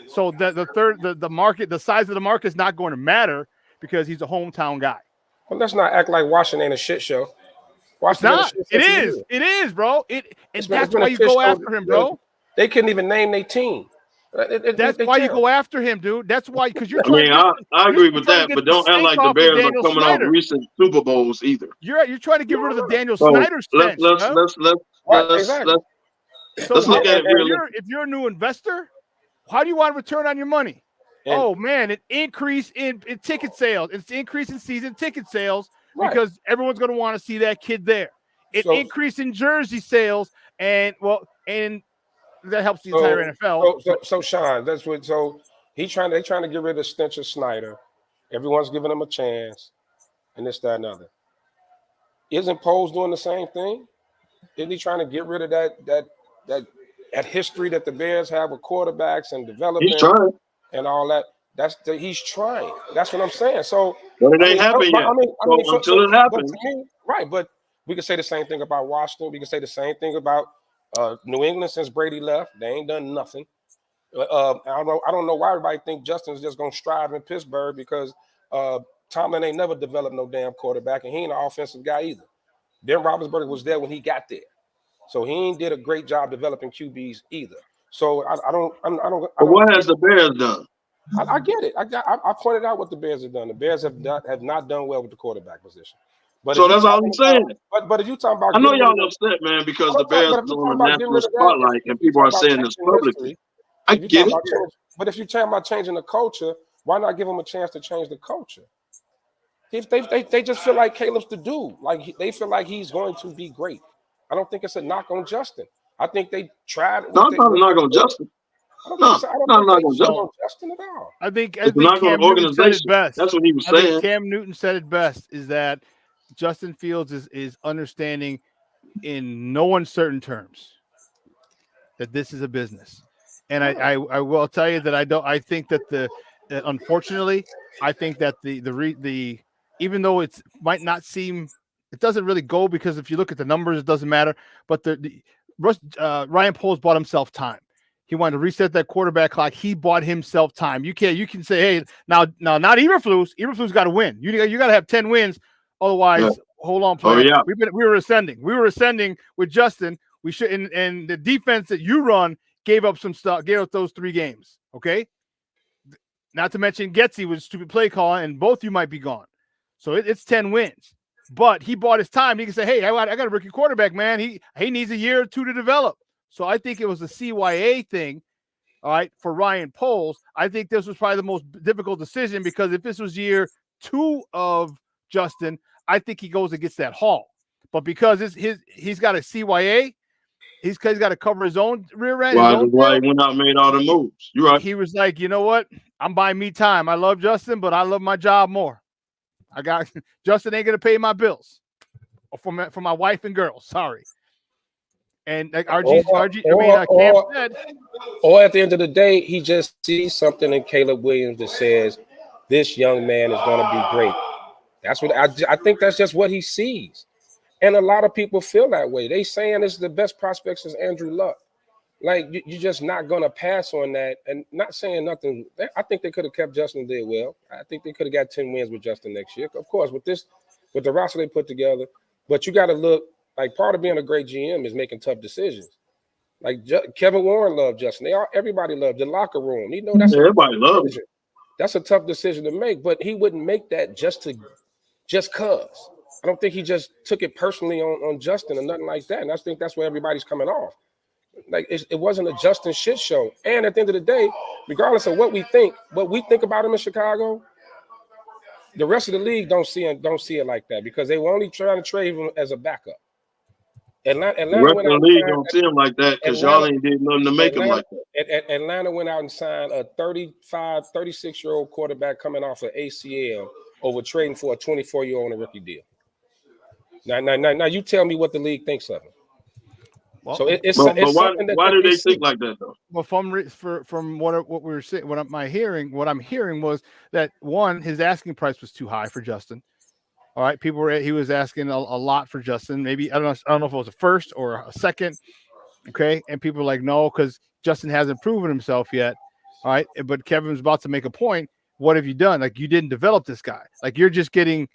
S5: So the market, the size of the market is not going to matter because he's a hometown guy.
S3: Well, let's not act like Washington ain't a shit show.
S5: It is, bro. That's why you go after him, bro.
S3: They couldn't even name their team.
S5: That's why you go after him, dude. That's why, because you're trying.
S4: I agree with that, but don't act like the Bears are coming off recent Super Bowls either.
S5: You're trying to get rid of the Daniel Snyder stench.
S4: Let's look at it.
S5: If you're a new investor, how do you want a return on your money? Oh man, an increase in ticket sales. It's an increase in season ticket sales because everyone's going to want to see that kid there. An increase in jersey sales, and that helps the entire NFL.
S3: So Sean, that's what. So they're trying to get rid of stench of Snyder. Everyone's giving him a chance, and this, that, and other. Isn't Poles doing the same thing? Isn't he trying to get rid of that history that the Bears have with quarterbacks and development?
S4: He's trying.
S3: And all that. He's trying. That's what I'm saying. So,
S4: but it ain't happened yet. Until it happens,
S3: right? But we can say the same thing about Washington. We can say the same thing about New England since Brady left. They ain't done nothing. I don't know why everybody think Justin's just gonna strive in Pittsburgh because Tomlin ain't never developed no damn quarterback, and he ain't an offensive guy either. Ben Roethlisberger was there when he got there, so he ain't did a great job developing QBs either. So I don't.
S4: What has the Bears done?
S3: I get it. I pointed out what the Bears have done. The Bears have not done well with the quarterback position. But
S4: So that's all I'm saying.
S3: But if you talking about
S4: I know
S3: getting rid
S4: y'all
S3: of
S4: upset, man, because the
S3: but
S4: Bears
S3: if
S4: is
S3: you
S4: on
S3: talking
S4: the
S3: about getting
S4: national
S3: rid of that,
S4: spotlight, and
S3: if you
S4: people are
S3: talking
S4: saying
S3: about
S4: this
S3: changing
S4: publicly.
S3: history,
S4: I
S3: if you
S4: get
S3: talking
S4: it.
S3: about change, but if you're talking about changing the culture, why not give them a chance to change the culture? If they just feel like Caleb's the dude. Like they feel like he's going to be great. I don't think it's a knock on Justin. I think they tried
S4: No,
S3: what
S4: I'm
S3: they
S4: not
S3: what
S4: a knock
S3: they
S4: on
S3: did.
S4: Justin.
S3: I don't think
S4: No,
S3: it's. I don't
S4: not a
S3: think
S4: knock
S3: they
S4: on
S3: shit
S4: Justin.
S3: on Justin at all.
S5: I think
S4: It's a knock on the
S5: Cam Newton said it
S4: organization.
S5: best.
S4: That's what he was
S5: I think
S4: saying.
S5: Cam Newton said it best is that Justin Fields is understanding in no uncertain terms that this is a business. And I will tell you that I think that that unfortunately, I think that the even though it might not seem, it doesn't really go, because if you look at the numbers, it doesn't matter. But Ryan Poles bought himself time. He wanted to reset that quarterback clock. He bought himself time. You can say, hey, now not Eberflus. Eberflus got to win. You got to have 10 wins. Otherwise,
S4: Yeah.
S5: hold on,
S4: Oh
S5: player.
S4: yeah.
S5: We were ascending. We were ascending with Justin. We should, and the defense that you run gave up some stuff, gave up those 3 games. Okay. Not to mention Getsy was a stupid play call, and both you might be gone. So it's 10 wins. But he bought his time. He can say, hey, I got a rookie quarterback, man. He needs a year or 2 to develop. So I think it was a CYA thing, all right, for Ryan Poles. I think this was probably the most difficult decision, because if this was year 2 of Justin, I think he goes and gets that haul. But because he's got a CYA, he's got to cover his own rear end.
S4: Why he went out and made all the moves. You're right.
S5: He was like, you know what? I'm buying me time. I love Justin, but I love my job more. I got Justin ain't gonna pay my bills for my wife and girls. Sorry. And like Cam said,
S3: or at the end of the day, he just sees something in Caleb Williams that says this young man is going to be great. That's what I think. That's just what he sees, and a lot of people feel that way. They saying this is the best prospect since Andrew Luck. Like you're just not going to pass on that, and not saying nothing. I think they could have kept Justin, did well. I think they could have got 10 wins with Justin next year. Of course, with the roster they put together. But you got to look, like, part of being a great GM is making tough decisions. Like Kevin Warren loved Justin. Everybody loved the locker room. You know,
S4: Everybody loves it.
S3: That's a tough decision to make, but he wouldn't make that just cause. I don't think he just took it personally on Justin or nothing like that. And I think that's where everybody's coming off. Like it wasn't a Justin shit show. And at the end of the day, regardless of what we think about him in Chicago, the rest of the league don't see it like that, because they were only trying to trade him as a backup. Atlanta
S4: the rest
S3: went
S4: of
S3: out
S4: the league don't see him like that, because y'all ain't did nothing to make him like that.
S3: Atlanta went out and signed a 35, 36-year-old quarterback coming off an ACL over trading for a 24-year-old on a rookie deal. Now you tell me what the league thinks of him.
S5: Well,
S3: so it's
S4: but
S3: something that
S4: why do they think like that though?
S5: Well, from what we were saying, what I'm hearing was that, one, his asking price was too high for Justin. All right, he was asking a lot for Justin. Maybe I don't know if it was a first or a second. Okay, and people were like, no, because Justin hasn't proven himself yet. All right, but Kevin's about to make a point. What have you done? Like, you didn't develop this guy. Like, you're getting,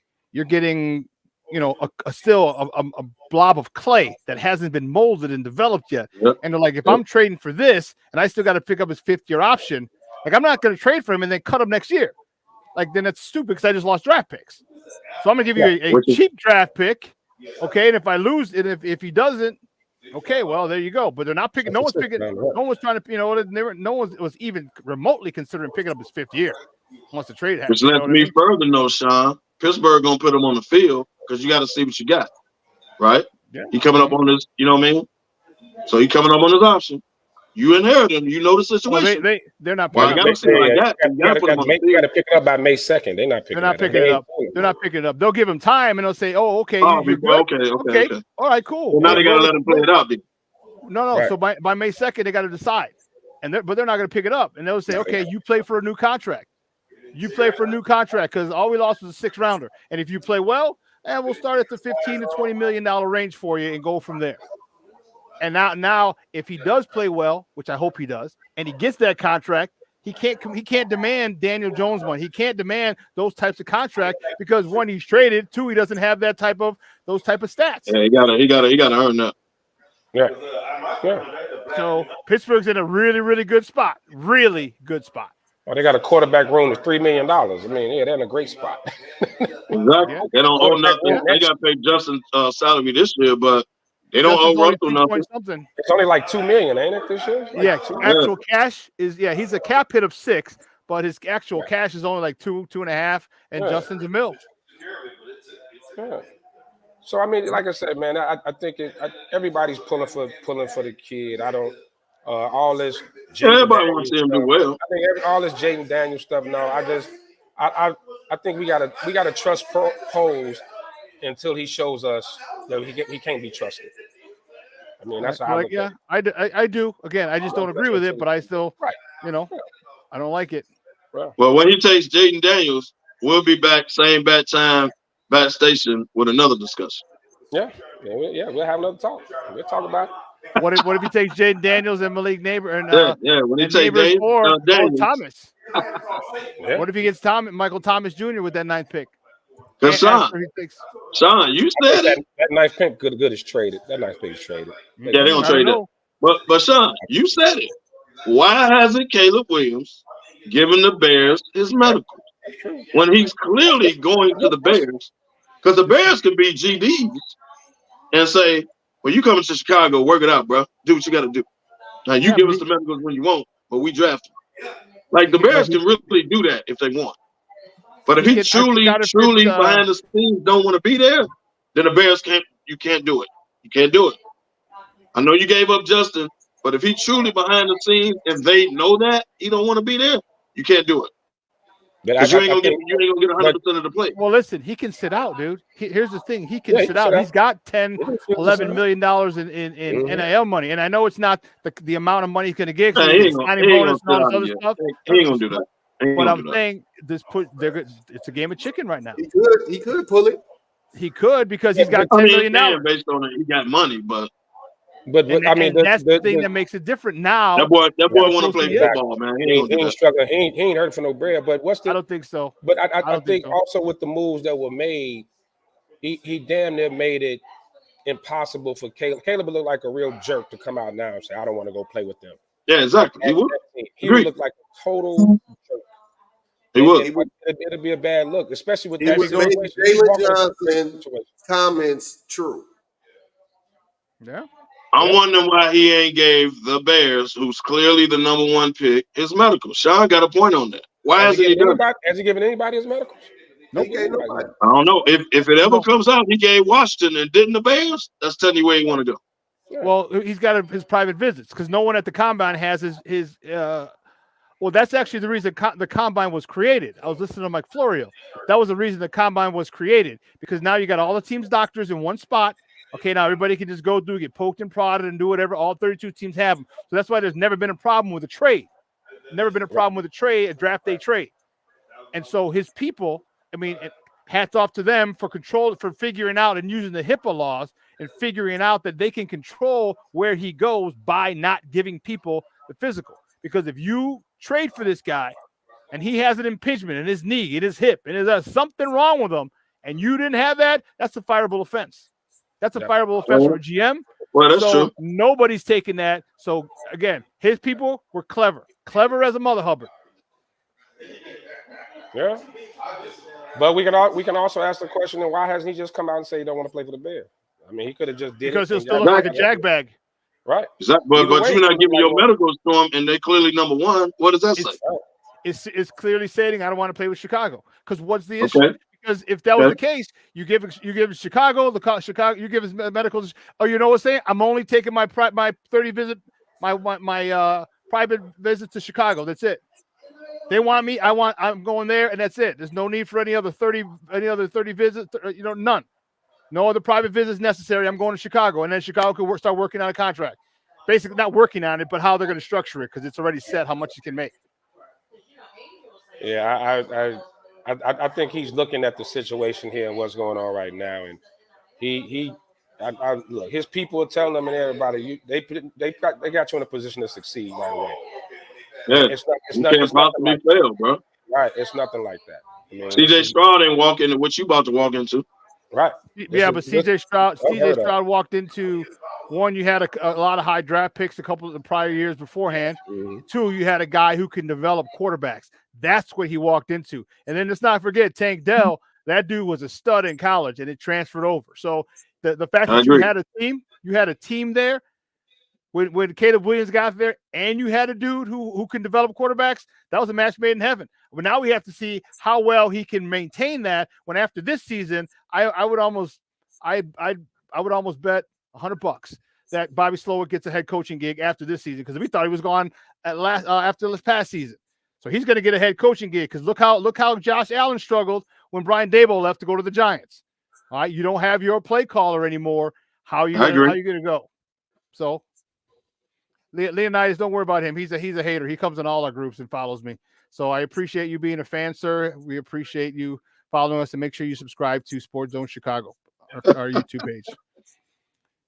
S5: you know, a blob of clay that hasn't been molded and developed yet.
S4: Yep.
S5: And they're like, if I'm trading for this and I still got to pick up his 5th-year option, like, I'm not going to trade for him and then cut him next year. Like, then that's stupid, because I just lost draft picks. So I'm going to give you a cheap draft pick. Okay. And if I lose, and if he doesn't, okay, well, there you go. But they're not picking. No one's picking. No one was trying to, no one was even remotely considering picking up his 5th year once the trade happens.
S4: Which lets me further know, Sean, Pittsburgh going to put him on the field, because you got to see what you got. Right?
S5: Yeah.
S4: He coming up on his, you know what I mean? So he coming up on his option. You inherit him. You know the situation.
S5: Well, they're not.
S3: Well,
S5: you
S3: got to pick it up by May 2nd. They're not picking it up.
S5: They're not picking it up. They'll give him time, and they'll say, "Oh, okay, you're
S4: good. Okay.
S5: All right, cool."
S4: Well, now they got to let him play it out.
S5: No. Right. So by May 2nd, they got to decide, but they're not going to pick it up, and they'll say, "Okay, you play for a new contract. You play for a new contract, because all we lost was a 6th rounder, and if you play well, and we'll start at the $15 to $20 million range for you and go from there." And now, if he does play well, which I hope he does, and he gets that contract, he can't demand Daniel Jones money. He can't demand those types of contracts, because, one, he's traded. 2, he doesn't have those type of stats.
S4: Yeah, he gotta earn that.
S5: Yeah. So Pittsburgh's in a really, really good spot. Really good spot.
S3: Oh, they got a quarterback room of $3 million. I mean, yeah, they're in a great spot.
S4: Exactly.
S5: Yeah.
S4: They don't owe nothing.
S3: Yeah.
S4: They got to pay Justin salary this year, but they don't
S5: Justin's
S4: owe
S5: only
S4: Russell
S5: 2
S4: nothing.
S5: point something.
S3: It's only like $2 million, ain't it, this year? Like
S5: Yeah,
S3: 2
S5: actual cash is he's a cap hit of 6, but his actual
S3: Yeah.
S5: cash is only like 2.5, and
S3: Yeah.
S5: Justin's $1 million.
S3: Yeah. So I mean, like I said, man, I think everybody's pulling for the kid. I don't all this.
S4: Everybody wants to see him do well.
S3: I think all this Jaden Daniels stuff. No, I think we gotta trust Pose until he shows us that he can't be trusted. I mean, that's how I look at it.
S5: I do. Again, I just don't agree with it, but I still, I don't like it.
S4: Well, when he takes Jaden Daniels, we'll be back, same bat time, bat station with another discussion.
S3: Yeah, we'll have another talk. We'll talk about it.
S5: What if he takes Jaden Daniels and Malik Neighbor and
S4: when he
S5: and
S4: takes
S5: Neighbors or
S4: Daniels,
S5: Thomas?
S3: Yeah.
S5: What if he gets Michael Thomas Jr. with that 9th pick?
S4: Because Sean, you said it.
S3: That nice pick good is traded. That nice pick is traded.
S4: Yeah, they don't trade it. But Sean, you said it. Why hasn't Caleb Williams given the Bears his medical when he's clearly going to the Bears? Because the Bears can be GDs and say, well, you coming to Chicago, work it out, bro. Do what you got to do. Now, you give us the medicals when you want, but we draft them. Like, the Bears can really do that if they want. But if he truly behind the scenes don't want to be there, then the Bears you can't do it. You can't do it. I know you gave up Justin, but if he truly behind the scenes and they know that he don't want to be there, you can't do it. Because you ain't gonna get 100% of the play.
S5: Well, listen, he can sit out, dude. Here's the thing: he can sit out. He's got $11 million in NIL money, and I know it's not the amount of money he's going to get.
S4: He ain't gonna do that.
S5: But I'm saying it's a game of chicken right now.
S2: He could pull it.
S5: He could because he's got $10 million now.
S4: Based on it, he got money, but
S3: I mean,
S5: that's the thing that makes it different now.
S4: That boy want to play football, man.
S3: He ain't struggling. He ain't hurting for no bread. But I
S5: don't think so.
S3: But I think also with the moves that were made, he damn near made it impossible for Caleb. Caleb would look like a real jerk to come out now and say, "I don't want to go play with them."
S4: Yeah, exactly. He would.
S3: He would look like a total jerk.
S4: He would.
S3: It'd be a bad look, especially with
S2: that
S3: situation.
S2: Jalen Johnson comments true.
S5: Yeah.
S3: I'm
S4: wondering why he ain't gave the Bears, who's clearly the #1 pick, his medical. Sean got a point on that. Why hasn't he done that?
S3: Has he given anybody his medicals?
S2: Nobody.
S4: I don't know. If it ever comes out, he gave Washington and didn't the Bears. That's telling you where he want to go.
S3: Yeah.
S5: Well, he's got his private visits because no one at the combine has his. Well, that's actually the reason the combine was created. I was listening to Mike Florio. That was the reason the combine was created because now you got all the team's doctors in one spot. Okay, now everybody can just go get poked and prodded and do whatever. All 32 teams have them. So that's why there's never been a problem with a trade. Never been a problem with a draft day trade. And so his people, I mean, hats off to them for figuring out and using the HIPAA laws and figuring out that they can control where he goes by not giving people the physical. Because if you trade for this guy and he has an impingement in his knee, in his hip, and there's something wrong with him, and you didn't have that, that's a fireable offense. That's a fireable offense for a GM.
S4: Well, that's true.
S5: Nobody's taking that. So, again, his people were clever. Clever as a mother Hubbard.
S3: Yeah. But we can also ask the question, then why hasn't he just come out and say he don't want to play for the Bears? I mean, he could have just did
S5: because
S3: it.
S5: Because he'll still look like a jag bag.
S3: Right.
S4: Exactly. But you're not giving your medicals to him, and they're clearly #1. What does that say?
S5: It's clearly stating I don't want to play with Chicago. Because what's the issue? Because if that was the case, you give Chicago you give his medicals. Oh, you know what I'm saying? I'm only taking my 30 visit, my private visit to Chicago. That's it. They want me. I'm going there, and that's it. There's no need for any other 30 visits. None. No other private visits necessary. I'm going to Chicago, and then Chicago could start working on a contract. Basically, not working on it, but how they're going to structure it because it's already set how much he can make.
S3: Yeah, I think he's looking at the situation here and what's going on right now, and look, his people are telling him and everybody, they got you in a position to succeed right away.
S4: Yeah, it's can't possibly fail, bro.
S3: Right, it's nothing like that. I mean,
S4: CJ Stroud ain't walk into what you about to walk into.
S3: Right.
S5: Yeah, but CJ Stroud walked into One, you had a lot of high draft picks a couple of the prior years beforehand.
S3: Mhm.
S5: Two, you had a guy who can develop quarterbacks. That's what he walked into. And then let's not forget Tank Dell. That dude was a stud in college, and it transferred over. So the fact
S4: I
S5: that you
S4: agree.
S5: had a team there when Caleb Williams got there, and you had a dude who can develop quarterbacks, that was a match made in heaven. But now we have to see how well he can maintain that. When after this season, I would almost bet $100 that Bobby Slowick gets a head coaching gig after this season, because we thought he was gone after this past season. So he's going to get a head coaching gig, because look how Josh Allen struggled when Brian Daboll left to go to the Giants. All right, you don't have your play caller anymore. How are you going to go? So Leonidas, don't worry about him. He's a hater. He comes in all our groups and follows me. So I appreciate you being a fan, sir. We appreciate you following us, and make sure you subscribe to Sports Zone Chicago, our YouTube page.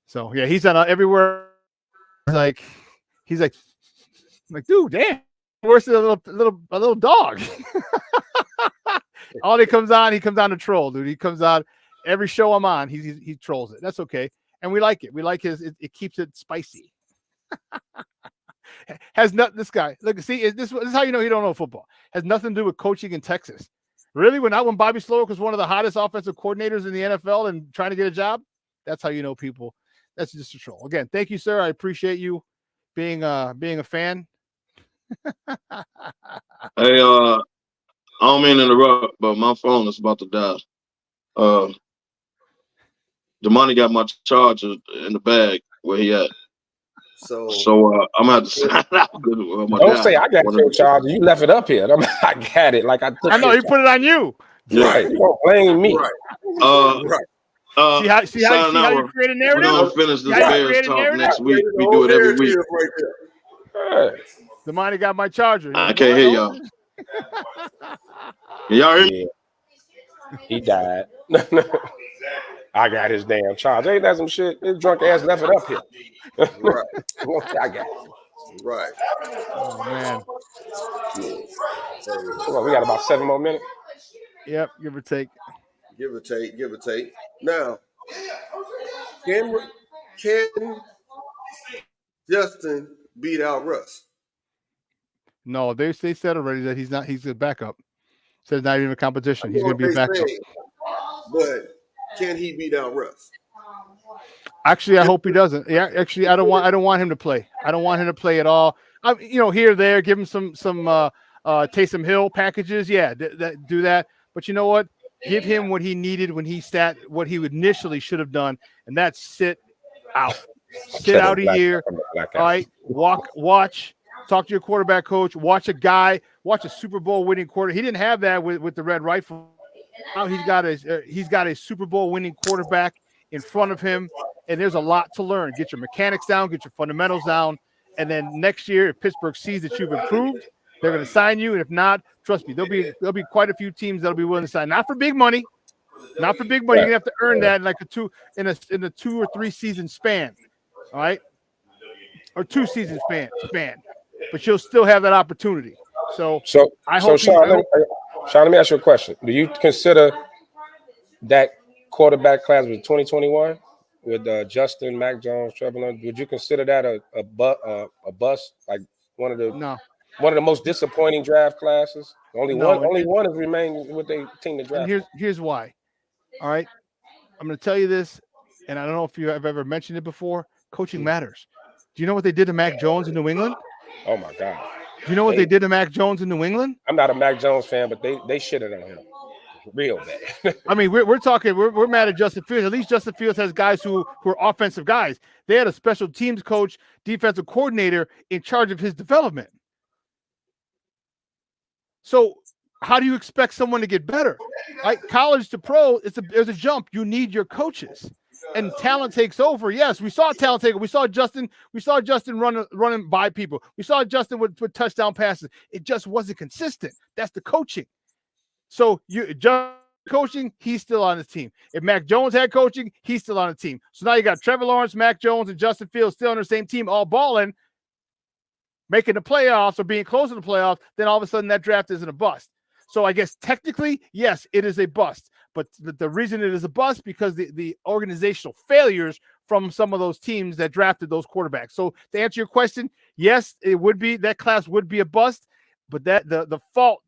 S5: So yeah, he's on everywhere. He's like, dude, damn, worse than a little dog. All he comes on to troll, dude. He comes on every show I'm on. He trolls it. That's okay, and we like it. We like it keeps it spicy. Has not this guy. Look, see, this is how you know he don't know football. Has nothing to do with coaching in Texas. Really, when Bobby Slowick was one of the hottest offensive coordinators in the NFL and trying to get a job, that's how you know people. That's just a troll. Again, thank you, sir. I appreciate you being a fan.
S4: Hey, I don't mean to interrupt, but my phone is about to die. The money got my charger in the bag where he at. So I'm gonna have to sign out.
S3: Don't say I got your charger. You left it up here. I got it. Like I
S5: know he put it on you.
S3: Right. You don't blame me.
S2: Right.
S5: See how you create a narrative?
S4: We're gonna finish this Bears talk next week. We do it every week.
S2: Right
S5: The money got my charger.
S4: I can't hear y'all. Can y'all hear me?
S3: Yeah. He died. I got his damn charger. Ain't that some shit? His drunk ass left it up here.
S2: Right.
S3: I got it.
S2: Right.
S5: Oh man.
S3: Well, we got about 7 more minutes.
S5: Yep, give or take.
S2: Give or take. Now, can Justin beat out Russ?
S5: No, they said already that he's a backup. Said it's not even a competition. He's gonna be a backup.
S2: But can he beat out Russ?
S5: Actually, I hope he doesn't. Yeah, actually, I don't want him to play. I don't want him to play at all. Here or there, give him some Taysom Hill packages. Yeah, do that. But you know what? Give him what he needed what he initially should have done, and that's sit out. Sit out a year. All right, watch. Talk to your quarterback coach. Watch a Super Bowl winning quarter. He didn't have that with the Red Rifle. Now he's got a Super Bowl winning quarterback in front of him, and there's a lot to learn. Get your mechanics down, get your fundamentals down, and then next year, if Pittsburgh sees that you've improved, they're going to sign you. And if not, trust me, there'll be quite a few teams that'll be willing to sign. Not for big money. You're gonna have to earn that in a 2 or 3 season span, all right, or 2 season span. But you'll still have that opportunity. So I hope.
S3: Sean, let me ask you a question. Do you consider that quarterback class with 2021 with Justin, Mac Jones, Trevor Lawrence? Would you consider that a bust? Like one of the most disappointing draft classes? Only one has remained with their team to draft.
S5: And here's why. All right, I'm going to tell you this, and I don't know if you have ever mentioned it before. Coaching matters. Do you know what they did to Mac Jones in New England?
S3: Oh my God!
S5: Do you know what they did to Mac Jones in New England?
S3: I'm not a Mac Jones fan, but they shitted on him real bad.
S5: I mean, we're talking. We're mad at Justin Fields. At least Justin Fields has guys who are offensive guys. They had a special teams coach, defensive coordinator in charge of his development. So how do you expect someone to get better? Like college to pro, there's a jump. You need your coaches, and talent takes over. Yes, we saw talent take over. We saw Justin running by people. We saw Justin with touchdown passes. It just wasn't consistent. That's the coaching. So just coaching, he's still on the team. If Mac Jones had coaching, he's still on the team. So now you got Trevor Lawrence, Mac Jones, and Justin Fields still on the same team, all balling, making the playoffs or being close to the playoffs. Then all of a sudden that draft isn't a bust. So I guess technically, yes, it is a bust. But the reason it is a bust because the organizational failures from some of those teams that drafted those quarterbacks. So to answer your question, yes, it would be that class would be a bust, but that the fault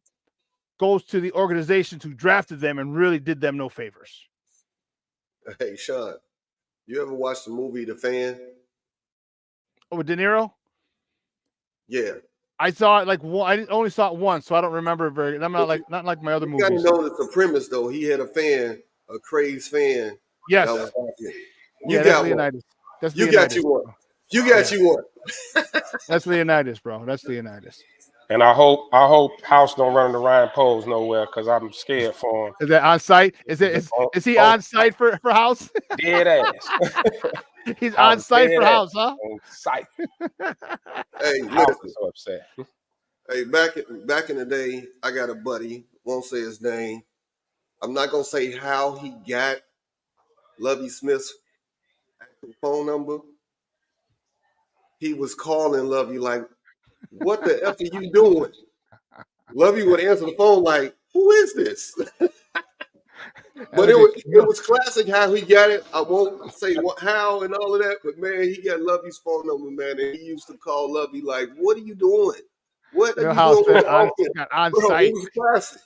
S5: goes to the organizations who drafted them and really did them no favors.
S2: Hey, Sean, you ever watch the movie The Fan?
S5: Oh, with De Niro?
S2: Yeah.
S5: I saw it like one. I only saw it once, so I don't remember it very. I'm not like my other
S2: You
S5: movies.
S2: got to know the premise, though. He had a fan, a crazed fan.
S5: Yes.
S2: That was watching.
S5: Yeah, that's Leonidas. That's
S2: you
S5: Leonidas.
S2: got you one. You got you one.
S5: That's Leonidas, bro. That's Leonidas.
S3: And I hope House don't run into Ryan Poles nowhere because I'm scared for him.
S5: Is that on site? Is he on site for House?
S3: Dead ass.
S5: He's on site for House, huh?
S3: On site.
S2: Hey,
S3: House is so upset.
S2: Hey, back in the day, I got a buddy. Won't say his name. I'm not gonna say how he got Lovey Smith's actual phone number. He was calling Lovey like, "What the f are you doing?" Lovey would answer the phone like, "Who is this?" But it was classic how he got it. I won't say how and all of that, but man, he got Lovey's phone number, man, and he used to call Lovey like, "What are you doing? What are you doing with
S5: on site?"
S2: It was classic.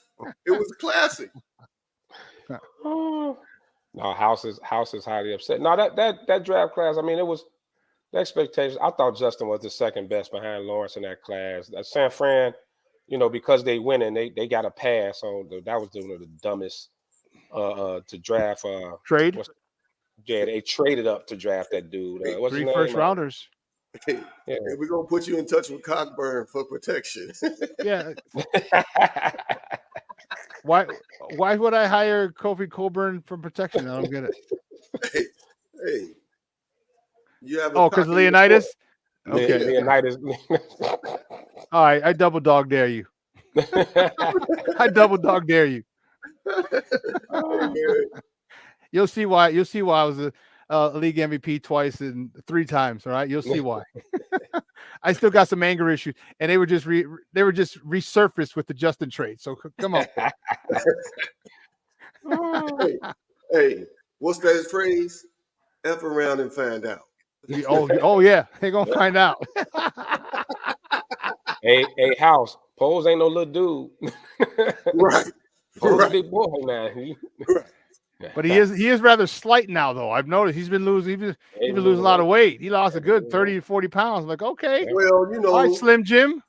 S2: It was classic.
S3: No, House is highly upset. No, that draft class. I mean, it was the expectations. I thought Justin was the second best behind Lawrence in that class. San Fran, because they winning, they got a pass on. That was one of the dumbest to draft.
S5: Trade.
S3: Yeah, they traded up to draft that dude. What's
S5: 3
S3: his name?
S5: first rounders.
S2: Hey, we're gonna put you in touch with Cockburn for protection.
S5: Yeah. Why would I hire Kofi Coburn for protection? I don't get it.
S2: Hey. You have
S5: because Leonidas?
S3: Okay. Leonidas.
S5: All right, I double dog dare you. I double dog dare you. You'll see why. You'll see why I was a league MVP twice and 3 times. All right, you'll see why. I still got some anger issues, and they were just resurfaced with the Justin trade. So come on.
S2: Hey, what's that phrase? F around and find out.
S5: Oh yeah, they're gonna find out.
S3: Hey, House. Poles ain't no little dude.
S2: Right.
S3: Poles a big boy now.
S2: Right.
S5: But he is rather slight now, though. I've noticed he's been losing. He's been losing a lot of weight. He lost a good 30 to 40 pounds. I'm like, okay.
S2: Well,
S5: all right, Slim Jim.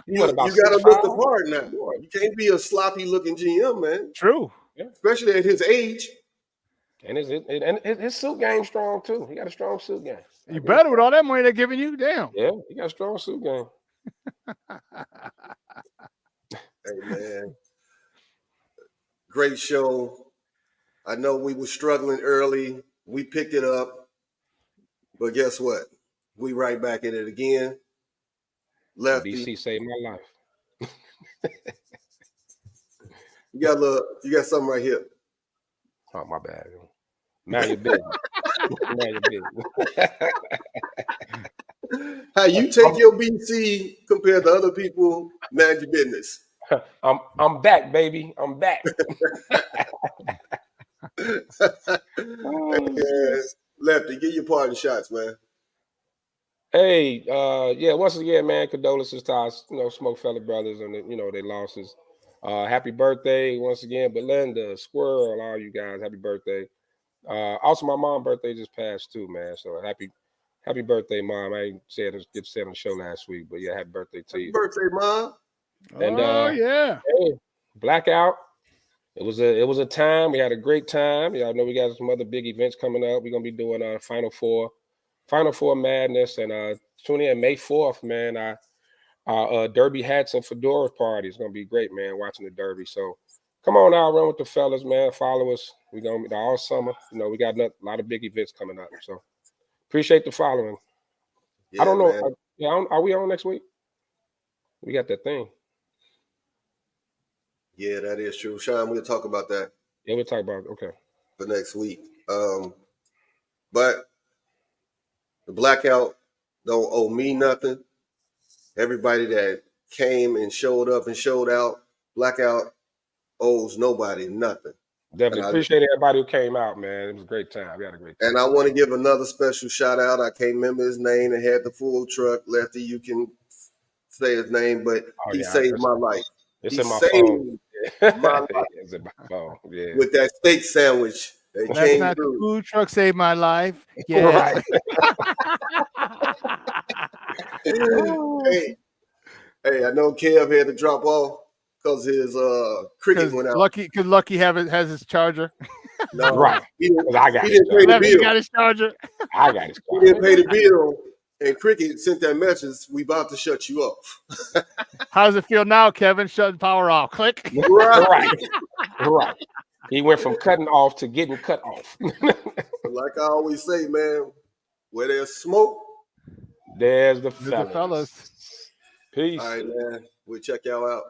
S2: You got to look the part now. You can't be a sloppy looking GM, man.
S5: True.
S2: Especially at his age.
S3: And his suit game strong too. He got a strong suit game.
S5: You better with all that money they're giving you. Damn.
S3: Yeah, he got a strong suit game.
S2: Hey man, great show. I know we were struggling early. We picked it up, but guess what? We right back at it again. Lefty.
S3: DC saved my life.
S2: You got something right here.
S3: Oh, my bad. Mind your business. Mind your business.
S2: How you take your BC compared to other people, mind your business.
S3: I'm back, baby. I'm back.
S2: Lefty, get your parting shots, man.
S3: Hey, once again, man, condolences to our, SmokeFellas brothers and their losses. Happy birthday once again, Belinda, Squirrel, all you guys. Happy birthday. Also, my mom's birthday just passed too, man. So happy birthday, Mom. I ain't get to say it on the show last week, but yeah, happy birthday to you.
S2: Happy birthday, Mom.
S3: And
S5: yeah.
S3: Hey, blackout. It was a time. We had a great time. Y'all know we got some other big events coming up. We're gonna be doing Final Four Madness, and tune in May 4th, man. Our Derby hats and fedora party is gonna be great, man. Watching the Derby, so come on out, run with the fellas, man. Follow us. We're gonna be all summer. We got a lot of big events coming up, so appreciate the following.
S2: Yeah,
S3: I don't know. Are we on next week? We got that thing.
S2: Yeah, that is true. Sean, we'll talk about that.
S3: Yeah, we'll talk about it. Okay.
S2: For next week. But the blackout don't owe me nothing. Everybody that came and showed up and showed out, blackout owes nobody nothing.
S3: Definitely appreciate everybody who came out, man. It was a great time. We had a great time.
S2: And I want to give another special shout out. I can't remember his name and had the full truck. Lefty, you can say his name, but he saved my life.
S3: It's
S2: He
S3: in my
S2: saved
S3: phone.
S2: my life.
S3: It's in my phone. Yeah.
S2: With that steak sandwich that
S5: That's
S2: came
S5: not
S2: through.
S5: the food truck saved my life. Yeah.
S3: Right.
S2: Hey, I know Kev had to drop off because his cricket went out.
S5: Lucky has his charger.
S2: No,
S3: Right.
S2: He didn't
S3: I got
S2: pay the
S5: Lefty
S2: bill.
S5: got his charger.
S3: I got it.
S2: He didn't pay the bill. And Cricket sent that message, we about to shut you off.
S5: How does it feel now, Kevin? Shutting power off. Click.
S3: Right. He went from cutting off to getting cut off.
S2: Like I always say, man, where there's smoke,
S3: There's the
S5: There's the fellas.
S3: Peace.
S2: all right, man, we'll check y'all out.